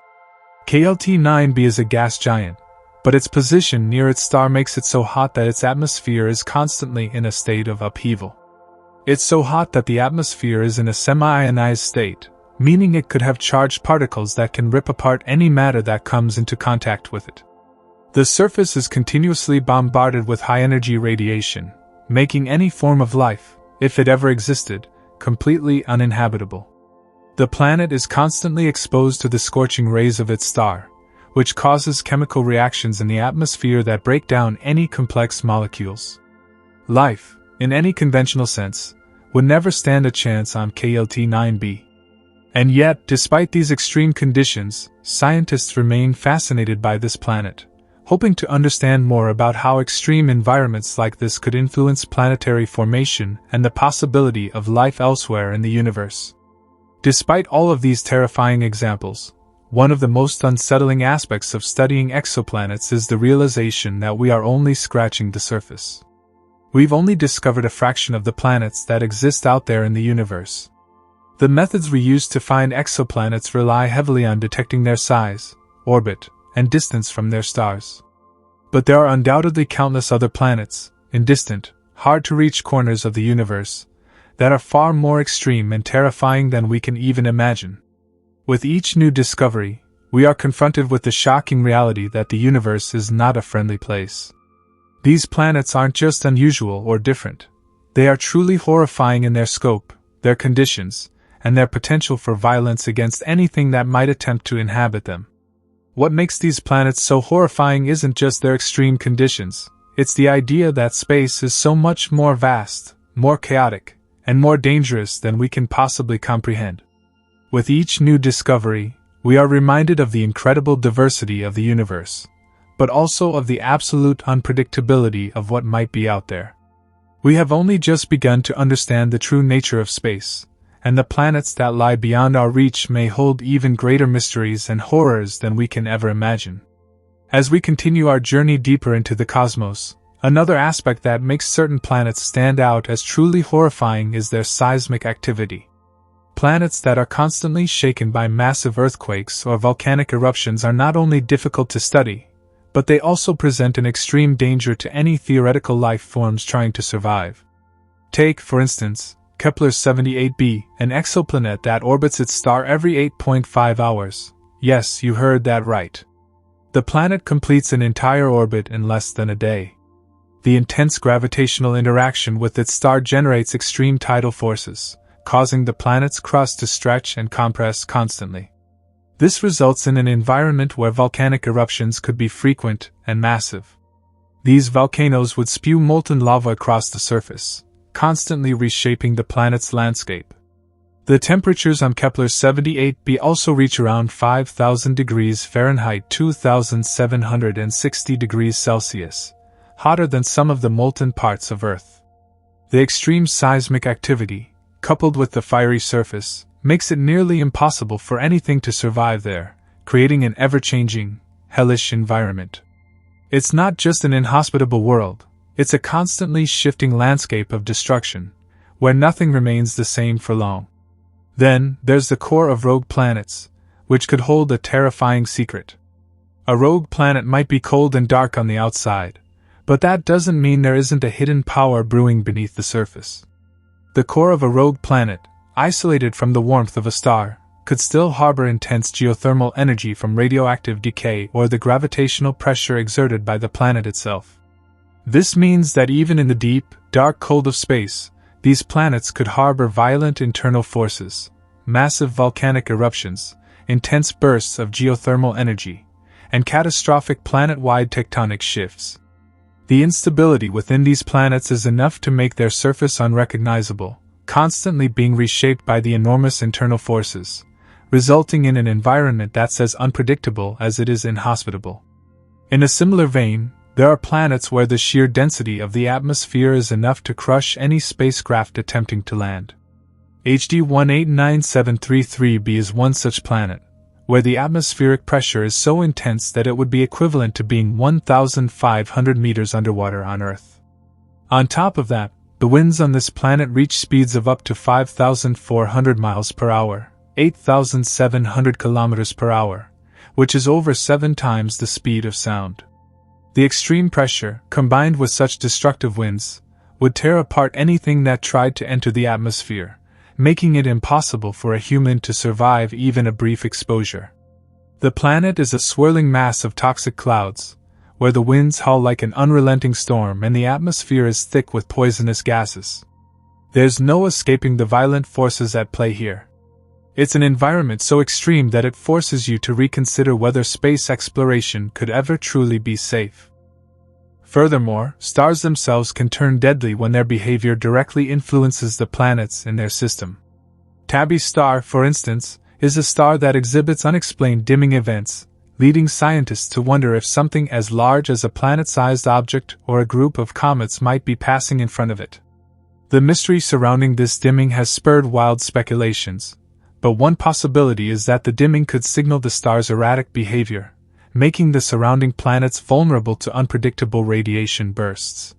KLT-9b is a gas giant, but its position near its star makes it so hot that its atmosphere is constantly in a state of upheaval. It's so hot that the atmosphere is in a semi-ionized state, meaning it could have charged particles that can rip apart any matter that comes into contact with it. The surface is continuously bombarded with high-energy radiation, making any form of life, if it ever existed, completely uninhabitable. The planet is constantly exposed to the scorching rays of its star, which causes chemical reactions in the atmosphere that break down any complex molecules. Life, in any conventional sense, would never stand a chance on KLT-9b. And yet, despite these extreme conditions, scientists remain fascinated by this planet, hoping to understand more about how extreme environments like this could influence planetary formation and the possibility of life elsewhere in the universe. Despite all of these terrifying examples, one of the most unsettling aspects of studying exoplanets is the realization that we are only scratching the surface. We've only discovered a fraction of the planets that exist out there in the universe. The methods we use to find exoplanets rely heavily on detecting their size, orbit, and distance from their stars. But there are undoubtedly countless other planets, in distant, hard-to-reach corners of the universe, that are far more extreme and terrifying than we can even imagine. With each new discovery, we are confronted with the shocking reality that the universe is not a friendly place. These planets aren't just unusual or different. They are truly horrifying in their scope, their conditions, and their potential for violence against anything that might attempt to inhabit them. What makes these planets so horrifying isn't just their extreme conditions, it's the idea that space is so much more vast, more chaotic, and more dangerous than we can possibly comprehend. With each new discovery, we are reminded of the incredible diversity of the universe, but also of the absolute unpredictability of what might be out there. We have only just begun to understand the true nature of space, and the planets that lie beyond our reach may hold even greater mysteries and horrors than we can ever imagine. As we continue our journey deeper into the cosmos, another aspect that makes certain planets stand out as truly horrifying is their seismic activity. Planets that are constantly shaken by massive earthquakes or volcanic eruptions are not only difficult to study, but they also present an extreme danger to any theoretical life forms trying to survive. Take, for instance, Kepler-78b, an exoplanet that orbits its star every 8.5 hours. Yes, you heard that right. The planet completes an entire orbit in less than a day. The intense gravitational interaction with its star generates extreme tidal forces, causing the planet's crust to stretch and compress constantly. This results in an environment where volcanic eruptions could be frequent and massive. These volcanoes would spew molten lava across the surface, constantly reshaping the planet's landscape. The temperatures on Kepler-78b also reach around 5,000 degrees Fahrenheit, 2,760 degrees Celsius, hotter than some of the molten parts of Earth. The extreme seismic activity, coupled with the fiery surface, makes it nearly impossible for anything to survive there, creating an ever-changing, hellish environment. It's not just an inhospitable world, it's a constantly shifting landscape of destruction, where nothing remains the same for long. Then, there's the core of rogue planets, which could hold a terrifying secret. A rogue planet might be cold and dark on the outside, but that doesn't mean there isn't a hidden power brewing beneath the surface. The core of a rogue planet, isolated from the warmth of a star, could still harbor intense geothermal energy from radioactive decay or the gravitational pressure exerted by the planet itself. This means that even in the deep, dark cold of space, these planets could harbor violent internal forces, massive volcanic eruptions, intense bursts of geothermal energy, and catastrophic planet-wide tectonic shifts. The instability within these planets is enough to make their surface unrecognizable, constantly being reshaped by the enormous internal forces, resulting in an environment that's as unpredictable as it is inhospitable. In a similar vein, there are planets where the sheer density of the atmosphere is enough to crush any spacecraft attempting to land. HD 189733b is one such planet, where the atmospheric pressure is so intense that it would be equivalent to being 1,500 meters underwater on Earth. On top of that, the winds on this planet reach speeds of up to 5,400 miles per hour, 8,700 kilometers per hour, which is over 7 times the speed of sound. The extreme pressure, combined with such destructive winds, would tear apart anything that tried to enter the atmosphere, making it impossible for a human to survive even a brief exposure. The planet is a swirling mass of toxic clouds, where the winds howl like an unrelenting storm and the atmosphere is thick with poisonous gases. There's no escaping the violent forces at play here. It's an environment so extreme that it forces you to reconsider whether space exploration could ever truly be safe. Furthermore, stars themselves can turn deadly when their behavior directly influences the planets in their system. Tabby's star, for instance, is a star that exhibits unexplained dimming events, leading scientists to wonder if something as large as a planet-sized object or a group of comets might be passing in front of it. The mystery surrounding this dimming has spurred wild speculations, but one possibility is that the dimming could signal the star's erratic behavior, making the surrounding planets vulnerable to unpredictable radiation bursts.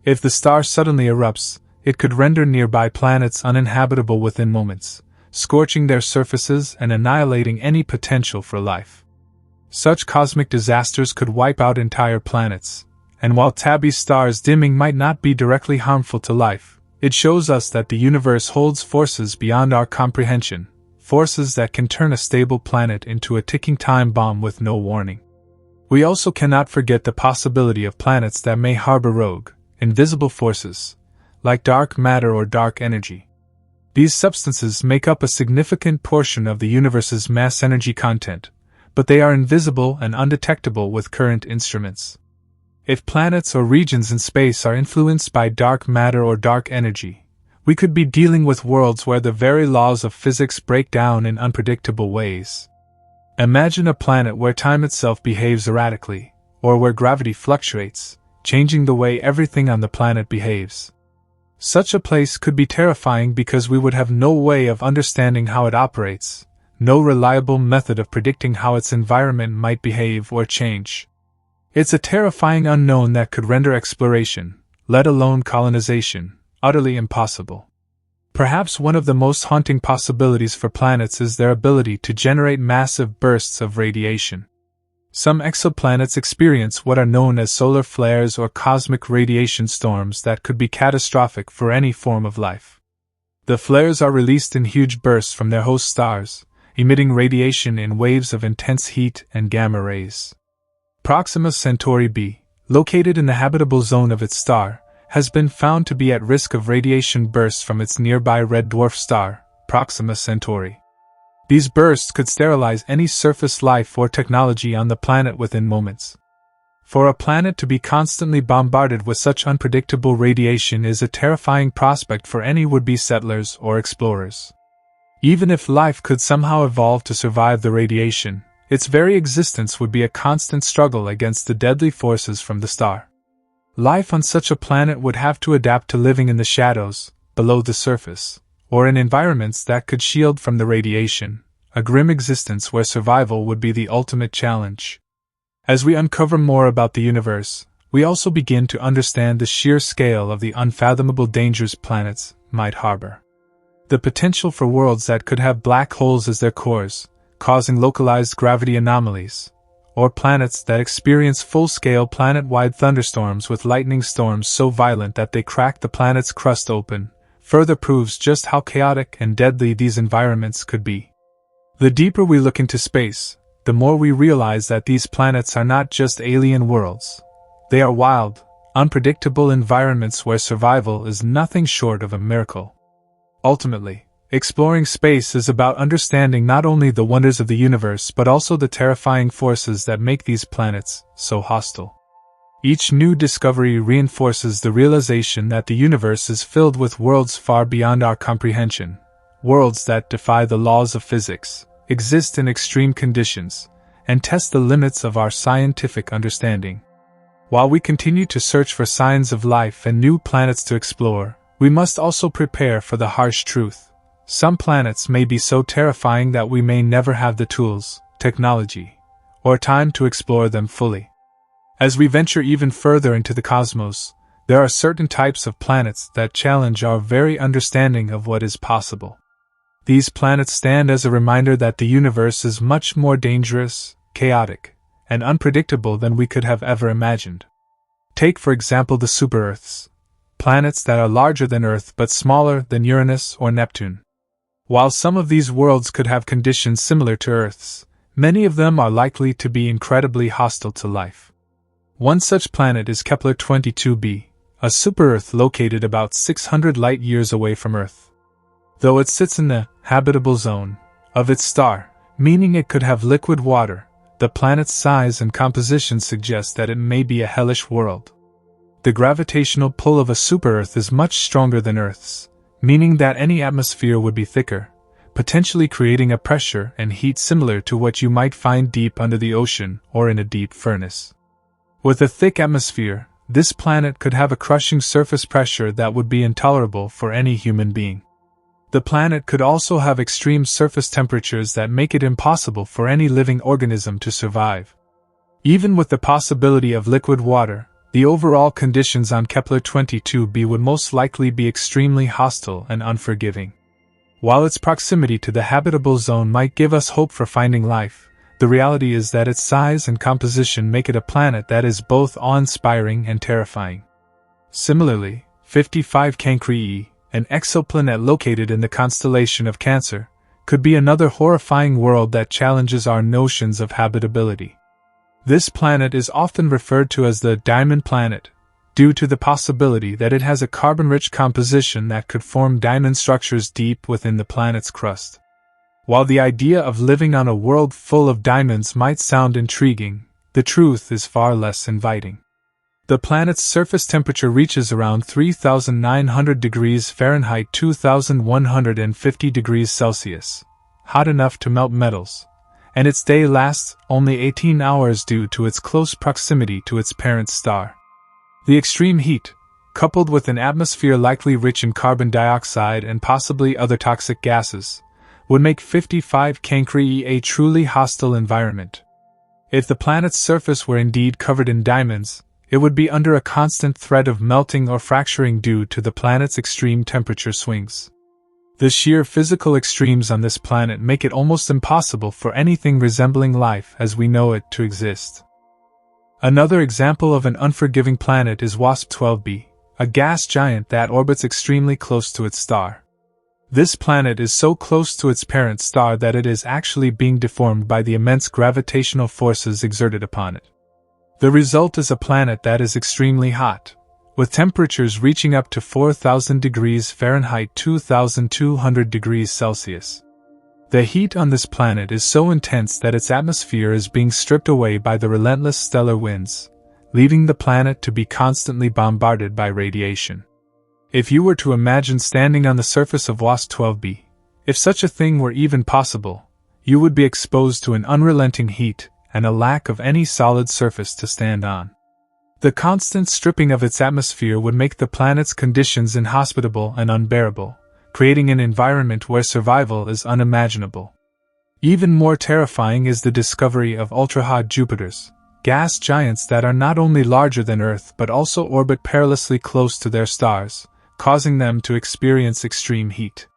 If the star suddenly erupts, it could render nearby planets uninhabitable within moments, scorching their surfaces and annihilating any potential for life. Such cosmic disasters could wipe out entire planets, and while Tabby's star's dimming might not be directly harmful to life, it shows us that the universe holds forces beyond our comprehension, forces that can turn a stable planet into a ticking time bomb with no warning. We also cannot forget the possibility of planets that may harbor rogue, invisible forces, like dark matter or dark energy. These substances make up a significant portion of the universe's mass energy content, but they are invisible and undetectable with current instruments. If planets or regions in space are influenced by dark matter or dark energy, we could be dealing with worlds where the very laws of physics break down in unpredictable ways. Imagine a planet where time itself behaves erratically, or where gravity fluctuates, changing the way everything on the planet behaves. Such a place could be terrifying because we would have no way of understanding how it operates, no reliable method of predicting how its environment might behave or change. It's a terrifying unknown that could render exploration, let alone colonization, utterly impossible. Perhaps one of the most haunting possibilities for planets is their ability to generate massive bursts of radiation. Some exoplanets experience what are known as solar flares or cosmic radiation storms that could be catastrophic for any form of life. The flares are released in huge bursts from their host stars, emitting radiation in waves of intense heat and gamma rays. Proxima Centauri b, located in the habitable zone of its star, has been found to be at risk of radiation bursts from its nearby red dwarf star, Proxima Centauri. These bursts could sterilize any surface life or technology on the planet within moments. For a planet to be constantly bombarded with such unpredictable radiation is a terrifying prospect for any would-be settlers or explorers. Even if life could somehow evolve to survive the radiation, its very existence would be a constant struggle against the deadly forces from the star. Life on such a planet would have to adapt to living in the shadows, below the surface, or in environments that could shield from the radiation, a grim existence where survival would be the ultimate challenge. As we uncover more about the universe, we also begin to understand the sheer scale of the unfathomable dangers planets might harbor. The potential for worlds that could have black holes as their cores, causing localized gravity anomalies, or planets that experience full-scale planet-wide thunderstorms with lightning storms so violent that they crack the planet's crust open, further proves just how chaotic and deadly these environments could be. The deeper we look into space, the more we realize that these planets are not just alien worlds. They are wild, unpredictable environments where survival is nothing short of a miracle. Ultimately, exploring space is about understanding not only the wonders of the universe but also the terrifying forces that make these planets so hostile. Each new discovery reinforces the realization that the universe is filled with worlds far beyond our comprehension, worlds that defy the laws of physics, exist in extreme conditions, and test the limits of our scientific understanding. While we continue to search for signs of life and new planets to explore, we must also prepare for the harsh truth. Some planets may be so terrifying that we may never have the tools, technology, or time to explore them fully. As we venture even further into the cosmos, there are certain types of planets that challenge our very understanding of what is possible. These planets stand as a reminder that the universe is much more dangerous, chaotic, and unpredictable than we could have ever imagined. Take for example the super-Earths, planets that are larger than Earth but smaller than Uranus or Neptune. While some of these worlds could have conditions similar to Earth's, many of them are likely to be incredibly hostile to life. One such planet is Kepler-22b, a super-Earth located about 600 light-years away from Earth. Though it sits in the habitable zone of its star, meaning it could have liquid water, the planet's size and composition suggest that it may be a hellish world. The gravitational pull of a super-Earth is much stronger than Earth's, meaning that any atmosphere would be thicker, potentially creating a pressure and heat similar to what you might find deep under the ocean or in a deep furnace. With a thick atmosphere, this planet could have a crushing surface pressure that would be intolerable for any human being. The planet could also have extreme surface temperatures that make it impossible for any living organism to survive. Even with the possibility of liquid water, the overall conditions on Kepler-22b would most likely be extremely hostile and unforgiving. While its proximity to the habitable zone might give us hope for finding life, the reality is that its size and composition make it a planet that is both awe-inspiring and terrifying. Similarly, 55 Cancri, an exoplanet located in the constellation of Cancer, could be another horrifying world that challenges our notions of habitability. This planet is often referred to as the Diamond Planet, due to the possibility that it has a carbon-rich composition that could form diamond structures deep within the planet's crust. While the idea of living on a world full of diamonds might sound intriguing, the truth is far less inviting. The planet's surface temperature reaches around 3,900 degrees Fahrenheit 2,150 degrees Celsius, hot enough to melt metals, and its day lasts only 18 hours due to its close proximity to its parent star. The extreme heat, coupled with an atmosphere likely rich in carbon dioxide and possibly other toxic gases, would make 55 Cancri a truly hostile environment. If the planet's surface were indeed covered in diamonds, it would be under a constant threat of melting or fracturing due to the planet's extreme temperature swings. The sheer physical extremes on this planet make it almost impossible for anything resembling life as we know it to exist. Another example of an unforgiving planet is WASP-12b, a gas giant that orbits extremely close to its star. This planet is so close to its parent star that it is actually being deformed by the immense gravitational forces exerted upon it. The result is a planet that is extremely hot, with temperatures reaching up to 4,000 degrees Fahrenheit 2,200 degrees Celsius. The heat on this planet is so intense that its atmosphere is being stripped away by the relentless stellar winds, leaving the planet to be constantly bombarded by radiation. If you were to imagine standing on the surface of WASP-12b, if such a thing were even possible, you would be exposed to an unrelenting heat and a lack of any solid surface to stand on. The constant stripping of its atmosphere would make the planet's conditions inhospitable and unbearable, creating an environment where survival is unimaginable. Even more terrifying is the discovery of ultra-hot Jupiters, gas giants that are not only larger than Earth but also orbit perilously close to their stars, causing them to experience extreme heat.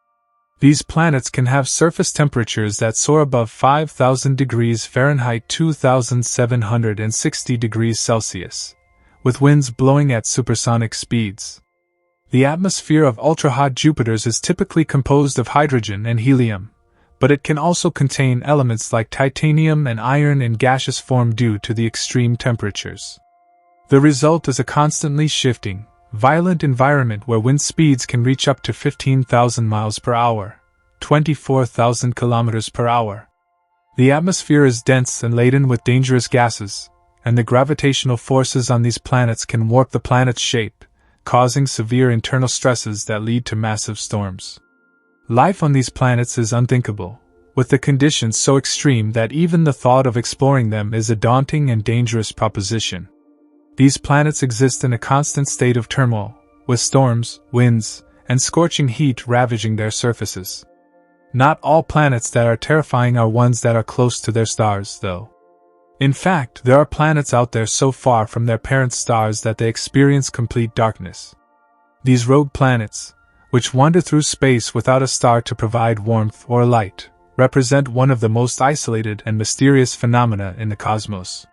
These planets can have surface temperatures that soar above 5,000 degrees Fahrenheit 2,760 degrees Celsius, with winds blowing at supersonic speeds. The atmosphere of ultra-hot Jupiters is typically composed of hydrogen and helium, but it can also contain elements like titanium and iron in gaseous form due to the extreme temperatures. The result is a constantly shifting, violent environment where wind speeds can reach up to 15,000 miles per hour, 24,000 kilometers per hour. The atmosphere is dense and laden with dangerous gases, and the gravitational forces on these planets can warp the planet's shape, causing severe internal stresses that lead to massive storms. Life on these planets is unthinkable, with the conditions so extreme that even the thought of exploring them is a daunting and dangerous proposition. These planets exist in a constant state of turmoil, with storms, winds, and scorching heat ravaging their surfaces. Not all planets that are terrifying are ones that are close to their stars, though. In fact, there are planets out there so far from their parent stars that they experience complete darkness. These rogue planets, which wander through space without a star to provide warmth or light, represent one of the most isolated and mysterious phenomena in the cosmos.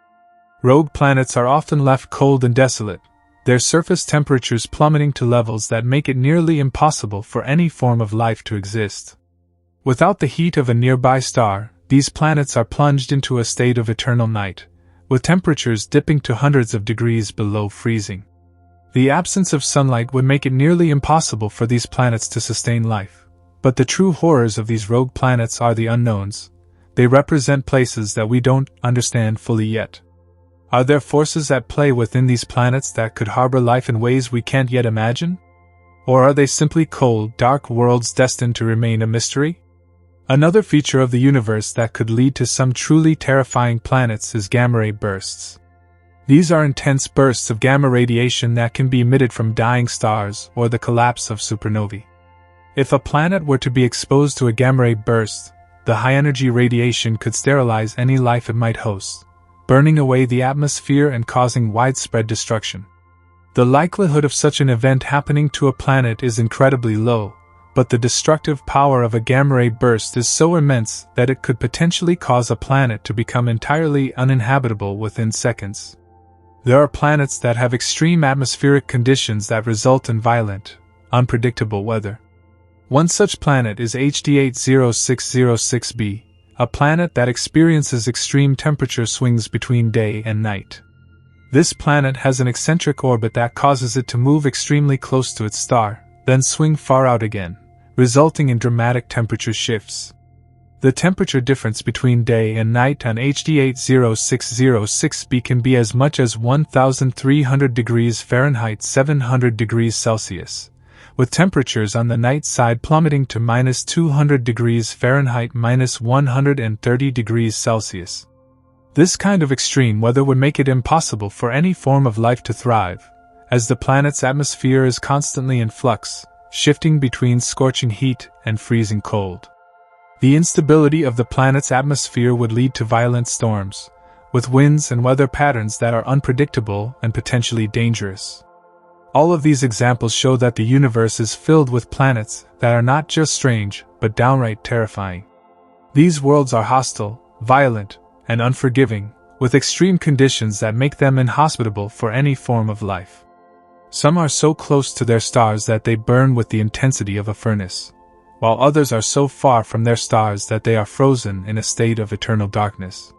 Rogue planets are often left cold and desolate, their surface temperatures plummeting to levels that make it nearly impossible for any form of life to exist. Without the heat of a nearby star, these planets are plunged into a state of eternal night, with temperatures dipping to hundreds of degrees below freezing. The absence of sunlight would make it nearly impossible for these planets to sustain life, but the true horrors of these rogue planets are the unknowns. They represent places that we don't understand fully yet. Are there forces at play within these planets that could harbor life in ways we can't yet imagine? Or are they simply cold, dark worlds destined to remain a mystery? Another feature of the universe that could lead to some truly terrifying planets is gamma-ray bursts. These are intense bursts of gamma radiation that can be emitted from dying stars or the collapse of supernovae. If a planet were to be exposed to a gamma-ray burst, the high-energy radiation could sterilize any life it might host, burning away the atmosphere and causing widespread destruction. The likelihood of such an event happening to a planet is incredibly low, but the destructive power of a gamma-ray burst is so immense that it could potentially cause a planet to become entirely uninhabitable within seconds. There are planets that have extreme atmospheric conditions that result in violent, unpredictable weather. One such planet is HD 80606b, a planet that experiences extreme temperature swings between day and night. This planet has an eccentric orbit that causes it to move extremely close to its star, then swing far out again, resulting in dramatic temperature shifts. The temperature difference between day and night on HD 80606b can be as much as 1,300 degrees Fahrenheit 700 degrees Celsius, with temperatures on the night side plummeting to minus 200 degrees Fahrenheit minus 130 degrees Celsius. This kind of extreme weather would make it impossible for any form of life to thrive, as the planet's atmosphere is constantly in flux, shifting between scorching heat and freezing cold. The instability of the planet's atmosphere would lead to violent storms, with winds and weather patterns that are unpredictable and potentially dangerous. All of these examples show that the universe is filled with planets that are not just strange, but downright terrifying. These worlds are hostile, violent, and unforgiving, with extreme conditions that make them inhospitable for any form of life. Some are so close to their stars that they burn with the intensity of a furnace, while others are so far from their stars that they are frozen in a state of eternal darkness.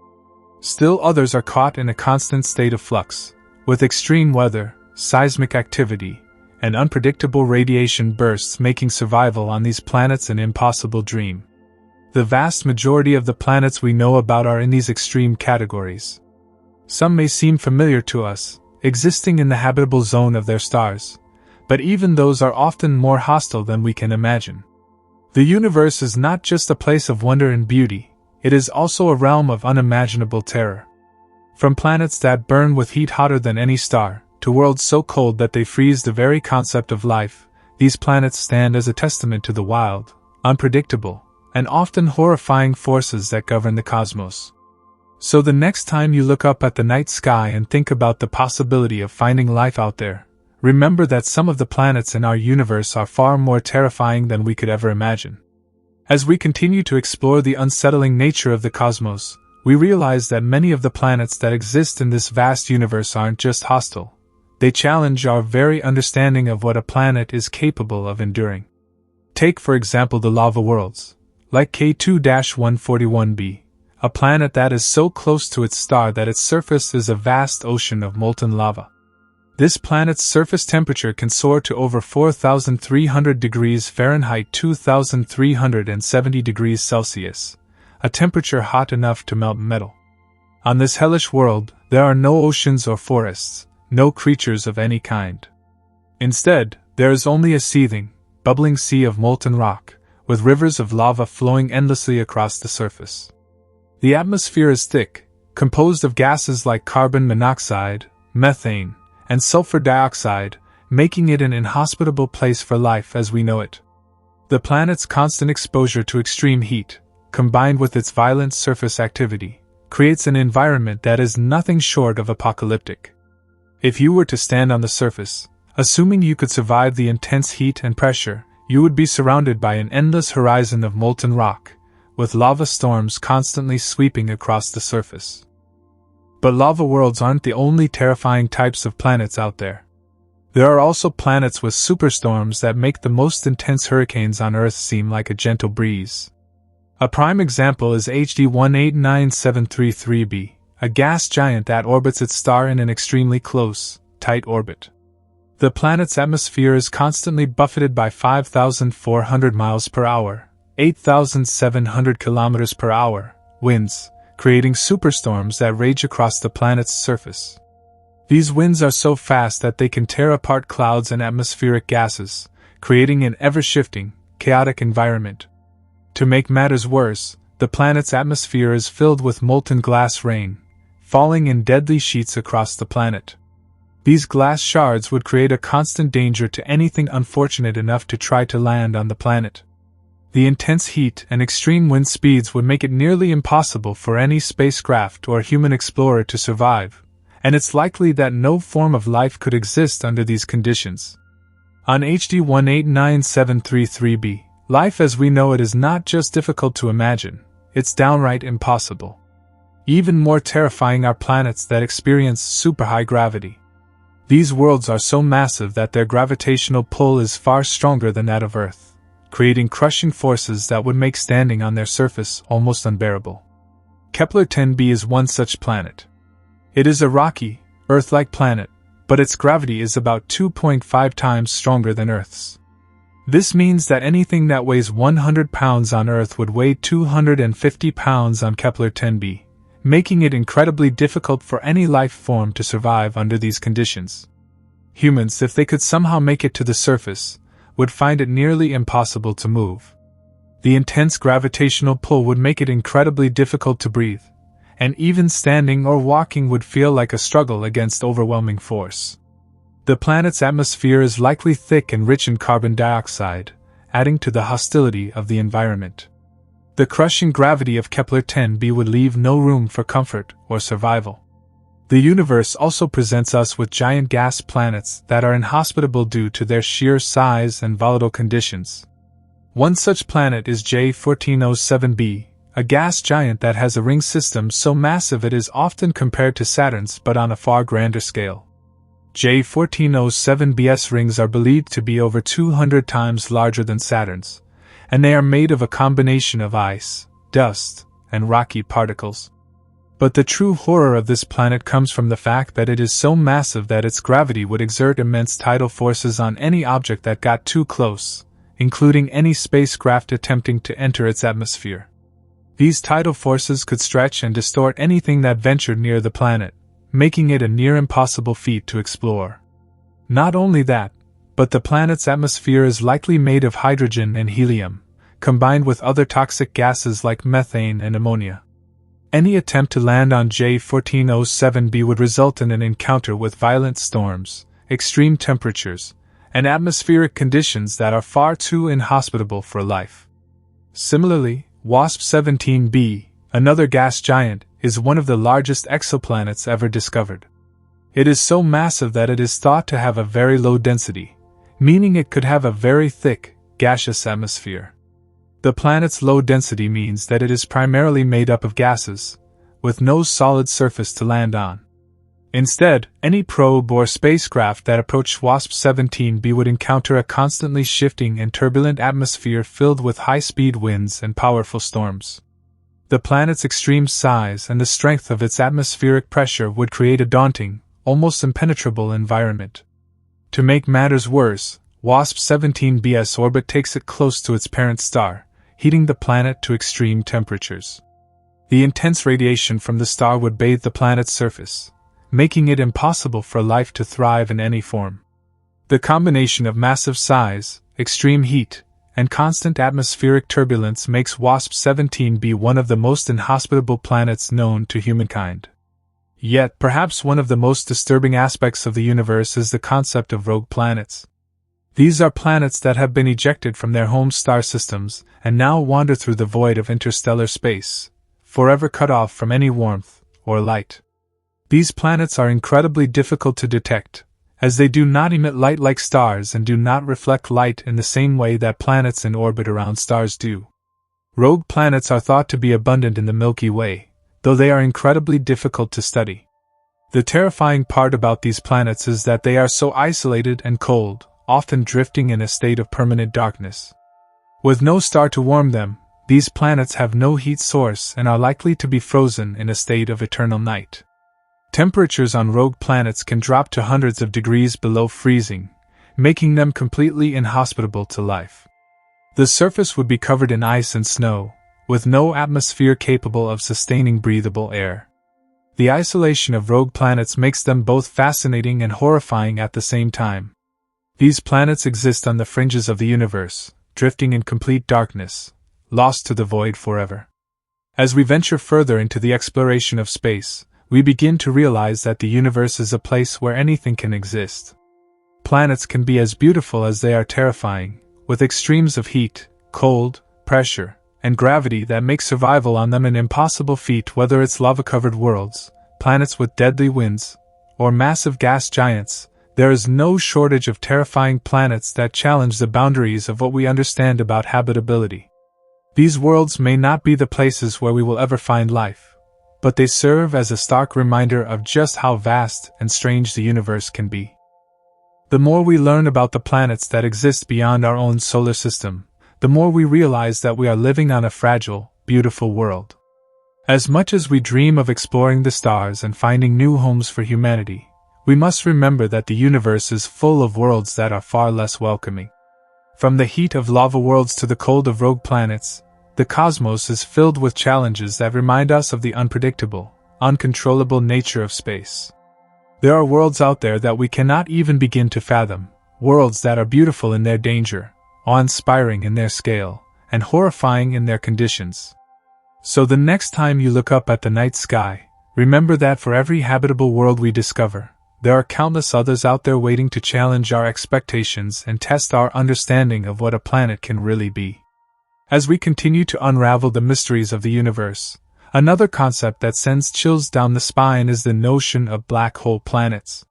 Still others are caught in a constant state of flux, with extreme weather, seismic activity, and unpredictable radiation bursts making survival on these planets an impossible dream. The vast majority of the planets we know about are in these extreme categories. Some may seem familiar to us, existing in the habitable zone of their stars, but even those are often more hostile than we can imagine. The universe is not just a place of wonder and beauty, it is also a realm of unimaginable terror. From planets that burn with heat hotter than any star, to worlds so cold that they freeze the very concept of life, these planets stand as a testament to the wild, unpredictable, and often horrifying forces that govern the cosmos. So the next time you look up at the night sky and think about the possibility of finding life out there, remember that some of the planets in our universe are far more terrifying than we could ever imagine. As we continue to explore the unsettling nature of the cosmos, we realize that many of the planets that exist in this vast universe aren't just hostile. They challenge our very understanding of what a planet is capable of enduring. Take for example the lava worlds, like K2-141b, a planet that is so close to its star that its surface is a vast ocean of molten lava. This planet's surface temperature can soar to over 4,300 degrees Fahrenheit 2,370 degrees Celsius, a temperature hot enough to melt metal. On this hellish world, there are no oceans or forests, no creatures of any kind. Instead, there is only a seething, bubbling sea of molten rock, with rivers of lava flowing endlessly across the surface. The atmosphere is thick, composed of gases like carbon monoxide, methane, and sulfur dioxide, making it an inhospitable place for life as we know it. The planet's constant exposure to extreme heat, combined with its violent surface activity, creates an environment that is nothing short of apocalyptic. If you were to stand on the surface, assuming you could survive the intense heat and pressure, you would be surrounded by an endless horizon of molten rock, with lava storms constantly sweeping across the surface. But lava worlds aren't the only terrifying types of planets out there. There are also planets with superstorms that make the most intense hurricanes on Earth seem like a gentle breeze. A prime example is HD 189733b, a gas giant that orbits its star in an extremely close, tight orbit. The planet's atmosphere is constantly buffeted by 5,400 miles per hour, 8,700 kilometers per hour, winds, creating superstorms that rage across the planet's surface. These winds are so fast that they can tear apart clouds and atmospheric gases, creating an ever-shifting, chaotic environment. To make matters worse, the planet's atmosphere is filled with molten glass rain, falling in deadly sheets across the planet. These glass shards would create a constant danger to anything unfortunate enough to try to land on the planet. The intense heat and extreme wind speeds would make it nearly impossible for any spacecraft or human explorer to survive, and it's likely that no form of life could exist under these conditions. On HD 189733b, life as we know it is not just difficult to imagine, it's downright impossible. Even more terrifying are planets that experience super high gravity. These worlds are so massive that their gravitational pull is far stronger than that of Earth, creating crushing forces that would make standing on their surface almost unbearable. Kepler-10b is one such planet. It is a rocky, Earth-like planet, but its gravity is about 2.5 times stronger than Earth's. This means that anything that weighs 100 pounds on Earth would weigh 250 pounds on Kepler-10b, making it incredibly difficult for any life form to survive under these conditions. Humans, if they could somehow make it to the surface, would find it nearly impossible to move. The intense gravitational pull would make it incredibly difficult to breathe, and even standing or walking would feel like a struggle against overwhelming force. The planet's atmosphere is likely thick and rich in carbon dioxide, adding to the hostility of the environment. The crushing gravity of Kepler-10b would leave no room for comfort or survival. The universe also presents us with giant gas planets that are inhospitable due to their sheer size and volatile conditions. One such planet is J1407b, a gas giant that has a ring system so massive it is often compared to Saturn's but on a far grander scale. J1407b's rings are believed to be over 200 times larger than Saturn's, and they are made of a combination of ice, dust, and rocky particles. But the true horror of this planet comes from the fact that it is so massive that its gravity would exert immense tidal forces on any object that got too close, including any spacecraft attempting to enter its atmosphere. These tidal forces could stretch and distort anything that ventured near the planet, making it a near impossible feat to explore. Not only that, but the planet's atmosphere is likely made of hydrogen and helium, combined with other toxic gases like methane and ammonia. Any attempt to land on J1407b would result in an encounter with violent storms, extreme temperatures, and atmospheric conditions that are far too inhospitable for life. Similarly, WASP-17b, another gas giant, is one of the largest exoplanets ever discovered. It is so massive that it is thought to have a very low density, meaning it could have a very thick, gaseous atmosphere. The planet's low density means that it is primarily made up of gases, with no solid surface to land on. Instead, any probe or spacecraft that approached WASP-17b would encounter a constantly shifting and turbulent atmosphere filled with high-speed winds and powerful storms. The planet's extreme size and the strength of its atmospheric pressure would create a daunting, almost impenetrable environment. To make matters worse, WASP-17b's orbit takes it close to its parent star, heating the planet to extreme temperatures. The intense radiation from the star would bathe the planet's surface, making it impossible for life to thrive in any form. The combination of massive size, extreme heat, and constant atmospheric turbulence makes WASP-17b one of the most inhospitable planets known to humankind. Yet, perhaps one of the most disturbing aspects of the universe is the concept of rogue planets. These are planets that have been ejected from their home star systems and now wander through the void of interstellar space, forever cut off from any warmth or light. These planets are incredibly difficult to detect, as they do not emit light like stars and do not reflect light in the same way that planets in orbit around stars do. Rogue planets are thought to be abundant in the Milky Way, though they are incredibly difficult to study. The terrifying part about these planets is that they are so isolated and cold, often drifting in a state of permanent darkness. With no star to warm them, these planets have no heat source and are likely to be frozen in a state of eternal night. Temperatures on rogue planets can drop to hundreds of degrees below freezing, making them completely inhospitable to life. The surface would be covered in ice and snow, with no atmosphere capable of sustaining breathable air. The isolation of rogue planets makes them both fascinating and horrifying at the same time. These planets exist on the fringes of the universe, drifting in complete darkness, lost to the void forever. As we venture further into the exploration of space, we begin to realize that the universe is a place where anything can exist. Planets can be as beautiful as they are terrifying, with extremes of heat, cold, pressure, and gravity that make survival on them an impossible feat, whether it's lava-covered worlds, planets with deadly winds, or massive gas giants. There is no shortage of terrifying planets that challenge the boundaries of what we understand about habitability. These worlds may not be the places where we will ever find life, but they serve as a stark reminder of just how vast and strange the universe can be. The more we learn about the planets that exist beyond our own solar system, the more we realize that we are living on a fragile, beautiful world. As much as we dream of exploring the stars and finding new homes for humanity, we must remember that the universe is full of worlds that are far less welcoming. From the heat of lava worlds to the cold of rogue planets, the cosmos is filled with challenges that remind us of the unpredictable, uncontrollable nature of space. There are worlds out there that we cannot even begin to fathom, worlds that are beautiful in their danger, awe-inspiring in their scale, and horrifying in their conditions. So the next time you look up at the night sky, remember that for every habitable world we discover, there are countless others out there waiting to challenge our expectations and test our understanding of what a planet can really be. As we continue to unravel the mysteries of the universe, another concept that sends chills down the spine is the notion of black hole planets.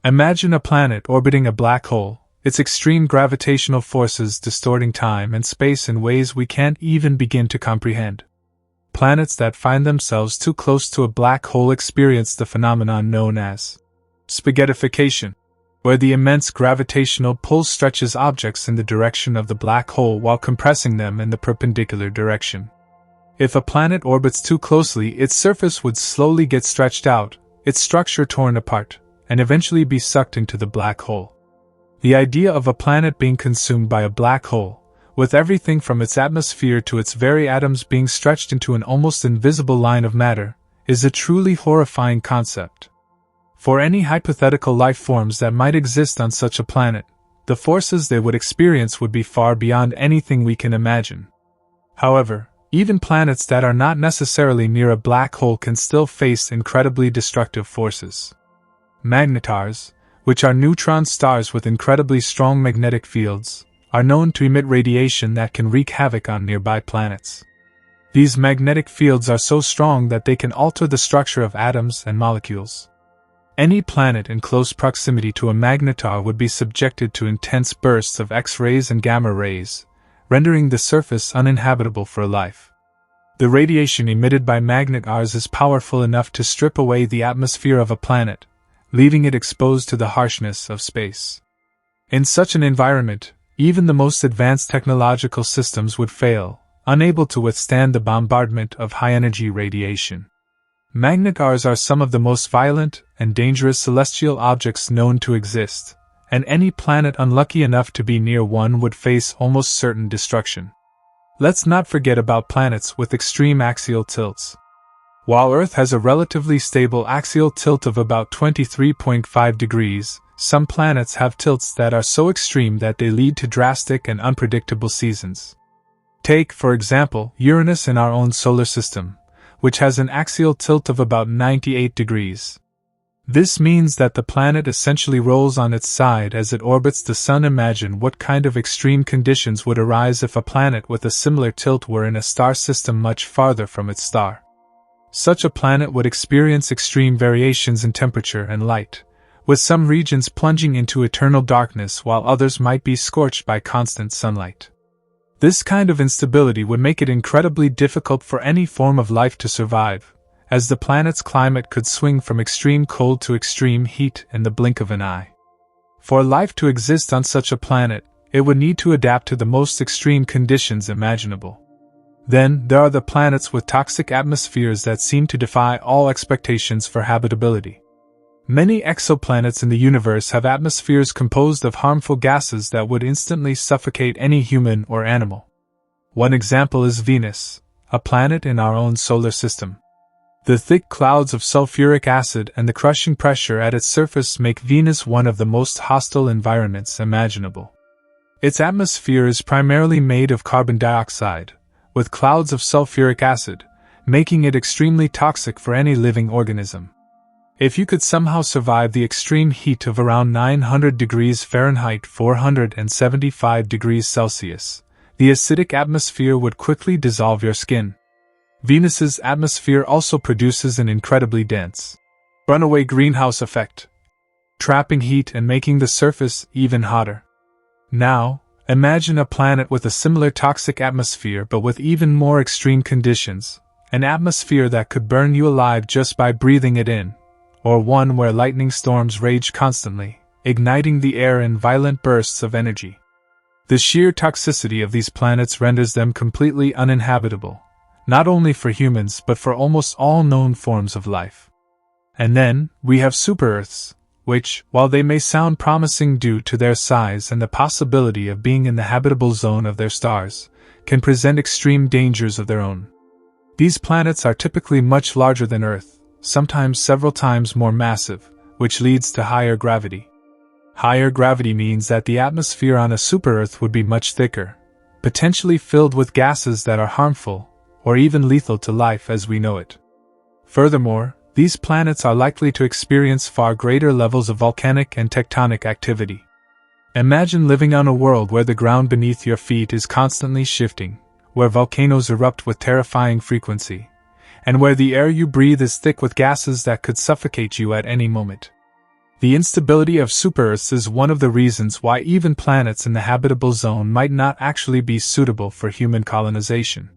Imagine a planet orbiting a black hole, its extreme gravitational forces distorting time and space in ways we can't even begin to comprehend. Planets that find themselves too close to a black hole experience the phenomenon known as spaghettification, where the immense gravitational pull stretches objects in the direction of the black hole while compressing them in the perpendicular direction. If a planet orbits too closely, its surface would slowly get stretched out, its structure torn apart, and eventually be sucked into the black hole. The idea of a planet being consumed by a black hole, with everything from its atmosphere to its very atoms being stretched into an almost invisible line of matter, is a truly horrifying concept. For any hypothetical life forms that might exist on such a planet, the forces they would experience would be far beyond anything we can imagine. However, even planets that are not necessarily near a black hole can still face incredibly destructive forces. Magnetars, which are neutron stars with incredibly strong magnetic fields, are known to emit radiation that can wreak havoc on nearby planets. These magnetic fields are so strong that they can alter the structure of atoms and molecules. Any planet in close proximity to a magnetar would be subjected to intense bursts of X-rays and gamma rays, rendering the surface uninhabitable for life. The radiation emitted by magnetars is powerful enough to strip away the atmosphere of a planet, leaving it exposed to the harshness of space. In such an environment, even the most advanced technological systems would fail, unable to withstand the bombardment of high-energy radiation. Magnetars are some of the most violent and dangerous celestial objects known to exist, and any planet unlucky enough to be near one would face almost certain destruction. Let's not forget about planets with extreme axial tilts. While Earth has a relatively stable axial tilt of about 23.5 degrees, some planets have tilts that are so extreme that they lead to drastic and unpredictable seasons. Take, for example, Uranus in our own solar system, which has an axial tilt of about 98 degrees. This means that the planet essentially rolls on its side as it orbits the Sun. Imagine what kind of extreme conditions would arise if a planet with a similar tilt were in a star system much farther from its star. Such a planet would experience extreme variations in temperature and light, with some regions plunging into eternal darkness while others might be scorched by constant sunlight. This kind of instability would make it incredibly difficult for any form of life to survive, as the planet's climate could swing from extreme cold to extreme heat in the blink of an eye. For life to exist on such a planet, it would need to adapt to the most extreme conditions imaginable. Then, there are the planets with toxic atmospheres that seem to defy all expectations for habitability. Many exoplanets in the universe have atmospheres composed of harmful gases that would instantly suffocate any human or animal. One example is Venus, a planet in our own solar system. The thick clouds of sulfuric acid and the crushing pressure at its surface make Venus one of the most hostile environments imaginable. Its atmosphere is primarily made of carbon dioxide, with clouds of sulfuric acid, making it extremely toxic for any living organism. If you could somehow survive the extreme heat of around 900 degrees Fahrenheit 475 degrees Celsius, the acidic atmosphere would quickly dissolve your skin. Venus's atmosphere also produces an incredibly dense runaway greenhouse effect, trapping heat and making the surface even hotter. Now, imagine a planet with a similar toxic atmosphere but with even more extreme conditions, an atmosphere that could burn you alive just by breathing it in, or one where lightning storms rage constantly, igniting the air in violent bursts of energy. The sheer toxicity of these planets renders them completely uninhabitable, not only for humans but for almost all known forms of life. And then, we have super-Earths, which, while they may sound promising due to their size and the possibility of being in the habitable zone of their stars, can present extreme dangers of their own. These planets are typically much larger than Earth, sometimes several times more massive, which leads to higher gravity. Higher gravity means that the atmosphere on a super-Earth would be much thicker, potentially filled with gases that are harmful, or even lethal to life as we know it. Furthermore, these planets are likely to experience far greater levels of volcanic and tectonic activity. Imagine living on a world where the ground beneath your feet is constantly shifting, where volcanoes erupt with terrifying frequency, and where the air you breathe is thick with gases that could suffocate you at any moment. The instability of super-Earths is one of the reasons why even planets in the habitable zone might not actually be suitable for human colonization.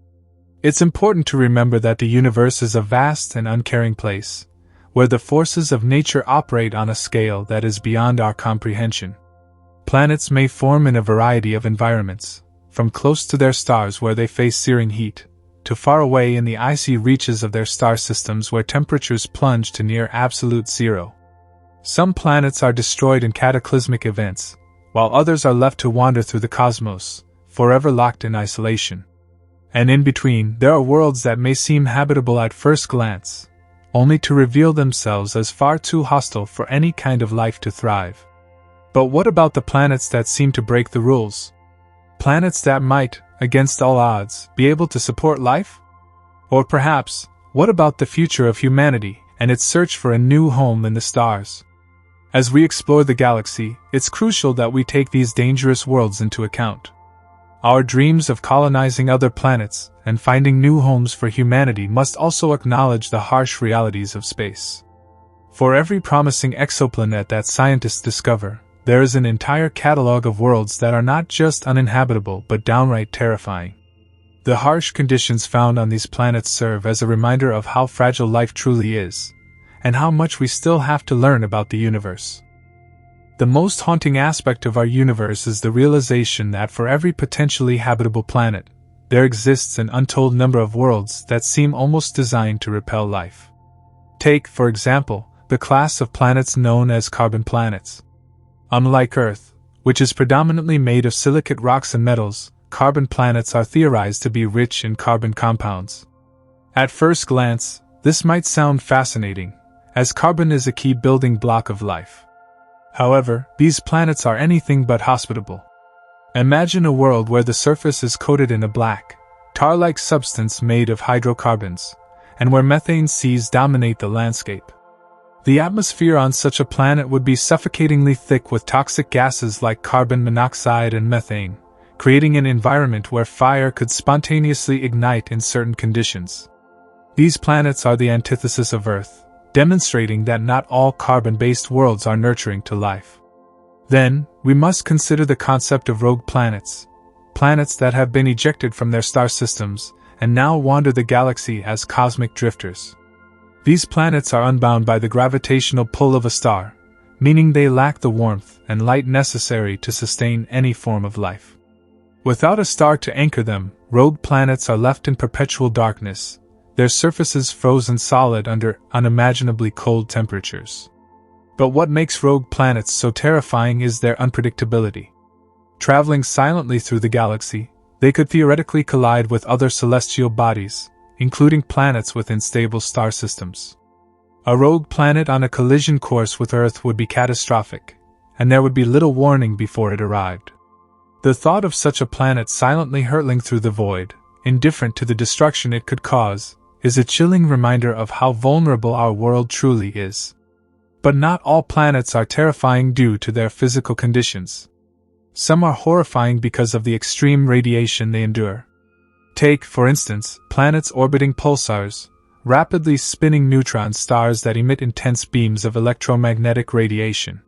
It's important to remember that the universe is a vast and uncaring place, where the forces of nature operate on a scale that is beyond our comprehension. Planets may form in a variety of environments, from close to their stars where they face searing heat, to far away in the icy reaches of their star systems where temperatures plunge to near absolute zero. Some planets are destroyed in cataclysmic events, while others are left to wander through the cosmos, forever locked in isolation. And in between, there are worlds that may seem habitable at first glance, only to reveal themselves as far too hostile for any kind of life to thrive. But what about the planets that seem to break the rules? Planets that might, against all odds, be able to support life? Or perhaps, what about the future of humanity and its search for a new home in the stars? As we explore the galaxy, it's crucial that we take these dangerous worlds into account. Our dreams of colonizing other planets and finding new homes for humanity must also acknowledge the harsh realities of space. For every promising exoplanet that scientists discover, there is an entire catalog of worlds that are not just uninhabitable but downright terrifying. The harsh conditions found on these planets serve as a reminder of how fragile life truly is, and how much we still have to learn about the universe. The most haunting aspect of our universe is the realization that for every potentially habitable planet, there exists an untold number of worlds that seem almost designed to repel life. Take, for example, the class of planets known as carbon planets. Unlike Earth, which is predominantly made of silicate rocks and metals, carbon planets are theorized to be rich in carbon compounds. At first glance, this might sound fascinating, as carbon is a key building block of life. However, these planets are anything but hospitable. Imagine a world where the surface is coated in a black, tar-like substance made of hydrocarbons, and where methane seas dominate the landscape. The atmosphere on such a planet would be suffocatingly thick with toxic gases like carbon monoxide and methane, creating an environment where fire could spontaneously ignite in certain conditions. These planets are the antithesis of Earth, demonstrating that not all carbon-based worlds are nurturing to life. Then, we must consider the concept of rogue planets, planets that have been ejected from their star systems and now wander the galaxy as cosmic drifters. These planets are unbound by the gravitational pull of a star, meaning they lack the warmth and light necessary to sustain any form of life. Without a star to anchor them, rogue planets are left in perpetual darkness, their surfaces frozen solid under unimaginably cold temperatures. But what makes rogue planets so terrifying is their unpredictability. Traveling silently through the galaxy, they could theoretically collide with other celestial bodies, including planets within stable star systems. A rogue planet on a collision course with Earth would be catastrophic, and there would be little warning before it arrived. The thought of such a planet silently hurtling through the void, indifferent to the destruction it could cause, is a chilling reminder of how vulnerable our world truly is. But not all planets are terrifying due to their physical conditions. Some are horrifying because of the extreme radiation they endure. Take, for instance, planets orbiting pulsars, rapidly spinning neutron stars that emit intense beams of electromagnetic radiation.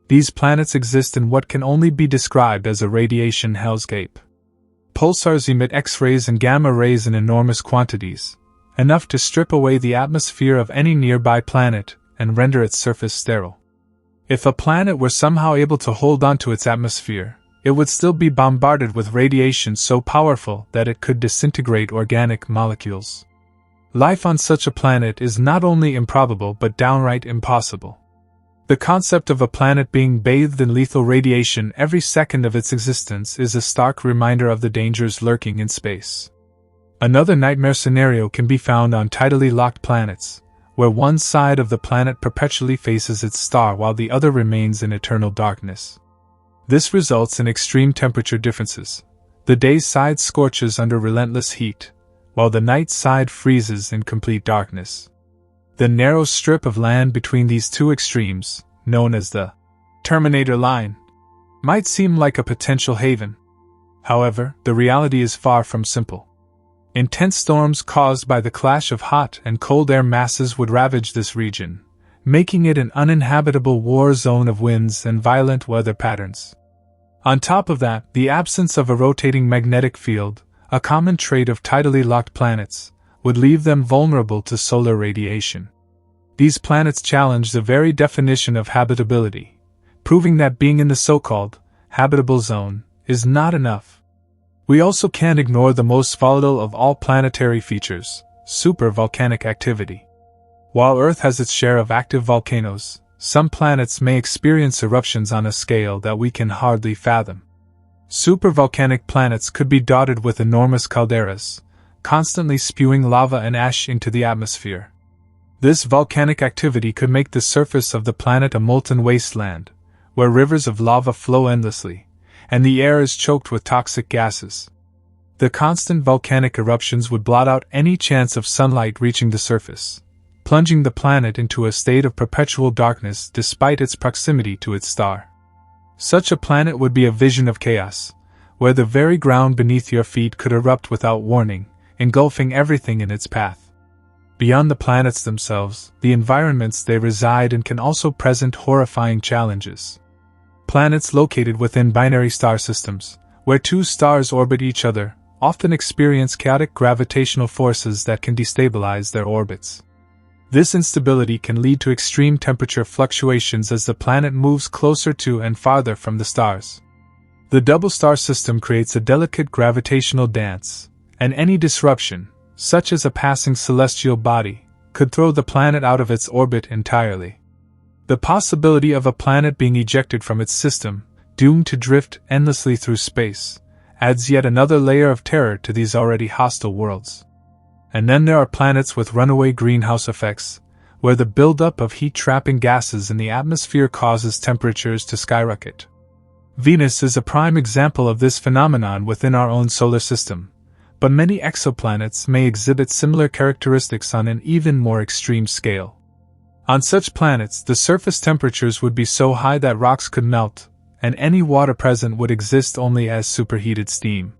These planets exist in what can only be described as a radiation hellscape. Pulsars emit X-rays and gamma rays in enormous quantities, enough to strip away the atmosphere of any nearby planet and render its surface sterile. If a planet were somehow able to hold onto its atmosphere, it would still be bombarded with radiation so powerful that it could disintegrate organic molecules. Life on such a planet is not only improbable but downright impossible. The concept of a planet being bathed in lethal radiation every second of its existence is a stark reminder of the dangers lurking in space. Another nightmare scenario can be found on tidally locked planets, where one side of the planet perpetually faces its star while the other remains in eternal darkness. This results in extreme temperature differences. The day's side scorches under relentless heat, while the night side freezes in complete darkness. The narrow strip of land between these two extremes, known as the Terminator Line, might seem like a potential haven. However, the reality is far from simple. Intense storms caused by the clash of hot and cold air masses would ravage this region, making it an uninhabitable war zone of winds and violent weather patterns. On top of that, the absence of a rotating magnetic field, a common trait of tidally locked planets, would leave them vulnerable to solar radiation. These planets challenge the very definition of habitability, proving that being in the so-called habitable zone is not enough. We also can't ignore the most volatile of all planetary features, supervolcanic activity. While Earth has its share of active volcanoes, some planets may experience eruptions on a scale that we can hardly fathom. Supervolcanic planets could be dotted with enormous calderas, constantly spewing lava and ash into the atmosphere. This volcanic activity could make the surface of the planet a molten wasteland, where rivers of lava flow endlessly, and the air is choked with toxic gases. The constant volcanic eruptions would blot out any chance of sunlight reaching the surface, plunging the planet into a state of perpetual darkness despite its proximity to its star. Such a planet would be a vision of chaos, where the very ground beneath your feet could erupt without warning, engulfing everything in its path. Beyond the planets themselves, the environments they reside in can also present horrifying challenges. Planets located within binary star systems, where two stars orbit each other, often experience chaotic gravitational forces that can destabilize their orbits. This instability can lead to extreme temperature fluctuations as the planet moves closer to and farther from the stars. The double star system creates a delicate gravitational dance, and any disruption, such as a passing celestial body, could throw the planet out of its orbit entirely. The possibility of a planet being ejected from its system, doomed to drift endlessly through space, adds yet another layer of terror to these already hostile worlds. And then there are planets with runaway greenhouse effects, where the buildup of heat-trapping gases in the atmosphere causes temperatures to skyrocket. Venus is a prime example of this phenomenon within our own solar system, but many exoplanets may exhibit similar characteristics on an even more extreme scale. On such planets, the surface temperatures would be so high that rocks could melt, and any water present would exist only as superheated steam.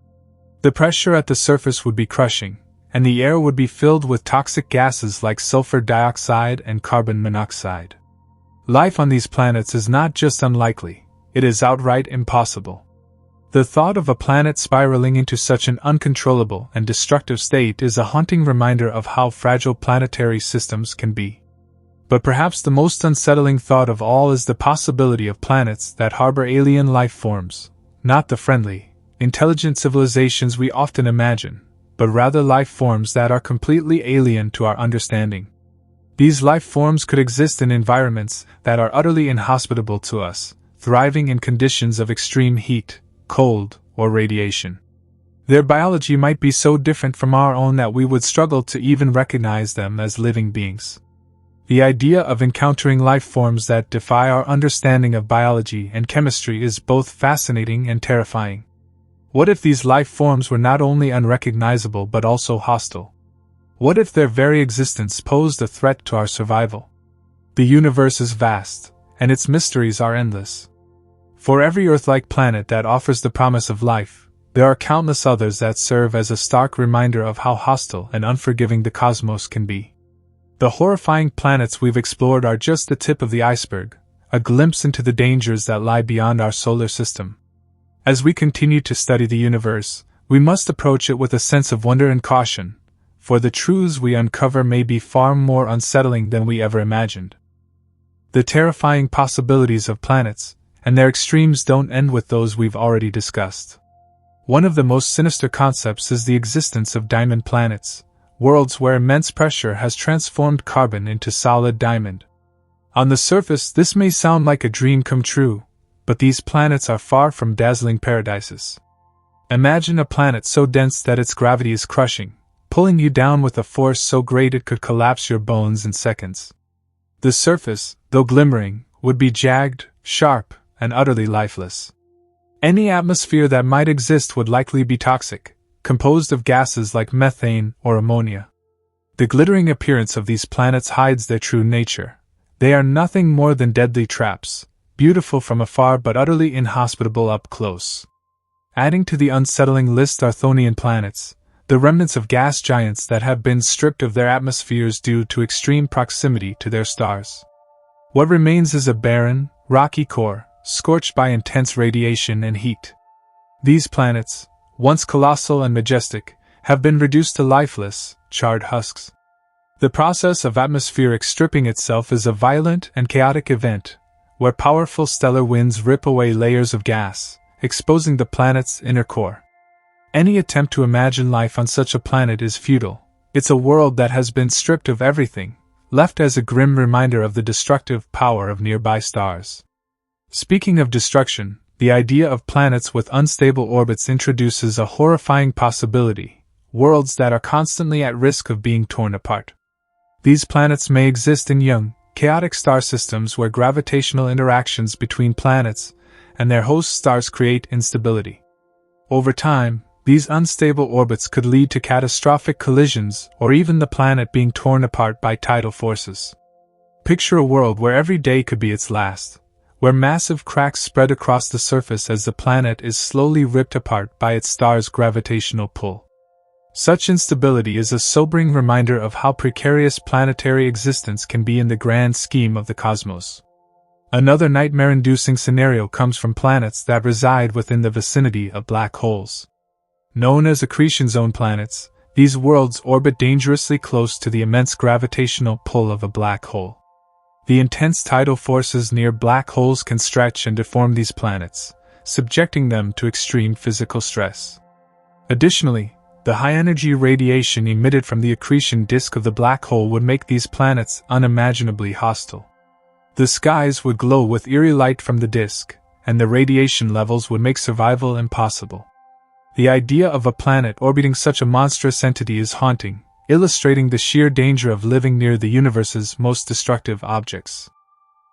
The pressure at the surface would be crushing, and the air would be filled with toxic gases like sulfur dioxide and carbon monoxide. Life on these planets is not just unlikely, it is outright impossible. The thought of a planet spiraling into such an uncontrollable and destructive state is a haunting reminder of how fragile planetary systems can be. But perhaps the most unsettling thought of all is the possibility of planets that harbor alien life forms, not the friendly, intelligent civilizations we often imagine, but rather life forms that are completely alien to our understanding. These life forms could exist in environments that are utterly inhospitable to us, thriving in conditions of extreme heat, cold, or radiation. Their biology might be so different from our own that we would struggle to even recognize them as living beings. The idea of encountering life forms that defy our understanding of biology and chemistry is both fascinating and terrifying. What if these life forms were not only unrecognizable but also hostile? What if their very existence posed a threat to our survival? The universe is vast, and its mysteries are endless. For every Earth-like planet that offers the promise of life, there are countless others that serve as a stark reminder of how hostile and unforgiving the cosmos can be. The horrifying planets we've explored are just the tip of the iceberg, a glimpse into the dangers that lie beyond our solar system. As we continue to study the universe, we must approach it with a sense of wonder and caution, for the truths we uncover may be far more unsettling than we ever imagined. The terrifying possibilities of planets and their extremes don't end with those we've already discussed. One of the most sinister concepts is the existence of diamond planets, worlds where immense pressure has transformed carbon into solid diamond. On the surface, this may sound like a dream come true, but these planets are far from dazzling paradises. Imagine a planet so dense that its gravity is crushing, pulling you down with a force so great it could collapse your bones in seconds. The surface, though glimmering, would be jagged, sharp, and utterly lifeless. Any atmosphere that might exist would likely be toxic, composed of gases like methane or ammonia. The glittering appearance of these planets hides their true nature. They are nothing more than deadly traps, beautiful from afar but utterly inhospitable up close. Adding to the unsettling list are Chthonian planets, the remnants of gas giants that have been stripped of their atmospheres due to extreme proximity to their stars. What remains is a barren, rocky core, scorched by intense radiation and heat. These planets, once colossal and majestic, have been reduced to lifeless, charred husks. The process of atmospheric stripping itself is a violent and chaotic event, where powerful stellar winds rip away layers of gas, exposing the planet's inner core. Any attempt to imagine life on such a planet is futile. It's a world that has been stripped of everything, left as a grim reminder of the destructive power of nearby stars. Speaking of destruction, the idea of planets with unstable orbits introduces a horrifying possibility: worlds that are constantly at risk of being torn apart. These planets may exist in young, chaotic star systems where gravitational interactions between planets and their host stars create instability. Over time, these unstable orbits could lead to catastrophic collisions or even the planet being torn apart by tidal forces. Picture a world where every day could be its last, where massive cracks spread across the surface as the planet is slowly ripped apart by its star's gravitational pull. Such instability is a sobering reminder of how precarious planetary existence can be in the grand scheme of the cosmos. Another nightmare-inducing scenario comes from planets that reside within the vicinity of black holes. Known as accretion zone planets, these worlds orbit dangerously close to the immense gravitational pull of a black hole. The intense tidal forces near black holes can stretch and deform these planets, subjecting them to extreme physical stress. Additionally, the high-energy radiation emitted from the accretion disk of the black hole would make these planets unimaginably hostile. The skies would glow with eerie light from the disk, and the radiation levels would make survival impossible. The idea of a planet orbiting such a monstrous entity is haunting, illustrating the sheer danger of living near the universe's most destructive objects.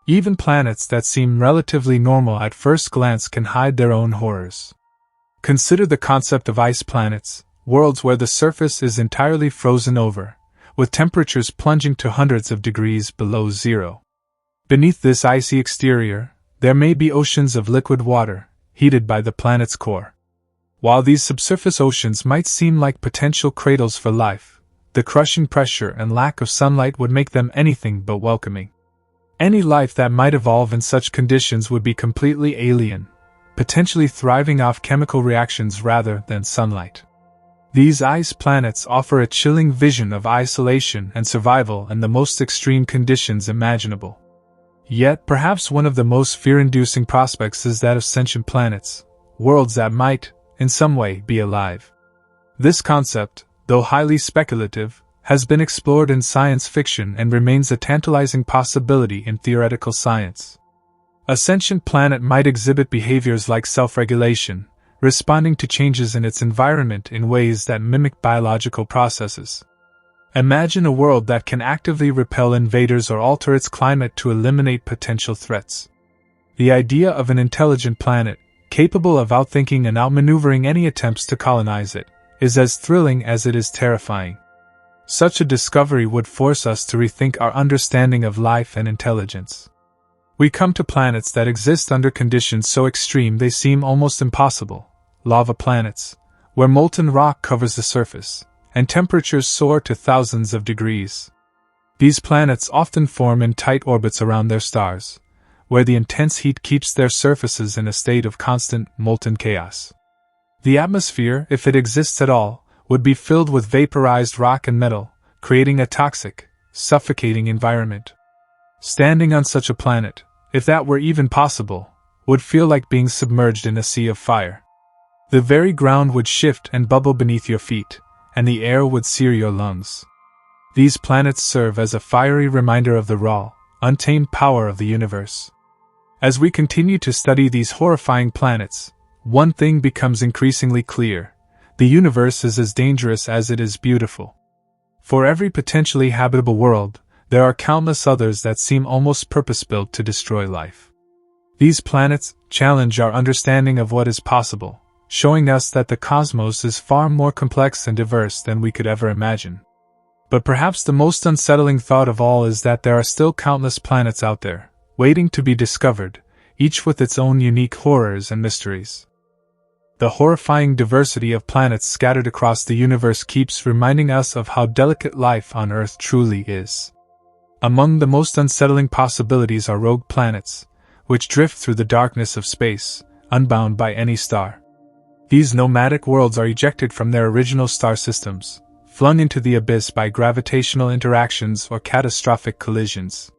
Even planets that seem relatively normal at first glance can hide their own horrors. Consider the concept of ice planets, worlds where the surface is entirely frozen over, with temperatures plunging to hundreds of degrees below zero. Beneath this icy exterior, there may be oceans of liquid water, heated by the planet's core. While these subsurface oceans might seem like potential cradles for life, the crushing pressure and lack of sunlight would make them anything but welcoming. Any life that might evolve in such conditions would be completely alien, potentially thriving off chemical reactions rather than sunlight. These ice planets offer a chilling vision of isolation and survival in the most extreme conditions imaginable. Yet, perhaps one of the most fear-inducing prospects is that of sentient planets, worlds that might, in some way, be alive. This concept, though highly speculative, has been explored in science fiction and remains a tantalizing possibility in theoretical science. A sentient planet might exhibit behaviors like self-regulation, responding to changes in its environment in ways that mimic biological processes. Imagine a world that can actively repel invaders or alter its climate to eliminate potential threats. The idea of an intelligent planet, capable of outthinking and outmaneuvering any attempts to colonize it, is as thrilling as it is terrifying. Such a discovery would force us to rethink our understanding of life and intelligence. We come to planets that exist under conditions so extreme they seem almost impossible: lava planets, where molten rock covers the surface, and temperatures soar to thousands of degrees. These planets often form in tight orbits around their stars, where the intense heat keeps their surfaces in a state of constant, molten chaos. The atmosphere, if it exists at all, would be filled with vaporized rock and metal, creating a toxic, suffocating environment. Standing on such a planet, if that were even possible, would feel like being submerged in a sea of fire. The very ground would shift and bubble beneath your feet, and the air would sear your lungs. These planets serve as a fiery reminder of the raw, untamed power of the universe. As we continue to study these horrifying planets, one thing becomes increasingly clear: the universe is as dangerous as it is beautiful. For every potentially habitable world, there are countless others that seem almost purpose-built to destroy life. These planets challenge our understanding of what is possible, showing us that the cosmos is far more complex and diverse than we could ever imagine. But perhaps the most unsettling thought of all is that there are still countless planets out there, waiting to be discovered, each with its own unique horrors and mysteries. The horrifying diversity of planets scattered across the universe keeps reminding us of how delicate life on Earth truly is. Among the most unsettling possibilities are rogue planets, which drift through the darkness of space, unbound by any star. These nomadic worlds are ejected from their original star systems, flung into the abyss by gravitational interactions or catastrophic collisions.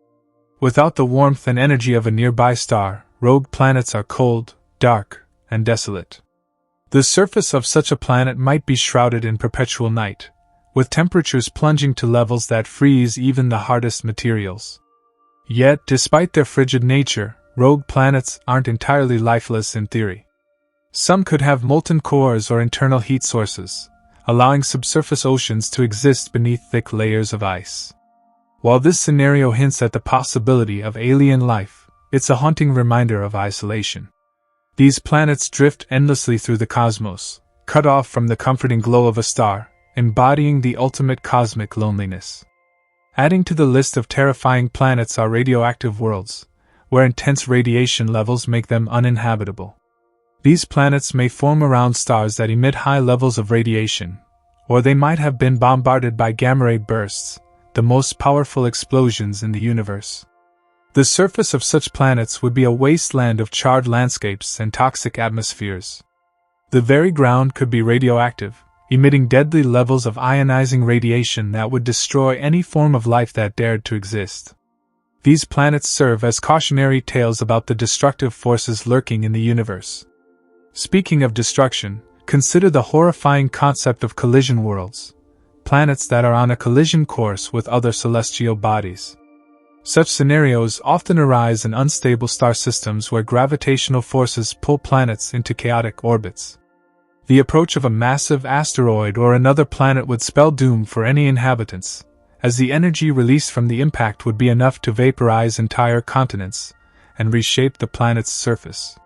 Without the warmth and energy of a nearby star, rogue planets are cold, dark, and desolate. The surface of such a planet might be shrouded in perpetual night, with temperatures plunging to levels that freeze even the hardest materials. Yet, despite their frigid nature, rogue planets aren't entirely lifeless in theory. Some could have molten cores or internal heat sources, allowing subsurface oceans to exist beneath thick layers of ice. While this scenario hints at the possibility of alien life, it's a haunting reminder of isolation. These planets drift endlessly through the cosmos, cut off from the comforting glow of a star, embodying the ultimate cosmic loneliness. Adding to the list of terrifying planets are radioactive worlds, where intense radiation levels make them uninhabitable. These planets may form around stars that emit high levels of radiation, or they might have been bombarded by gamma-ray bursts, the most powerful explosions in the universe. The surface of such planets would be a wasteland of charred landscapes and toxic atmospheres. The very ground could be radioactive, emitting deadly levels of ionizing radiation that would destroy any form of life that dared to exist. These planets serve as cautionary tales about the destructive forces lurking in the universe. Speaking of destruction, consider the horrifying concept of collision worlds, planets that are on a collision course with other celestial bodies. Such scenarios often arise in unstable star systems where gravitational forces pull planets into chaotic orbits. The approach of a massive asteroid or another planet would spell doom for any inhabitants, as the energy released from the impact would be enough to vaporize entire continents and reshape the planet's surface.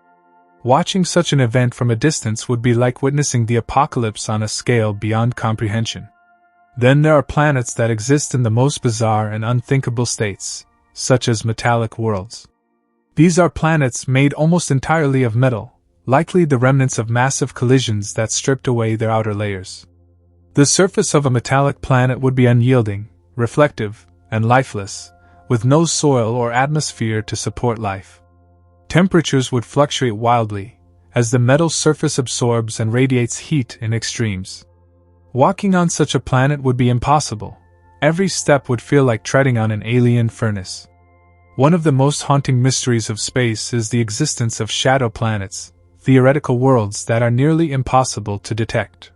Watching such an event from a distance would be like witnessing the apocalypse on a scale beyond comprehension. Then there are planets that exist in the most bizarre and unthinkable states, such as metallic worlds. These are planets made almost entirely of metal, likely the remnants of massive collisions that stripped away their outer layers. The surface of a metallic planet would be unyielding, reflective, and lifeless, with no soil or atmosphere to support life. Temperatures would fluctuate wildly, as the metal surface absorbs and radiates heat in extremes. Walking on such a planet would be impossible. Every step would feel like treading on an alien furnace. One of the most haunting mysteries of space is the existence of shadow planets, theoretical worlds that are nearly impossible to detect.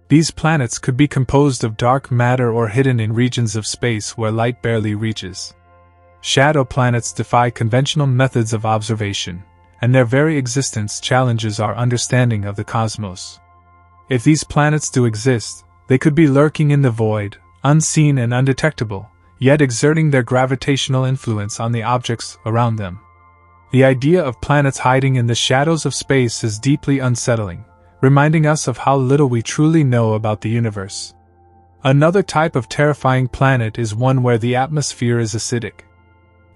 These planets could be composed of dark matter or hidden in regions of space where light barely reaches. Shadow planets defy conventional methods of observation, and their very existence challenges our understanding of the cosmos. If these planets do exist, they could be lurking in the void, unseen and undetectable, yet exerting their gravitational influence on the objects around them. The idea of planets hiding in the shadows of space is deeply unsettling, reminding us of how little we truly know about the universe. Another type of terrifying planet is one where the atmosphere is acidic.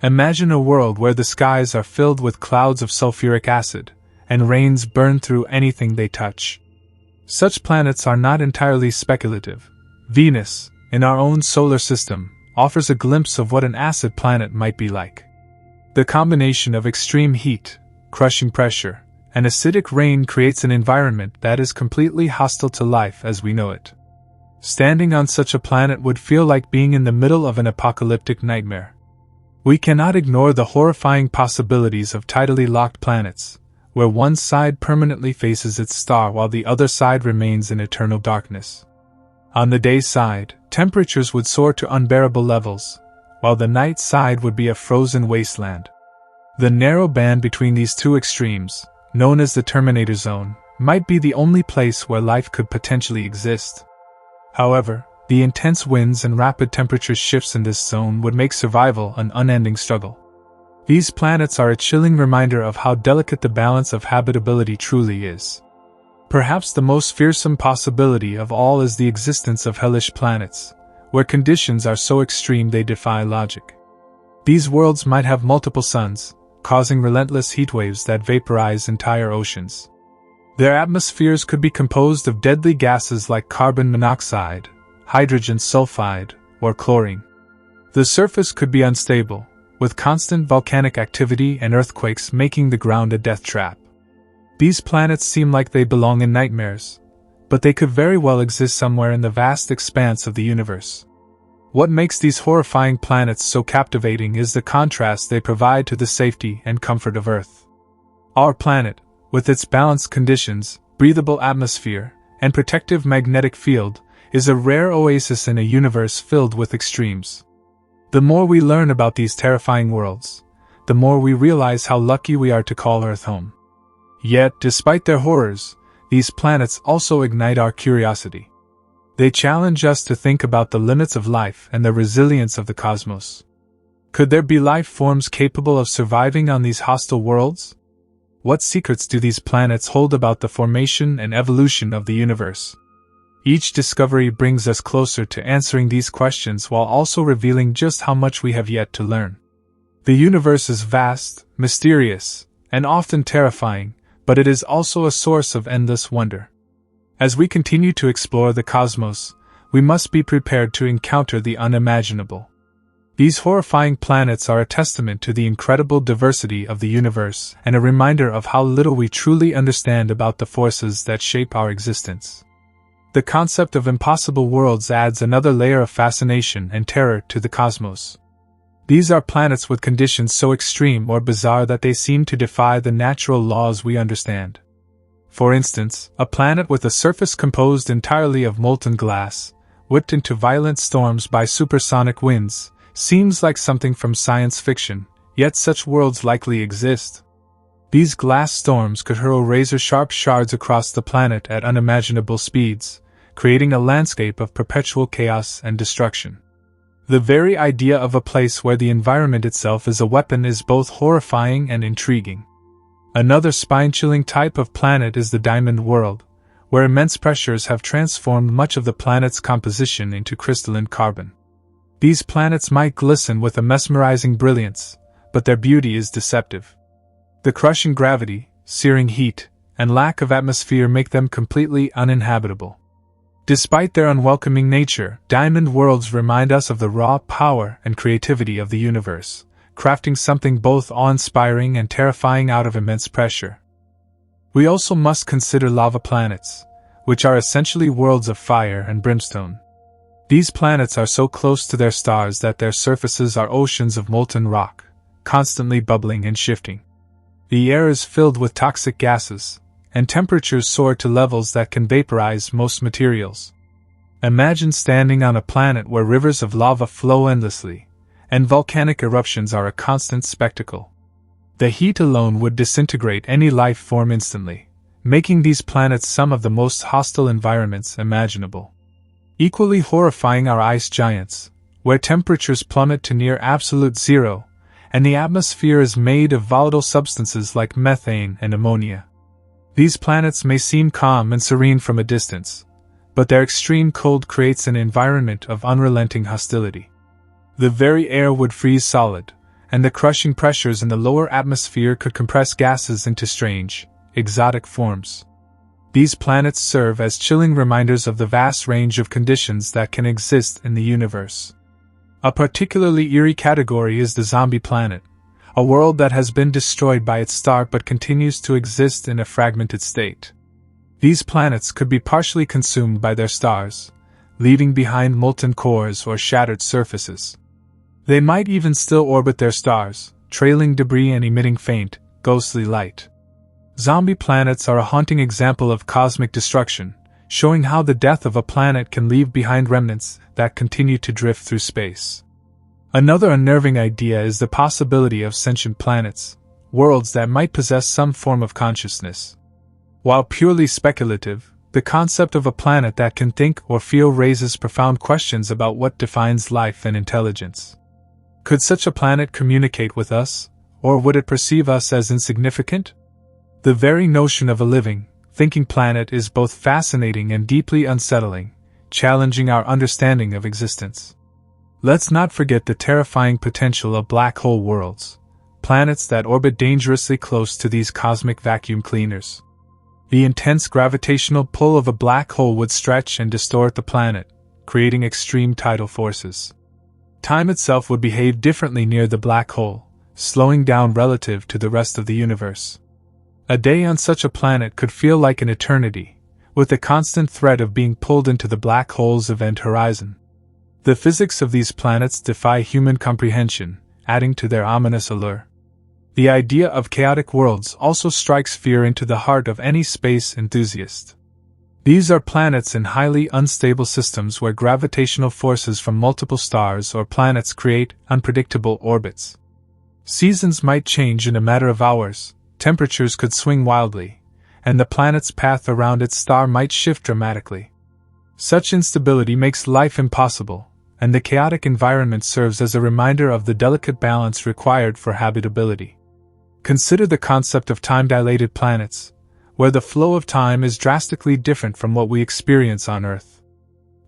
Imagine a world where the skies are filled with clouds of sulfuric acid, and rains burn through anything they touch. Such planets are not entirely speculative. Venus, in our own solar system, offers a glimpse of what an acid planet might be like. The combination of extreme heat, crushing pressure, and acidic rain creates an environment that is completely hostile to life as we know it. Standing on such a planet would feel like being in the middle of an apocalyptic nightmare. We cannot ignore the horrifying possibilities of tidally locked planets, where one side permanently faces its star while the other side remains in eternal darkness. On the day side, temperatures would soar to unbearable levels, while the night side would be a frozen wasteland. The narrow band between these two extremes, known as the Terminator Zone, might be the only place where life could potentially exist. However, the intense winds and rapid temperature shifts in this zone would make survival an unending struggle. These planets are a chilling reminder of how delicate the balance of habitability truly is. Perhaps the most fearsome possibility of all is the existence of hellish planets, where conditions are so extreme they defy logic. These worlds might have multiple suns, causing relentless heatwaves that vaporize entire oceans. Their atmospheres could be composed of deadly gases like carbon monoxide, hydrogen sulfide, or chlorine. The surface could be unstable, with constant volcanic activity and earthquakes making the ground a death trap. These planets seem like they belong in nightmares, but they could very well exist somewhere in the vast expanse of the universe. What makes these horrifying planets so captivating is the contrast they provide to the safety and comfort of Earth. Our planet, with its balanced conditions, breathable atmosphere, and protective magnetic field, is a rare oasis in a universe filled with extremes. The more we learn about these terrifying worlds, the more we realize how lucky we are to call Earth home. Yet, despite their horrors, these planets also ignite our curiosity. They challenge us to think about the limits of life and the resilience of the cosmos. Could there be life forms capable of surviving on these hostile worlds? What secrets do these planets hold about the formation and evolution of the universe? Each discovery brings us closer to answering these questions while also revealing just how much we have yet to learn. The universe is vast, mysterious, and often terrifying, but it is also a source of endless wonder. As we continue to explore the cosmos, we must be prepared to encounter the unimaginable. These horrifying planets are a testament to the incredible diversity of the universe and a reminder of how little we truly understand about the forces that shape our existence. The concept of impossible worlds adds another layer of fascination and terror to the cosmos. These are planets with conditions so extreme or bizarre that they seem to defy the natural laws we understand. For instance, a planet with a surface composed entirely of molten glass, whipped into violent storms by supersonic winds, seems like something from science fiction, yet such worlds likely exist. These glass storms could hurl razor-sharp shards across the planet at unimaginable speeds, creating a landscape of perpetual chaos and destruction. The very idea of a place where the environment itself is a weapon is both horrifying and intriguing. Another spine-chilling type of planet is the diamond world, where immense pressures have transformed much of the planet's composition into crystalline carbon. These planets might glisten with a mesmerizing brilliance, but their beauty is deceptive. The crushing gravity, searing heat, and lack of atmosphere make them completely uninhabitable. Despite their unwelcoming nature, diamond worlds remind us of the raw power and creativity of the universe, crafting something both awe-inspiring and terrifying out of immense pressure. We also must consider lava planets, which are essentially worlds of fire and brimstone. These planets are so close to their stars that their surfaces are oceans of molten rock, constantly bubbling and shifting. The air is filled with toxic gases, and temperatures soar to levels that can vaporize most materials. Imagine standing on a planet where rivers of lava flow endlessly, and volcanic eruptions are a constant spectacle. The heat alone would disintegrate any life form instantly, making these planets some of the most hostile environments imaginable. Equally horrifying are ice giants, where temperatures plummet to near absolute zero, and the atmosphere is made of volatile substances like methane and ammonia. These planets may seem calm and serene from a distance, but their extreme cold creates an environment of unrelenting hostility. The very air would freeze solid, and the crushing pressures in the lower atmosphere could compress gases into strange, exotic forms. These planets serve as chilling reminders of the vast range of conditions that can exist in the universe. A particularly eerie category is the zombie planet, a world that has been destroyed by its star but continues to exist in a fragmented state. These planets could be partially consumed by their stars, leaving behind molten cores or shattered surfaces. They might even still orbit their stars, trailing debris and emitting faint, ghostly light. Zombie planets are a haunting example of cosmic destruction, showing how the death of a planet can leave behind remnants that continue to drift through space. Another unnerving idea is the possibility of sentient planets, worlds that might possess some form of consciousness. While purely speculative, the concept of a planet that can think or feel raises profound questions about what defines life and intelligence. Could such a planet communicate with us, or would it perceive us as insignificant? The very notion of a living, thinking planet is both fascinating and deeply unsettling, challenging our understanding of existence. Let's not forget the terrifying potential of black hole worlds, planets that orbit dangerously close to these cosmic vacuum cleaners. The intense gravitational pull of a black hole would stretch and distort the planet, creating extreme tidal forces. Time itself would behave differently near the black hole, slowing down relative to the rest of the universe. A day on such a planet could feel like an eternity, with the constant threat of being pulled into the black hole's event horizon. The physics of these planets defy human comprehension, adding to their ominous allure. The idea of chaotic worlds also strikes fear into the heart of any space enthusiast. These are planets in highly unstable systems where gravitational forces from multiple stars or planets create unpredictable orbits. Seasons might change in a matter of hours, temperatures could swing wildly, and the planet's path around its star might shift dramatically. Such instability makes life impossible, and the chaotic environment serves as a reminder of the delicate balance required for habitability. Consider the concept of time-dilated planets, where the flow of time is drastically different from what we experience on Earth.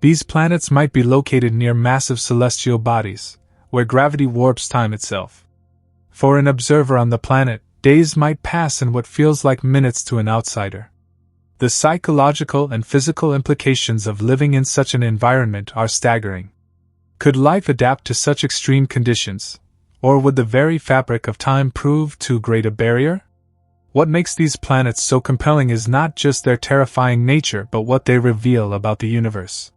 These planets might be located near massive celestial bodies, where gravity warps time itself. For an observer on the planet, days might pass in what feels like minutes to an outsider. The psychological and physical implications of living in such an environment are staggering. Could life adapt to such extreme conditions, or would the very fabric of time prove too great a barrier? What makes these planets so compelling is not just their terrifying nature but what they reveal about the universe.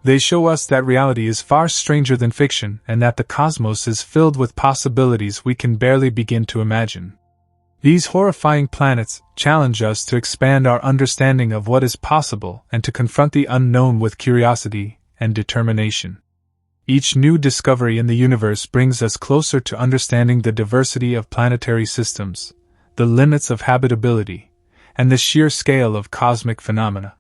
They show us that reality is far stranger than fiction and that the cosmos is filled with possibilities we can barely begin to imagine. These horrifying planets challenge us to expand our understanding of what is possible and to confront the unknown with curiosity and determination. Each new discovery in the universe brings us closer to understanding the diversity of planetary systems, the limits of habitability, and the sheer scale of cosmic phenomena.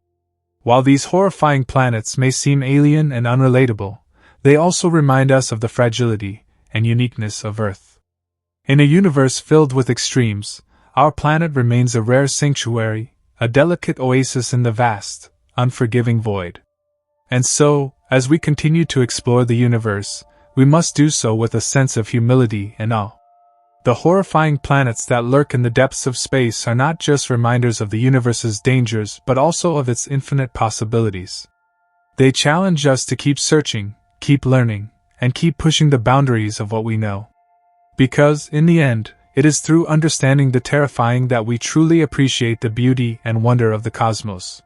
While these horrifying planets may seem alien and unrelatable, they also remind us of the fragility and uniqueness of Earth. In a universe filled with extremes, our planet remains a rare sanctuary, a delicate oasis in the vast, unforgiving void. And so, as we continue to explore the universe, we must do so with a sense of humility and awe. The horrifying planets that lurk in the depths of space are not just reminders of the universe's dangers but also of its infinite possibilities. They challenge us to keep searching, keep learning, and keep pushing the boundaries of what we know. Because, in the end, it is through understanding the terrifying that we truly appreciate the beauty and wonder of the cosmos.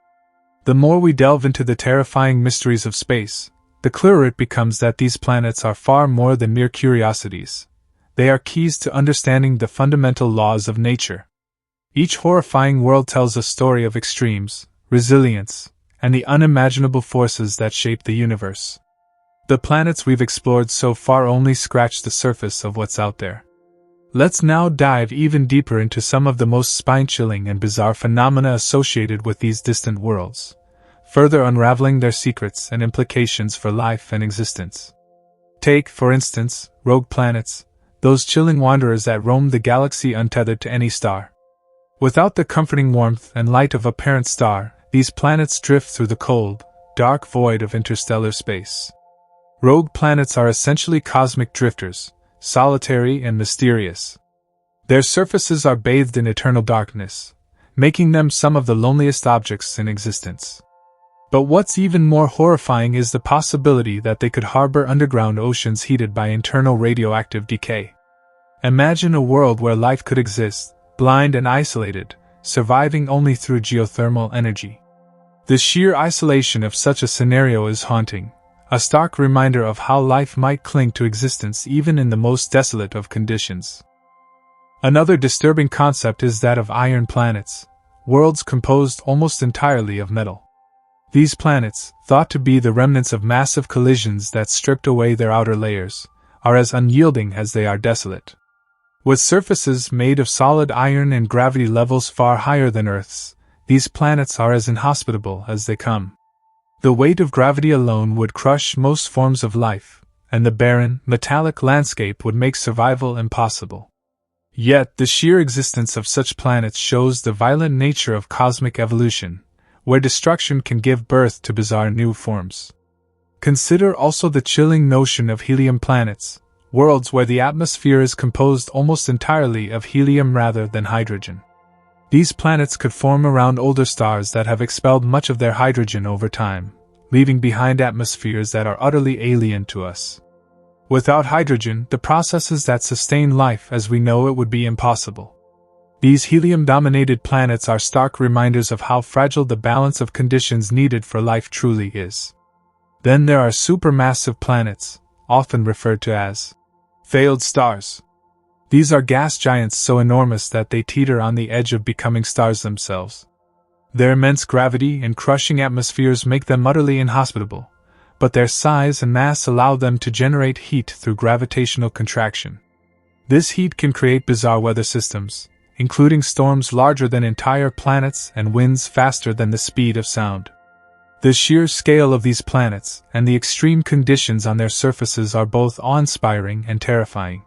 The more we delve into the terrifying mysteries of space, the clearer it becomes that these planets are far more than mere curiosities. They are keys to understanding the fundamental laws of nature. Each horrifying world tells a story of extremes, resilience, and the unimaginable forces that shape the universe. The planets we've explored so far only scratch the surface of what's out there. Let's now dive even deeper into some of the most spine-chilling and bizarre phenomena associated with these distant worlds, further unraveling their secrets and implications for life and existence. Take, for instance, rogue planets, those chilling wanderers that roam the galaxy untethered to any star. Without the comforting warmth and light of a parent star, these planets drift through the cold, dark void of interstellar space. Rogue planets are essentially cosmic drifters, solitary and mysterious. Their surfaces are bathed in eternal darkness, making them some of the loneliest objects in existence. But what's even more horrifying is the possibility that they could harbor underground oceans heated by internal radioactive decay. Imagine a world where life could exist, blind and isolated, surviving only through geothermal energy. The sheer isolation of such a scenario is haunting, a stark reminder of how life might cling to existence even in the most desolate of conditions. Another disturbing concept is that of iron planets, worlds composed almost entirely of metal. These planets, thought to be the remnants of massive collisions that stripped away their outer layers, are as unyielding as they are desolate. With surfaces made of solid iron and gravity levels far higher than Earth's, these planets are as inhospitable as they come. The weight of gravity alone would crush most forms of life, and the barren, metallic landscape would make survival impossible. Yet, the sheer existence of such planets shows the violent nature of cosmic evolution, where destruction can give birth to bizarre new forms. Consider also the chilling notion of helium planets, worlds where the atmosphere is composed almost entirely of helium rather than hydrogen. These planets could form around older stars that have expelled much of their hydrogen over time, leaving behind atmospheres that are utterly alien to us. Without hydrogen, the processes that sustain life as we know it would be impossible. These helium-dominated planets are stark reminders of how fragile the balance of conditions needed for life truly is. Then there are supermassive planets, often referred to as failed stars. These are gas giants so enormous that they teeter on the edge of becoming stars themselves. Their immense gravity and crushing atmospheres make them utterly inhospitable, but their size and mass allow them to generate heat through gravitational contraction. This heat can create bizarre weather systems, including storms larger than entire planets and winds faster than the speed of sound. The sheer scale of these planets and the extreme conditions on their surfaces are both awe-inspiring and terrifying.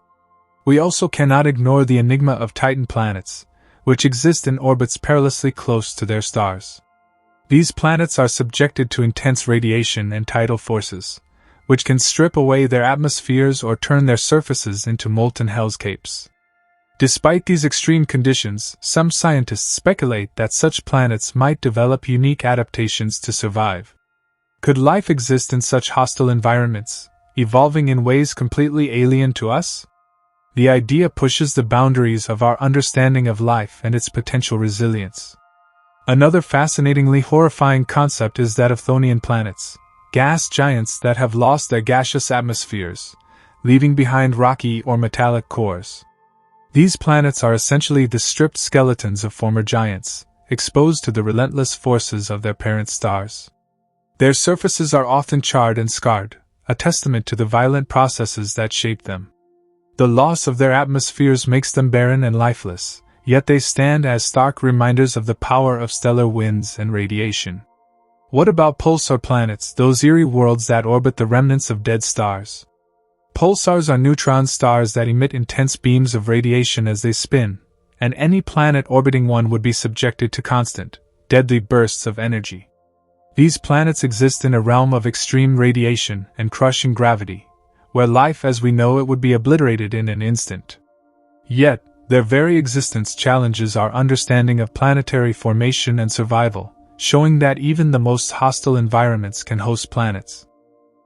We also cannot ignore the enigma of Titan planets, which exist in orbits perilously close to their stars. These planets are subjected to intense radiation and tidal forces, which can strip away their atmospheres or turn their surfaces into molten hellscapes. Despite these extreme conditions, some scientists speculate that such planets might develop unique adaptations to survive. Could life exist in such hostile environments, evolving in ways completely alien to us? The idea pushes the boundaries of our understanding of life and its potential resilience. Another fascinatingly horrifying concept is that of Chthonian planets, gas giants that have lost their gaseous atmospheres, leaving behind rocky or metallic cores. These planets are essentially the stripped skeletons of former giants, exposed to the relentless forces of their parent stars. Their surfaces are often charred and scarred, a testament to the violent processes that shaped them. The loss of their atmospheres makes them barren and lifeless, yet they stand as stark reminders of the power of stellar winds and radiation. What about pulsar planets, those eerie worlds that orbit the remnants of dead stars? Pulsars are neutron stars that emit intense beams of radiation as they spin, and any planet orbiting one would be subjected to constant, deadly bursts of energy. These planets exist in a realm of extreme radiation and crushing gravity, where life as we know it would be obliterated in an instant. Yet, their very existence challenges our understanding of planetary formation and survival, showing that even the most hostile environments can host planets.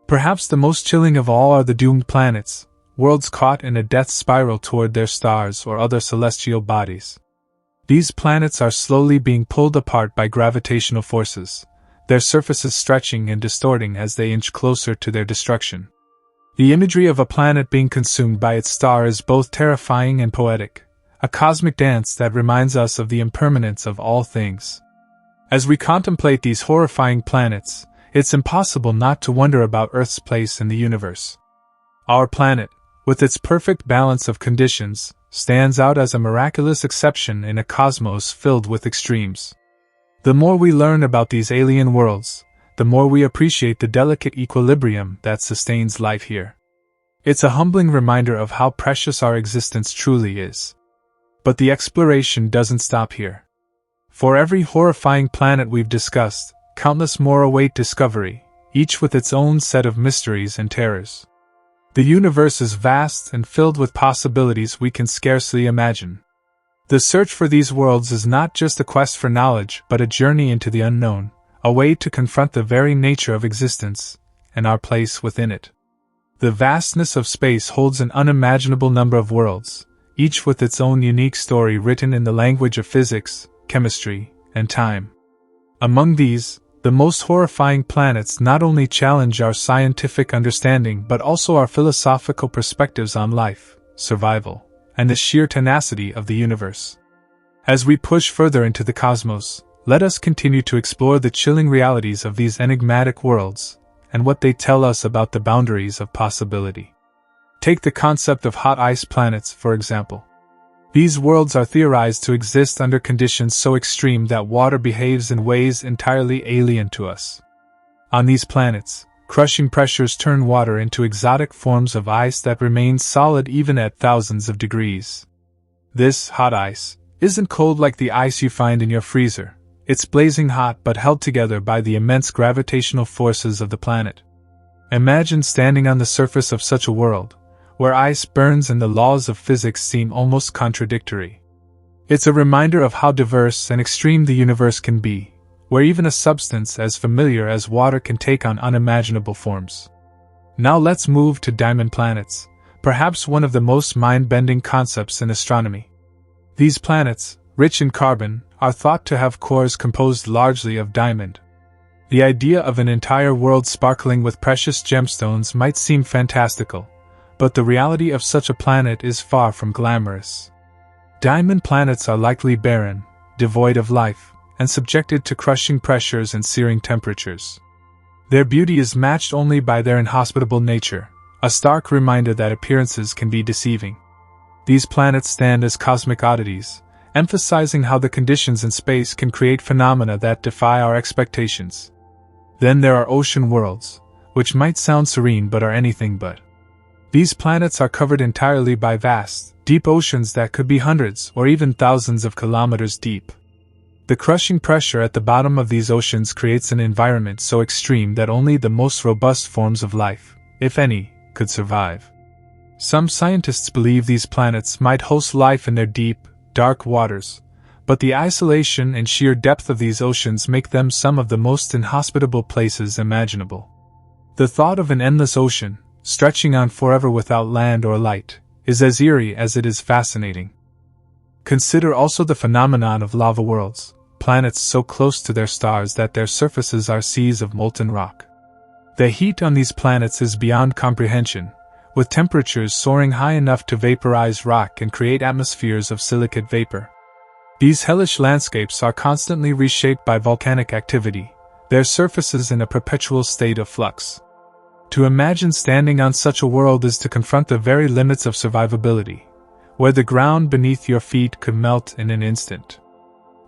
Perhaps the most chilling of all are the doomed planets, worlds caught in a death spiral toward their stars or other celestial bodies. These planets are slowly being pulled apart by gravitational forces, their surfaces stretching and distorting as they inch closer to their destruction. The imagery of a planet being consumed by its star is both terrifying and poetic, a cosmic dance that reminds us of the impermanence of all things. As we contemplate these horrifying planets, it's impossible not to wonder about Earth's place in the universe. Our planet, with its perfect balance of conditions, stands out as a miraculous exception in a cosmos filled with extremes. The more we learn about these alien worlds, the more we appreciate the delicate equilibrium that sustains life here. It's a humbling reminder of how precious our existence truly is. But the exploration doesn't stop here. For every horrifying planet we've discussed, countless more await discovery, each with its own set of mysteries and terrors. The universe is vast and filled with possibilities we can scarcely imagine. The search for these worlds is not just a quest for knowledge but a journey into the unknown, a way to confront the very nature of existence and our place within it. The vastness of space holds an unimaginable number of worlds, each with its own unique story written in the language of physics, chemistry, and time. Among these, the most horrifying planets not only challenge our scientific understanding but also our philosophical perspectives on life, survival, and the sheer tenacity of the universe. As we push further into the cosmos, let us continue to explore the chilling realities of these enigmatic worlds and what they tell us about the boundaries of possibility. Take the concept of hot ice planets, for example. These worlds are theorized to exist under conditions so extreme that water behaves in ways entirely alien to us. On these planets, crushing pressures turn water into exotic forms of ice that remain solid even at thousands of degrees. This hot ice isn't cold like the ice you find in your freezer. It's blazing hot but held together by the immense gravitational forces of the planet. Imagine standing on the surface of such a world, where ice burns and the laws of physics seem almost contradictory. It's a reminder of how diverse and extreme the universe can be, where even a substance as familiar as water can take on unimaginable forms. Now let's move to diamond planets, perhaps one of the most mind-bending concepts in astronomy. These planets, rich in carbon, are thought to have cores composed largely of diamond. The idea of an entire world sparkling with precious gemstones might seem fantastical, but the reality of such a planet is far from glamorous. Diamond planets are likely barren, devoid of life, and subjected to crushing pressures and searing temperatures. Their beauty is matched only by their inhospitable nature, a stark reminder that appearances can be deceiving. These planets stand as cosmic oddities, emphasizing how the conditions in space can create phenomena that defy our expectations. Then there are ocean worlds, which might sound serene but are anything but. These planets are covered entirely by vast, deep oceans that could be hundreds or even thousands of kilometers deep. The crushing pressure at the bottom of these oceans creates an environment so extreme that only the most robust forms of life, if any, could survive. Some scientists believe these planets might host life in their deep, dark waters, but the isolation and sheer depth of these oceans make them some of the most inhospitable places imaginable. The thought of an endless ocean, stretching on forever without land or light, is as eerie as it is fascinating. Consider also the phenomenon of lava worlds, planets so close to their stars that their surfaces are seas of molten rock. The heat on these planets is beyond comprehension, with temperatures soaring high enough to vaporize rock and create atmospheres of silicate vapor. These hellish landscapes are constantly reshaped by volcanic activity, their surfaces in a perpetual state of flux. To imagine standing on such a world is to confront the very limits of survivability, where the ground beneath your feet could melt in an instant.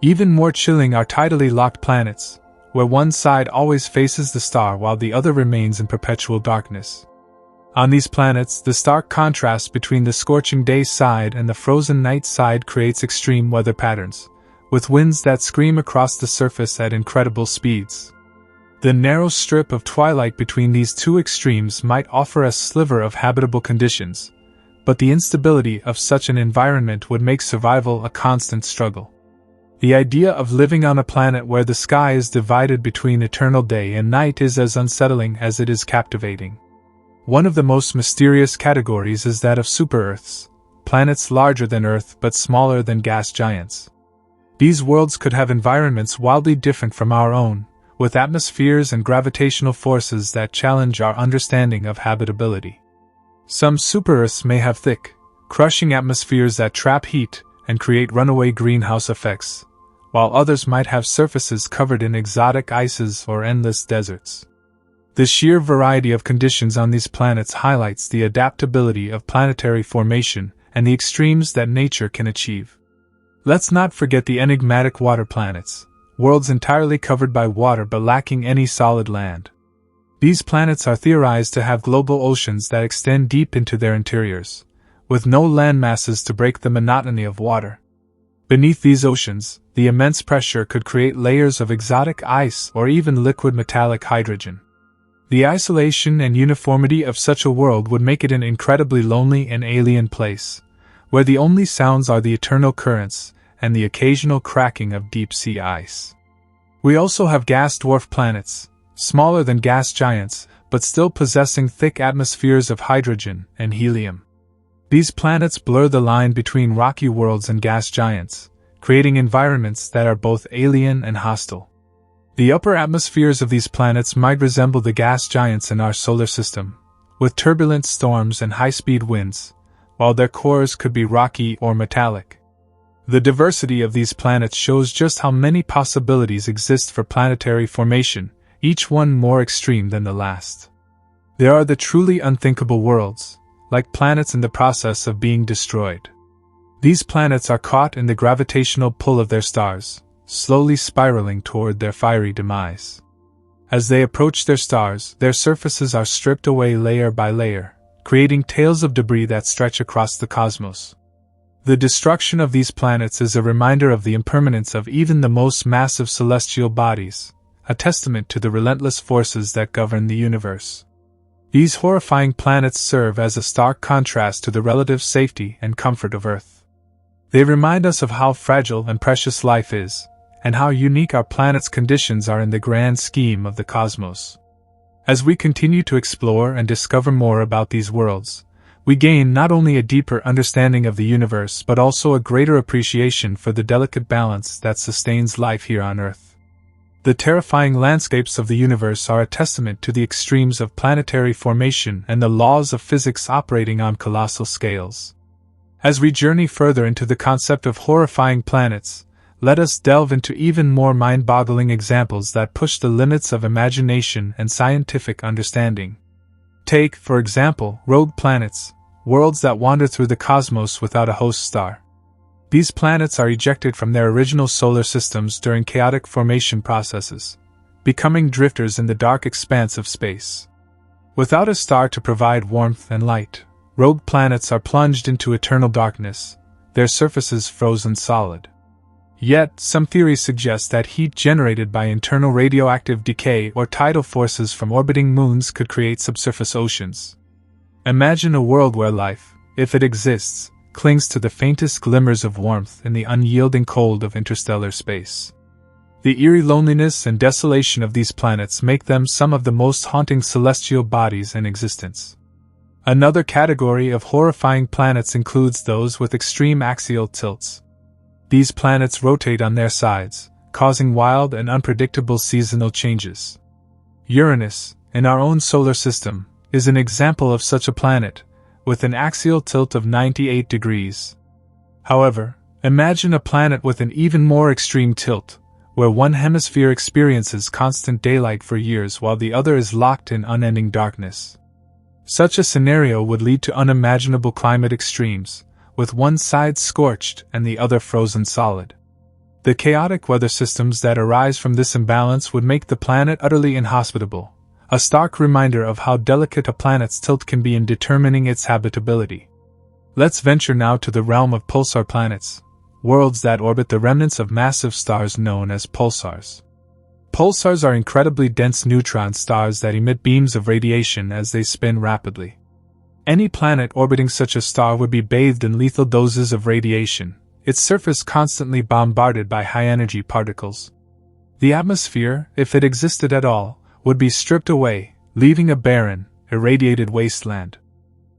Even more chilling are tidally locked planets, where one side always faces the star while the other remains in perpetual darkness. On these planets, the stark contrast between the scorching day side and the frozen night side creates extreme weather patterns, with winds that scream across the surface at incredible speeds. The narrow strip of twilight between these two extremes might offer a sliver of habitable conditions, but the instability of such an environment would make survival a constant struggle. The idea of living on a planet where the sky is divided between eternal day and night is as unsettling as it is captivating. One of the most mysterious categories is that of super-Earths, planets larger than Earth but smaller than gas giants. These worlds could have environments wildly different from our own, with atmospheres and gravitational forces that challenge our understanding of habitability. Some super-Earths may have thick, crushing atmospheres that trap heat and create runaway greenhouse effects, while others might have surfaces covered in exotic ices or endless deserts. The sheer variety of conditions on these planets highlights the adaptability of planetary formation and the extremes that nature can achieve. Let's not forget the enigmatic water planets, worlds entirely covered by water but lacking any solid land. These planets are theorized to have global oceans that extend deep into their interiors, with no land masses to break the monotony of water. Beneath these oceans, the immense pressure could create layers of exotic ice or even liquid metallic hydrogen. The isolation and uniformity of such a world would make it an incredibly lonely and alien place, where the only sounds are the eternal currents and the occasional cracking of deep-sea ice. We also have gas dwarf planets, smaller than gas giants, but still possessing thick atmospheres of hydrogen and helium. These planets blur the line between rocky worlds and gas giants, creating environments that are both alien and hostile. The upper atmospheres of these planets might resemble the gas giants in our solar system, with turbulent storms and high-speed winds, while their cores could be rocky or metallic. The diversity of these planets shows just how many possibilities exist for planetary formation, each one more extreme than the last. There are the truly unthinkable worlds, like planets in the process of being destroyed. These planets are caught in the gravitational pull of their stars, slowly spiraling toward their fiery demise. As they approach their stars, their surfaces are stripped away layer by layer, creating tails of debris that stretch across the cosmos. The destruction of these planets is a reminder of the impermanence of even the most massive celestial bodies, a testament to the relentless forces that govern the universe. These horrifying planets serve as a stark contrast to the relative safety and comfort of Earth. They remind us of how fragile and precious life is, and how unique our planet's conditions are in the grand scheme of the cosmos. As we continue to explore and discover more about these worlds, we gain not only a deeper understanding of the universe but also a greater appreciation for the delicate balance that sustains life here on Earth. The terrifying landscapes of the universe are a testament to the extremes of planetary formation and the laws of physics operating on colossal scales. As we journey further into the concept of horrifying planets, let us delve into even more mind-boggling examples that push the limits of imagination and scientific understanding. Take, for example, rogue planets, worlds that wander through the cosmos without a host star. These planets are ejected from their original solar systems during chaotic formation processes, becoming drifters in the dark expanse of space. Without a star to provide warmth and light, rogue planets are plunged into eternal darkness, their surfaces frozen solid. Yet, some theories suggest that heat generated by internal radioactive decay or tidal forces from orbiting moons could create subsurface oceans. Imagine a world where life, if it exists, clings to the faintest glimmers of warmth in the unyielding cold of interstellar space. The eerie loneliness and desolation of these planets make them some of the most haunting celestial bodies in existence. Another category of horrifying planets includes those with extreme axial tilts. These planets rotate on their sides, causing wild and unpredictable seasonal changes. Uranus, in our own solar system, is an example of such a planet, with an axial tilt of 98 degrees. However, imagine a planet with an even more extreme tilt, where one hemisphere experiences constant daylight for years while the other is locked in unending darkness. Such a scenario would lead to unimaginable climate extremes, with one side scorched and the other frozen solid. The chaotic weather systems that arise from this imbalance would make the planet utterly inhospitable, a stark reminder of how delicate a planet's tilt can be in determining its habitability. Let's venture now to the realm of pulsar planets, worlds that orbit the remnants of massive stars known as pulsars. Pulsars are incredibly dense neutron stars that emit beams of radiation as they spin rapidly. Any planet orbiting such a star would be bathed in lethal doses of radiation, its surface constantly bombarded by high-energy particles. The atmosphere, if it existed at all, would be stripped away, leaving a barren, irradiated wasteland.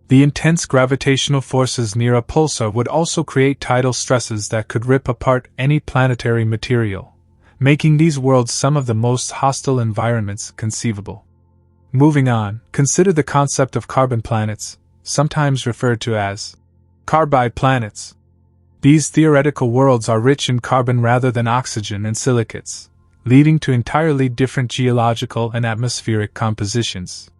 The intense gravitational forces near a pulsar would also create tidal stresses that could rip apart any planetary material, making these worlds some of the most hostile environments conceivable. Moving on, consider the concept of carbon planets, sometimes referred to as carbide planets. These theoretical worlds are rich in carbon rather than oxygen and silicates, leading to entirely different geological and atmospheric compositions.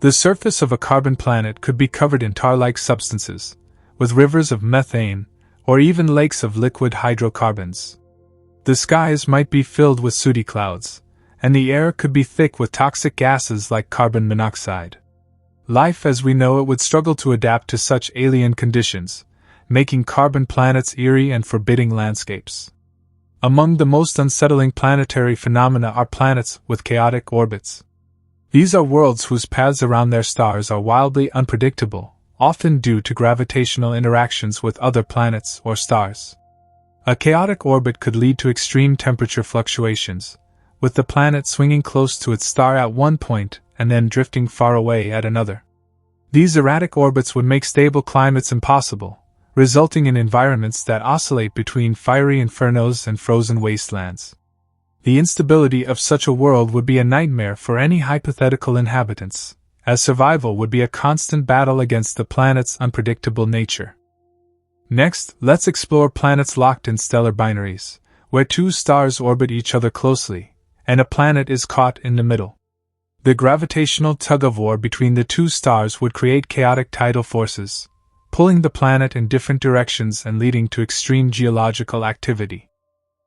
The surface of a carbon planet could be covered in tar-like substances, with rivers of methane, or even lakes of liquid hydrocarbons. The skies might be filled with sooty clouds, and the air could be thick with toxic gases like carbon monoxide. Life as we know it would struggle to adapt to such alien conditions, making carbon planets eerie and forbidding landscapes. Among the most unsettling planetary phenomena are planets with chaotic orbits. These are worlds whose paths around their stars are wildly unpredictable, often due to gravitational interactions with other planets or stars. A chaotic orbit could lead to extreme temperature fluctuations, with the planet swinging close to its star at one point and then drifting far away at another. These erratic orbits would make stable climates impossible, resulting in environments that oscillate between fiery infernos and frozen wastelands. The instability of such a world would be a nightmare for any hypothetical inhabitants, as survival would be a constant battle against the planet's unpredictable nature. Next, let's explore planets locked in stellar binaries, where two stars orbit each other closely, and a planet is caught in the middle. The gravitational tug-of-war between the two stars would create chaotic tidal forces, pulling the planet in different directions and leading to extreme geological activity.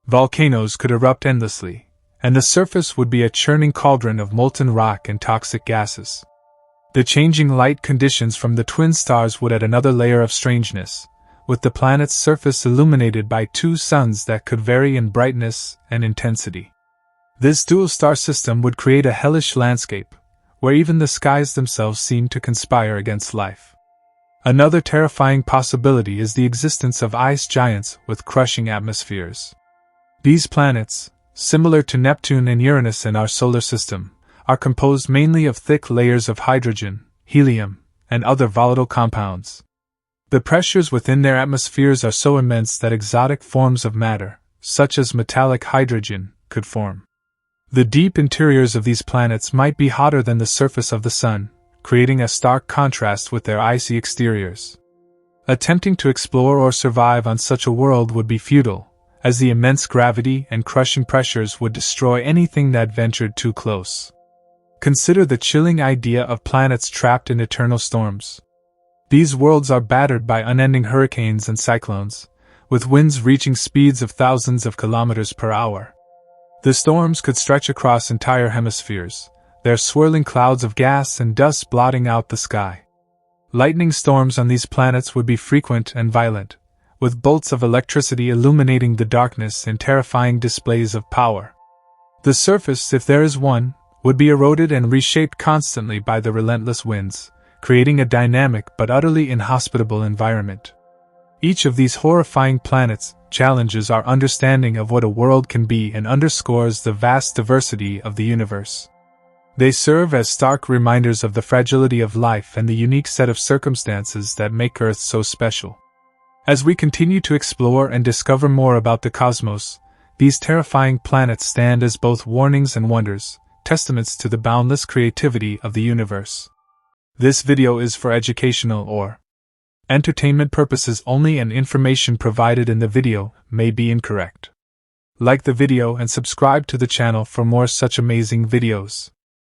Volcanoes could erupt endlessly, and the surface would be a churning cauldron of molten rock and toxic gases. The changing light conditions from the twin stars would add another layer of strangeness, with the planet's surface illuminated by two suns that could vary in brightness and intensity. This dual star system would create a hellish landscape, where even the skies themselves seem to conspire against life. Another terrifying possibility is the existence of ice giants with crushing atmospheres. These planets, similar to Neptune and Uranus in our solar system, are composed mainly of thick layers of hydrogen, helium, and other volatile compounds. The pressures within their atmospheres are so immense that exotic forms of matter, such as metallic hydrogen, could form. The deep interiors of these planets might be hotter than the surface of the Sun, creating a stark contrast with their icy exteriors. Attempting to explore or survive on such a world would be futile, as the immense gravity and crushing pressures would destroy anything that ventured too close. Consider the chilling idea of planets trapped in eternal storms. These worlds are battered by unending hurricanes and cyclones, with winds reaching speeds of thousands of kilometers per hour. The storms could stretch across entire hemispheres, their swirling clouds of gas and dust blotting out the sky. Lightning storms on these planets would be frequent and violent, with bolts of electricity illuminating the darkness in terrifying displays of power. The surface, if there is one, would be eroded and reshaped constantly by the relentless winds, creating a dynamic but utterly inhospitable environment. Each of these horrifying planets challenges our understanding of what a world can be and underscores the vast diversity of the universe. They serve as stark reminders of the fragility of life and the unique set of circumstances that make Earth so special. As we continue to explore and discover more about the cosmos, these terrifying planets stand as both warnings and wonders, testaments to the boundless creativity of the universe. This video is for educational or entertainment purposes only, and information provided in the video may be incorrect. Like the video and subscribe to the channel for more such amazing videos.